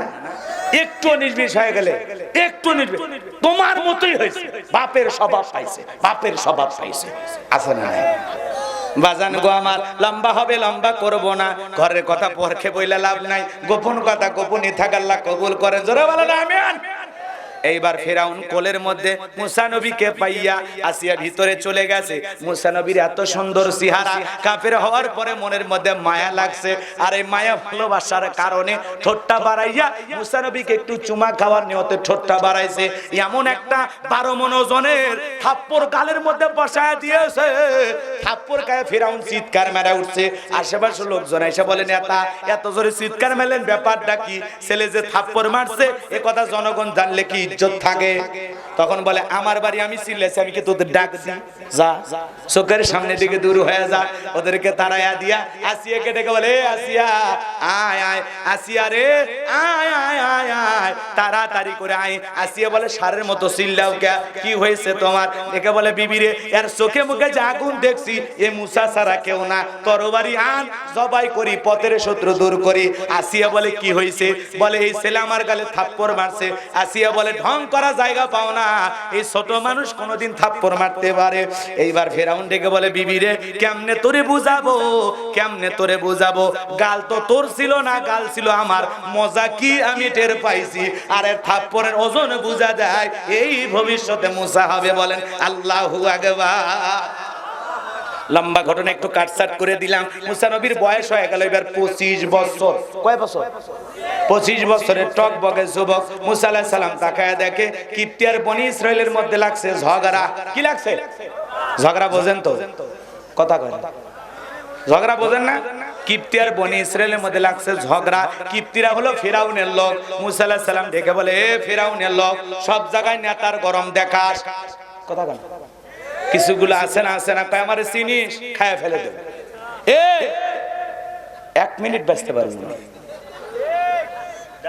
একটু নির্বিষ হয়ে গেলে একটু নির্বিষ তোমার মতোই হয়েছে, বাপের স্বভাব পাইছে, বাপের স্বভাব পাইছে। আছে না? বাজান গো আমার লম্বা হবে, লম্বা করব না। ঘরের কথা পরখে বইলে লাভ নাই, গোপন কথা গোপনই থাক, আল্লাহ কবুল করে। জোরে বলেন আমিন। এইবার ফেরাউন কোলের মধ্যে মুসা নবীকে পাইয়া আসিয়া ভিতরে চলে গেছে। মুসা নবীর এত সুন্দর চেহারা, কাফের হওয়ার পরে মনের মধ্যে মায়া লাগছে, আর এই মায়া ভালোবাসার কারণে ঠোঁটটা বাড়াইয়া মুসা নবীকে একটু চুমা খাওয়ার নিয়তে ঠোঁটটা বাড়াইছে। এমন একটা 12 মণ ওজনের থাপ্পড় গালের মধ্যে বসায় দিয়েছে, থাপ্পড় খায় ফেরাউন চিৎকার মেরে উঠছে। আশেপাশের লোকজন এসে বলে, নেতা এত জোরে চিৎকার মেলেন, ব্যাপারটা কি? ছেলে যে থাপ্পড় মারছে এ কথা জনগণ জানলে কি ইজ্জত থাকে? তখন বলে, আমার বাড়ি আমি চিল্লেছি, আমি কি তোদের ডাকছি? যা চোখের সামনে দিকে দূর হয়ে যা। ওদেরকে তাড়াইয়া দিয়া আসিয়াকে ডেকে বলে, আসিয়া আয় আয়, আসিয়া রে আয় আয় আয় আয়, তাড়াতাড়ি করে আয়। আসিয়া বলে, সারের মতো চিল্লাও কে? কি হয়েছে তোমার? একে বলে, বিবি রে, এর চোখে মুখে যে আগুন দেখছি, এ মুসা ছাড়া কেউ না, তরবারি আন, জবাই করি, পথের শত্রু দূর করি। আসিয়া বলে, কি হয়েছে? বলে, এই ছেলে আমার গালে থাপ্পড় মারছে। আসিয়া বলে, ঢং করা জায়গা পাও না, এই ছোট মানুষ কোনোদিন থাপ্পড় মারতে পারে? এইবার ফেরাউন ডেকে বলে, বিবি রে, কেমনে তোরে বুঝাবো, কেমনে তোরে বুঝাবো? গাল তো তোর ছিল না, গাল ছিল আমার। মজা কি আমি টের পাইছি, আর এর থাপ্পড়ের ওজন বুঝা যায়, এই ভবিষ্যতে মুসা হবে। বলেন আল্লাহু আকবার। লম্বা ঘটনা একটু কাটছাট করে দিলাম। মুসা নবীর বয়স হয়ে গেল এবার 25 বছর। কয় বছর? 25 বছরের টকবগে যুবক। মুসা আলাইহিস সালাম তাকায় দেখে কিপ্তি আর বনি ইসরাইলের মধ্যে লাগছে ঝগড়া। কি লাগছে? ঝগড়া বোঝেন তো? কথা কয় না, ঝগড়া বোঝেন না? কিপ্তি আর বনি ইসরাইলের মধ্যে লাগছে ঝগড়া। কিপ্তিরা হলো ফিরাউনের লোক। মুসা আলাইহিস সালাম ডেকে বলে, এ ফিরাউনের লোক, সব জায়গায় নেতার গরম দেখাস। কথা কয় না? কিছুগুলো আছে না, আছে না, কয় আমারে চিনিস, খায় ফেলে দেব। এ 1 মিনিট বাঁচতে পারবি না,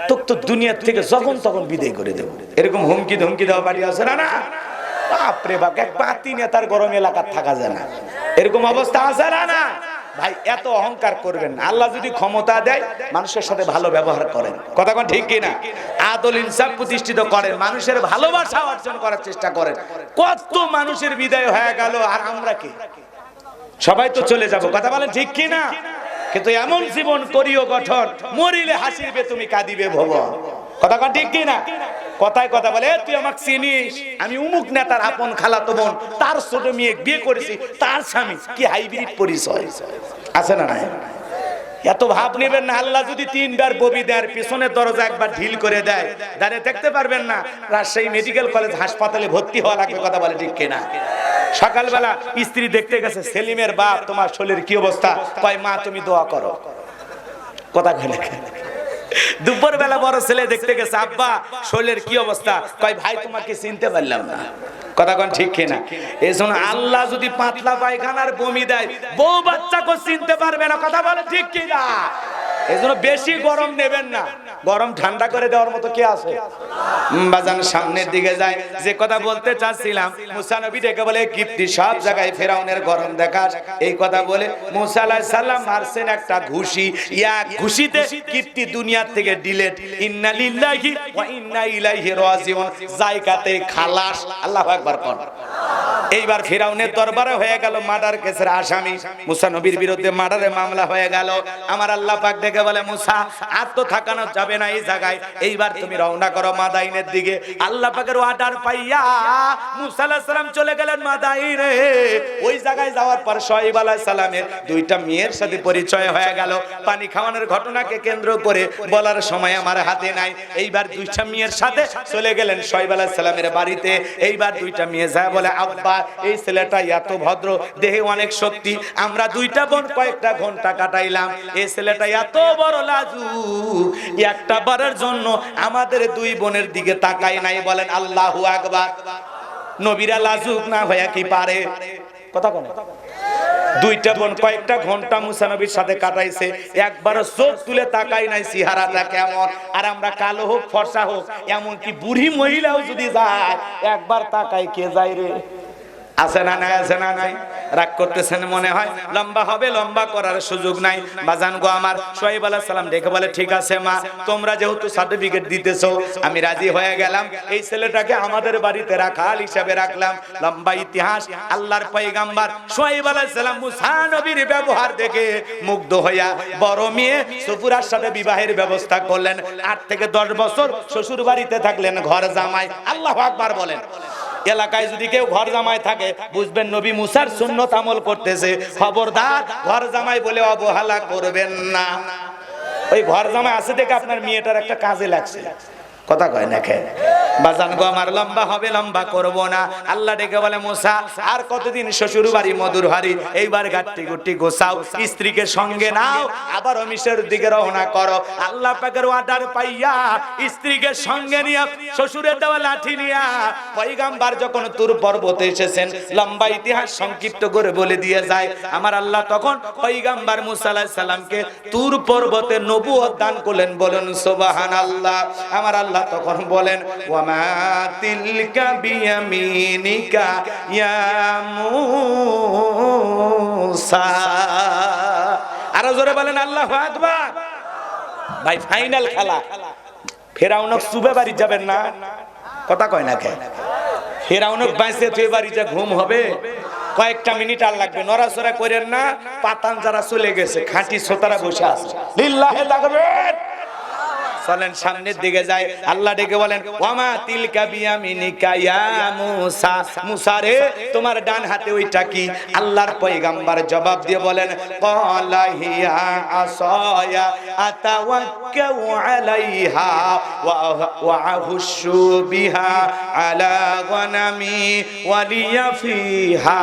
তোকে তো দুনিয়ার থেকে যখন তখন বিদায় করে দেব। এরকম হুমকি ধমকি দেওয়া বাড়ি আছে না? না বাপরে বাপ, এক পাতি নেতার গরম এলাকা থাকা যায় না, এরকম অবস্থা আছে না? না ভাই, এত অহংকার করবেন না। আল্লাহ যদি ক্ষমতা দেয়, মানুষের সাথে ভালো ব্যবহার করেন। কথা কোন ঠিক কিনা? আদল ইনসাফ প্রতিষ্ঠিত করেন, মানুষের ভালোবাসা অর্জন করার চেষ্টা করেন। কত মানুষের বিদায় হয়ে গেল, আর আমরা কি? সবাই তো চলে যাব। কথা বলেন ঠিক কিনা? কিন্তু এমন জীবন করিও গঠন, মরিলে হাসিবে তুমি কাঁদিবে ভুবন। কথা কোন ঠিক কিনা? কথায় কথা বলে, তুই আমাকে চিনিস, আমি উমুক নেতার আপন খালাতো বোন, তার ছোট মেয়ে বিয়ে করেছি, তার স্বামী। কি হাইব্রিড পরিচয় আছে না? নাই। এত ভাব নেবেন না। আল্লাহ যদি 3 বার ববি দেয়, পিছনের দরজা একবার ঢিল করে দেয়, দাঁড়িয়ে থাকতে পারবেন না। রাজশাহী মেডিকেল কলেজ হাসপাতালে ভর্তি হওয়া লাগবে। কথা বলে ঠিক কিনা? সকালবেলা স্ত্রী দেখতে গেছে, সেলিমের বাপ, তোমার শরীরের কি অবস্থা? কয়, মা তুমি দোয়া করো। কথা বলে। দুপুর বেলা বড় ছেলে দেখতে গেছে, আব্বা শরীরের কি অবস্থা? কয়, ভাই তোমাকে চিনতে পারলাম না। কথা কোন ঠিক কিনা? এই জন্য আল্লাহ যদি পাতলা পায়খানার বমি দেয়, বউ বাচ্চাকে চিনতে পারবে না। কথা বলে ঠিক কিনা? এই জন্য বেশি গরম নেবেন না, গরম ঠান্ডা করে দেওয়ার মতো কে আছে? বাজান সামনের দিকে যায়। যে কথা বলতে চাচ্ছিলাম, মুসা নবী ডেকে বলে, কিপ্তি সব জায়গায় ফেরাউনের গরম দেখাস। এই কথা বলে মুসা আলাইহিস সালাম মারছেন একটা ঘুষি। এক ঘুষিতে কিপ্তি দুনিয়া থেকে ডিলেট। ইন্না লিল্লাহি ওয়া ইন্না ইলাইহি রাজিউন, জায়গাতে খালাস। আল্লাহু আকবার কোন। এইবার ফিরাউনের দরবারে হয়ে গেল মার্ডার কেসের আসামি। মুসা নবীর বিরুদ্ধে মার্ডারের মামলা হয়ে গেল। আমার আল্লাহ পাক ডেকে বলে, মুসা আর তো থাকানো যাবে না এই জায়গায়, এইবার তুমি রওনা করো মাদাইনের দিকে। আল্লাহ পাকের অর্ডার পাইয়া মুসা আলাইহিস সালাম চলে গেলেন মাদাইনে। ওই জায়গায় যাওয়ার পর শুআয়ব আলাইহিস সালামের 2টা মেয়ের সাথে পরিচয় হয়ে গেল। পানি খাওয়ানোর ঘটনাকে কেন্দ্র করে বলার সময় আমার হাতে নাই। এইবার 2টা মেয়ের সাথে চলে গেলেন শুআয়ব আলাইহিস সালামের বাড়িতে। এইবার 2টা মেয়ে যায় বলে, আব্বা এই ছেলেটা এত ভদ্র, দেহে অনেক শক্তি, আমরা 2টা বোন কয়েকটা ঘন্টা কাটাইলাম, এই ছেলেটা এত বড় লাজুক, একটা বারের জন্য আমাদের 2 বোনের দিকে তাকায় নাই। বলেন আল্লাহু আকবার। নবীরা লাজুক না হয়ে কি পারে? কথা কোন। 2টা বোন কয়েকটা ঘন্টা মুসা নবীর সাথে কাটাইছে, একবার চোখ তুলে তাকাই নাই চেহারাটা কেমন। আর আমরা কালো হোক ফর্সা হোক, এমনকি বুড়ি মহিলাও যদি যায় একবার তাকাই, কে যায় রে? আছে না নাই? আছে না নাই? রাগ করতেছেন মনে হয়, লম্বা হবে, লম্বা করার সুযোগ নাই। বাজান গো আমার, সোহাইব আলাইহিস সালাম ডেকে বলে ঠিক আছে মা, তোমরা যেহেতু সার্টিফিকেট দিতেছো আমি রাজি হয়ে গেলাম, এই ছেলেটাকে আমাদের বাড়িতে রাখাল হিসেবে রাখলাম। লম্বা ইতিহাস। আল্লাহর পয়গাম্বার সোহাইব আলাইহিস সালাম মুসা নবীর ব্যবহার দেখে মুগ্ধ হইয়া বড় মেয়ে সুফুরার সাথে বিবাহের ব্যবস্থা করলেন। 8 থেকে 10 বছর শ্বশুর বাড়িতে থাকলেন ঘর জামাই। আল্লাহু আকবার বলেন। এলাকায় যদি কেউ ঘর জামাই থাকে বুঝবেন নবী মুসার সুন্নত আমল করতেছে। খবরদার ঘর জামাই বলে অবহেলা করবেন না। ওই ঘর জামাই আছে দেখে আপনার মেয়েটার একটা কাজে লাগছে, কথা কয় না কে? বাজান গো আমার, লম্বা হবে, লম্বা করব না। আল্লাহ ডেকে বলে মুসা আর কতদিন শ্বশুর বাড়ি মধুর হাড়ি, এইবার গাট্টি গুট্টি গোছাও, স্ত্রীকে সঙ্গে নাও, আবার অমিশের দিকে রওনা করো। আল্লাহ পাকের অর্ডার পাইয়া স্ত্রীকে সঙ্গে নিয়ে শ্বশুরের দেওয়া লাঠি নিয়া পয়গাম্বার যখন তুর পর্বতে এসেছেন, লম্বা ইতিহাস সংক্ষিপ্ত করে বলে দিয়ে যায় আমার আল্লাহ তখন পয়গাম্বার মুসা আলাইহিস সালামকে তুর পর্বতে নবুয়ত দান করলেন। বলুন সুবহানাল্লাহ। আমার আল্লাহ তখন বলেন ওয়ামা তিলকা বিয়ামিনিকা ইয়া মূসা। আরো জোরে বলেন আল্লাহু আকবার। ভাই ফাইনাল খেলা, ফেরাউনক সুবে বাড়ি যাবেন না, কথা কয় না কে? ফেরাউনক বাইসে তুই বাড়ি যা ঘুম হবে, কয়েকটা মিনিট আর লাগবে, নড়াচড়া করেন না। পাতান যারা চলে গেছে, খাঁটি শ্রোতারা বসে আছে, লিল্লাহি তাকবীর। চলেন সামনের দিকে যাই। আল্লাহ ডেকে বলেন ওয়ামা তিলকা বিয়ামিনিকা ইয়া মূসা। মূসা রে তোমার ডান হাতে ওইটা কি? আল্লাহর পয়গাম্বার জবাব দিয়ে বলেন ক্বালা হিয়া আসায়া আতাওয়াক্কাউ আলাইহা ওয়া আহুশু বিহা আলা গনামি ওয়া লিয়া ফিহা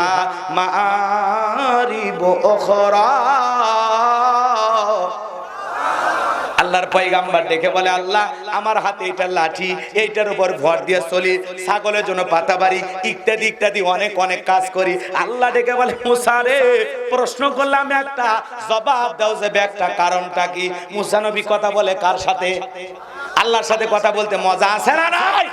মাআরিব উখরা। আল্লাহর পয়গাম্বার দেখে বলে আল্লাহ আমার হাতে এটা লাঠি, এইটার উপর ভর দিয়ে চলি, ছাগলের জন্য পাতা বাড়ি ইত্যাদি ইত্যাদি অনেক অনেক কাজ করি। আল্লাহ ডেকে বলে মুসা রে প্রশ্ন করলাম একটা, জবাব দাও যে একটা কারণটা কি? মুসা নবী কথা বলে কার সাথে? আল্লাহর সাথে কথা বলতে মজা আছে না নাই?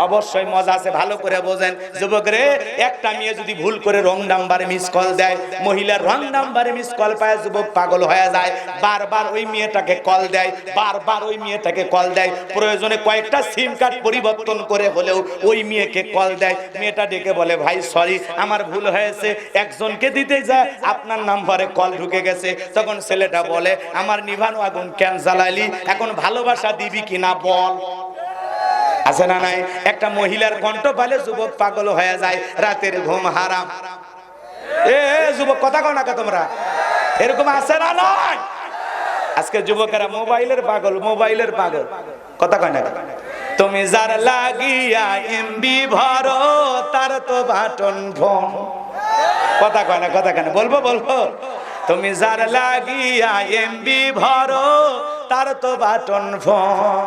অবশ্যই মজা আছে, ভালো করে বোঝেন যুবক রে। একটা মেয়ে যদি ভুল করে রং নাম্বারে মিস কল দেয়, মহিলার রং নাম্বারে মিস কল পায় যুবক পাগল হয়ে যায়, বারবার ওই মেয়েটাকে কল দেয়, বারবার ওই মেয়েটাকে কল দেয়, প্রয়োজনে কয়েকটা সিম কার্ড পরিবর্তন করে হলেও ওই মেয়েকে কল দেয়। মেয়েটা ডেকে বলে ভাই সরি আমার ভুল হয়েছে, একজনকে দিতে যায় আপনার নাম্বারে কল ঢুকে গেছে। তখন ছেলেটা বলে আমার নিভানো আগুন কেন জ্বালাইলি, এখন ভালোবাসা দিবি কিনা বল। আছে না নাই? একটা মহিলার কণ্ঠ পালে যুবক পাগল হয়ে যায়, রাতের ঘুম হারাম। এ যুবক কথা কও না কে তোমরা? এরকম আছে না নাই? আজকে যুবকেরা মোবাইলের পাগল, মোবাইলের পাগল, কথা কয় না। তুমি যার লাগিয়া এমবি ভরো তার তো বাটন ফোন, কথা কয় না, কথা কেন বলবো বলবো। তুমি যার লাগিয়া এমবি ভরো তার তো বাটন ফোন।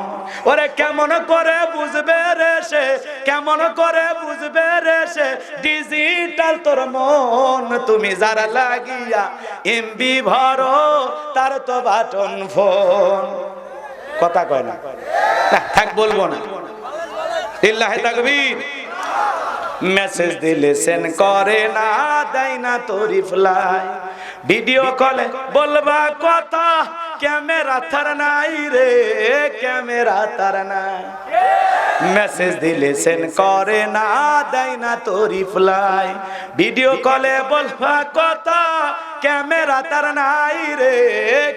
ওরে কেমন করে বুঝবে রে সে, কেমন করে বুঝবে রে সে ডিজিটাল তোর মন। তুমি যারা লাগিয়া এমবি ভরো তার তো বাটন ফোন, কথা কয় না, থাক বলবো না। লিল্লাহি তাকবীর। মেসেজ দিলে সেন্ড করে না, দেয় না তো রিপ্লাই, ভিডিও কলে বলবা কথা ক্যামেরা তার নাই রে, ক্যামেরা তার নাই। মেসেজ দিলে সেন্ড করে না, দেয় না তো রিপ্লাই, ভিডিও কলে বলবা কথা ক্যামেরা তার নাই রে,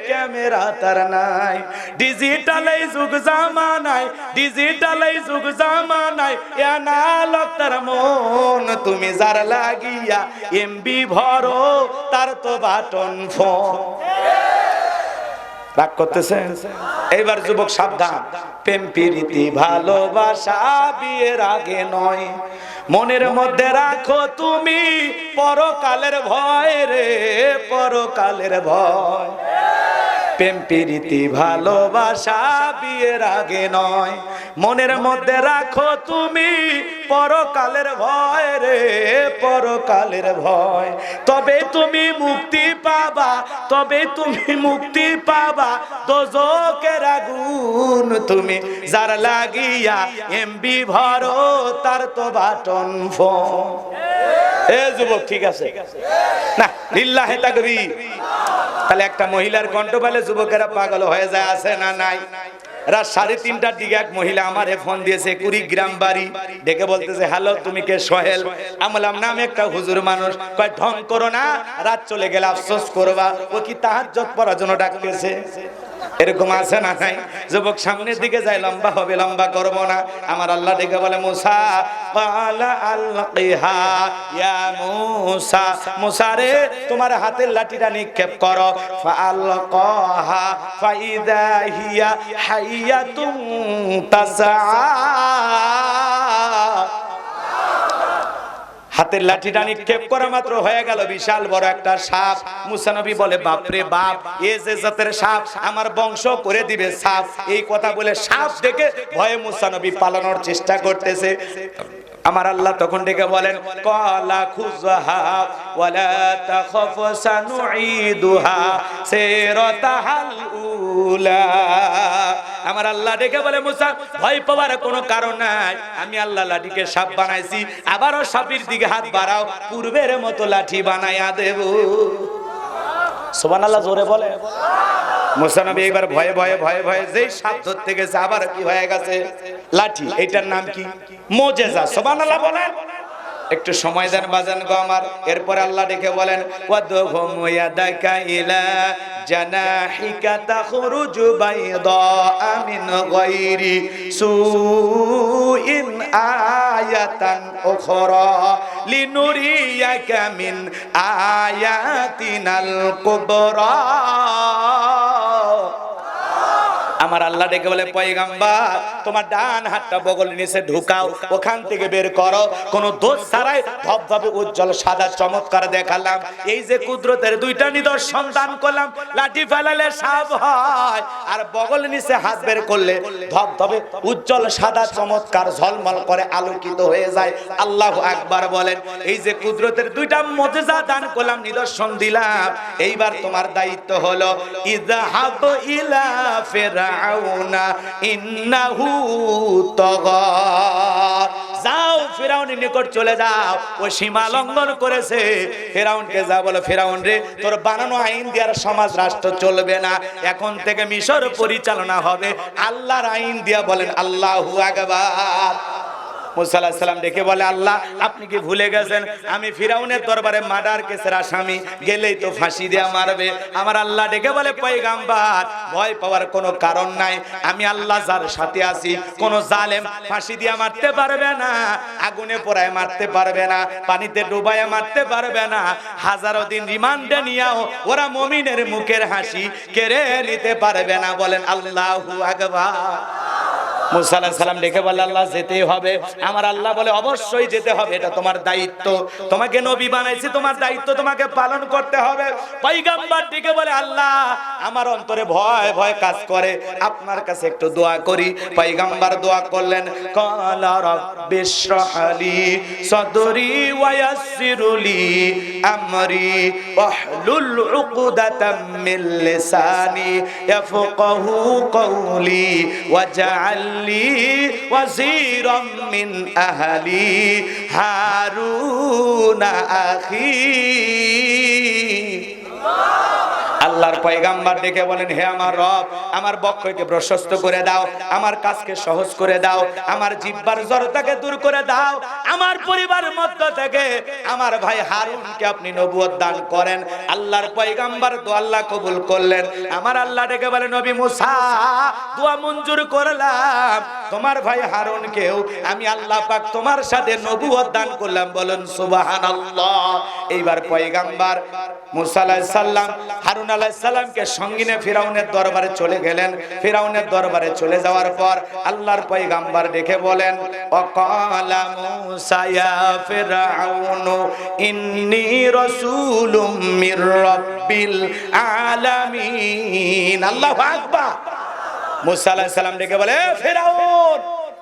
ক্যামেরা তার নাই। ডিজিটাল এই যুগ জামানায়, ডিজিটাল এই যুগ জামানায় অ্যানালগ তার মন। তুমি যার লাগিয়া এমবি ভরো তার তো বাটন ফোন। রাগ করতেছেন? এইবার যুবক সাবধান, প্রেম প্রীতি ভালোবাসা বিয়ের আগে নয়, মনের মধ্যে রাখো তুমি পরকালের ভয় রে, পরকালের ভয়। প্রেম প্রীতি ভালোবাসা বিয়ের আগে নয়, মনের মধ্যে রাখো তুমি পরকালের ভয় রে, পরকালের ভয়। তবে তুমি মুক্তি পাবা, তবে তুমি মুক্তি পাবা দোজখের আগুন। তুমি যার লাগিয়া এমবি ভরো তার তো বাটন ফোন। এ যুবক ঠিক আছে না, লিল্লাহে তাকবীর। তাহলে একটা মহিলার কণ্ঠ পেলে যুবকেরা পাগল হয়ে যায়, আছে না নাই? রাত 3:30টার দিকে এক মহিলা আমারে ফোন দিয়েছে, কুড়িগ্রাম বাড়ি, ডেকে বলতেছে, হ্যালো তুমি কে? সোহেল। আমি বললাম না, আমি একটা হুজুর মানুষ। কয় ঢং করো না, রাত চলে গেলে আফসোস করবা। ও কি তাহাজ্জুদ পড়ার জন্য ডাকতেছে? এরকম আছে না নাই? যুবক সামনের দিকে যায়, লম্বা হবে, লম্বা করব না। আমার আল্লাহ ডেকে বলে, মুসা ক্বালা আলকিহা ইয়া মুসা, মুসা রে তোমার হাতের লাঠিটা নিক্ষেপ করো। ফাআলকাহা ফাইদা হিয়া হাইয়াতুন তাসআ। হাতের লাঠিটা নিক্ষেপ করা মাত্র হয়ে গেল বিশাল বড় একটা সাপ। মুসা নবী বলে, বাপরে বাপ, এ যে জাতের সাপ, আমার বংশ করে দিবে সাপ। এই কথা বলে সাপ দেখে ভয়ে মুসা নবী পালানোর চেষ্টা করতেছে। আমার আল্লাহ তখন ডেকে বলেন, ক্বালা খুযহা ওয়ালা তাখাফ সানুঈদুহা সিরাতাহাল উলা। আমার আল্লাহ ডেকে বলে, মুসা ভয় পাওয়ার কোনো কারণ নাই, আমি আল্লাহ লাঠিকে সাপ বানাইছি, আবারও সাপের দিকে হাত বাড়াও, পূর্বের মতো লাঠি বানাইয়া দেব। সুবহানাল্লাহ জোরে বলে। মুসা নবী এবার ভয়ে ভয়ে ভয়ে ভয়ে যেই সাপ ধরতে গেছে, আবার কি হয়ে গেছে? লাঠি। এটার নাম কি? মুজিজা। সুবহানাল্লাহ বলেন। একটু সময় দেন বাজান গো আমার। এরপর আল্লাহ ডেকে বলেন, ওয়াদহুম ইয়াদাকা ইলা জানাহিকা তাখরুজু বাইদা মিন গায়রি সুইন আয়াতান উখরা লিনুরিয়াকা মিন আয়াতিনাল কুবরা। আমার আল্লাহ ডেকে বলে, পয়গম্বর তোমার ডান হাতটা বগলের নিচে ঢুকাও, ওখান থেকে বের করো, কোন দোষ ছাড়াই ধবধবে উজ্জ্বল সাদা চমৎকার দেখালাম। এই যে কুদরতের দুইটা নিদর্শন দান করলাম, লাঠি ফেলালে সাপ হয়, আর বগল নিচে হাত বের করলে ধবধবে উজ্জ্বল সাদা চমৎকার ঝলমল করে আলোকিত হয়ে যায়। আল্লাহু আকবার বলেন। এই যে কুদরতের দুইটা মুজিজা দান করলাম, নিদর্শন দিলাম, এইবার তোমার দায়িত্ব হলো ইযহাব ইলা ফিরআউনা ইন্নাহু তাগা। যাও ফিরআউনের নিকট চলে যাও, ও সীমা লঙ্ঘন করেছে। ফিরআউনকে যা বলো, ফিরআউন রে তোর বানানো আইন দিয়ার সমাজ রাষ্ট্র চলবে না, এখন থেকে মিশর পরিচালনা হবে আল্লাহর আইন দিয়া। বলেন আল্লাহু আকবার। মুসা আলাইহিস সালাম ডেকে বলে, আল্লাহ আপনি কি ভুলে গেছেন আমি ফিরআউনের দরবারে মার্ডার কেসের আসামি, গেলেই তো ফাঁসি দেয়া মারবে। আমার আল্লাহ ডেকে বলে, পয়গম্বর ভয় পাওয়ার কোনো কারণ নাই, আমি আল্লাহ যার সাথে আছি, কোন জালেম ফাঁসি দিয়া মারতে পারবে না, আগুনে পোড়ায় মারতে পারবে না, পানিতে ডুবায় মারতে পারবে না, হাজারো দিন রিমান্ডে নিয়াও ওরা মুমিনের মুখের হাসি কেড়ে নিতে পারবে না। বলেন আল্লাহু আকবার। মুসা আলাইহিস সালাম ডেকে বলে, আল্লাহ যেতেই হবে। আমার আল্লাহ বলে, অবশ্যই যেতে হবে, এটা তোমার দায়িত্ব, তোমাকে নবী বানাইছি, তোমার দায়িত্ব তোমাকে পালন করতে হবে। পয়গম্বর ডেকে বলে, আল্লাহ আমার অন্তরে ভয় ভয় কাজ করে, আপনার কাছে একটু দোয়া করি। পয়গম্বর দোয়া করলেন, ক্বালা রাব্বিশরাহ লি সাদরি ওয়া ইয়াসসির লি আমরি ওয়াহলুল উকদাতাম মিন লিসানি ইয়াফকাহু কওলি ওয়াজআল ওয়াজিরাম মিন আহলি হারুন আখি। আল্লাহর পয়গম্বর ডেকে বলেন, হে আমার রব, আমার বক্ষকে প্রশস্ত করে দাও, আমার কাজকে সহজ করে দাও, আমার জিহ্বার জড়তাকে দূর করে দাও, আমার পরিবারের মধ্য থেকে আমার ভাই হারুনকে আপনি নবুয়ত দান করেন। আল্লাহর পয়গম্বর দোয়া আল্লাহ কবুল করলেন। আমার আল্লাহ ডেকে বলে, নবী মুসা দোয়া মঞ্জুর করলাম, তোমার ভাই হারুনকেও আমি আল্লাহ পাক তোমার সাথে নবুয়ত দান করলাম। বলেন সুবহানাল্লাহ। এইবার পয়গম্বর মুসা আলাইহিস সালাম হারুন আলাইহিস সালামকে সঙ্গে নিয়ে ফিরআউনের দরবারে চলে গেলেন। ফিরআউনের দরবারে চলে যাওয়ার পর আল্লাহর পয়গম্বর দেখে বলেন, ওয়াকালা মুসা ইয়া ফিরআউনু ইন্নী রাসূলুম মির রাব্বিল আলামিন। আল্লাহু আকবার। মুসা আলাইহিস সালাম ডেকে বলে, ফিরআউন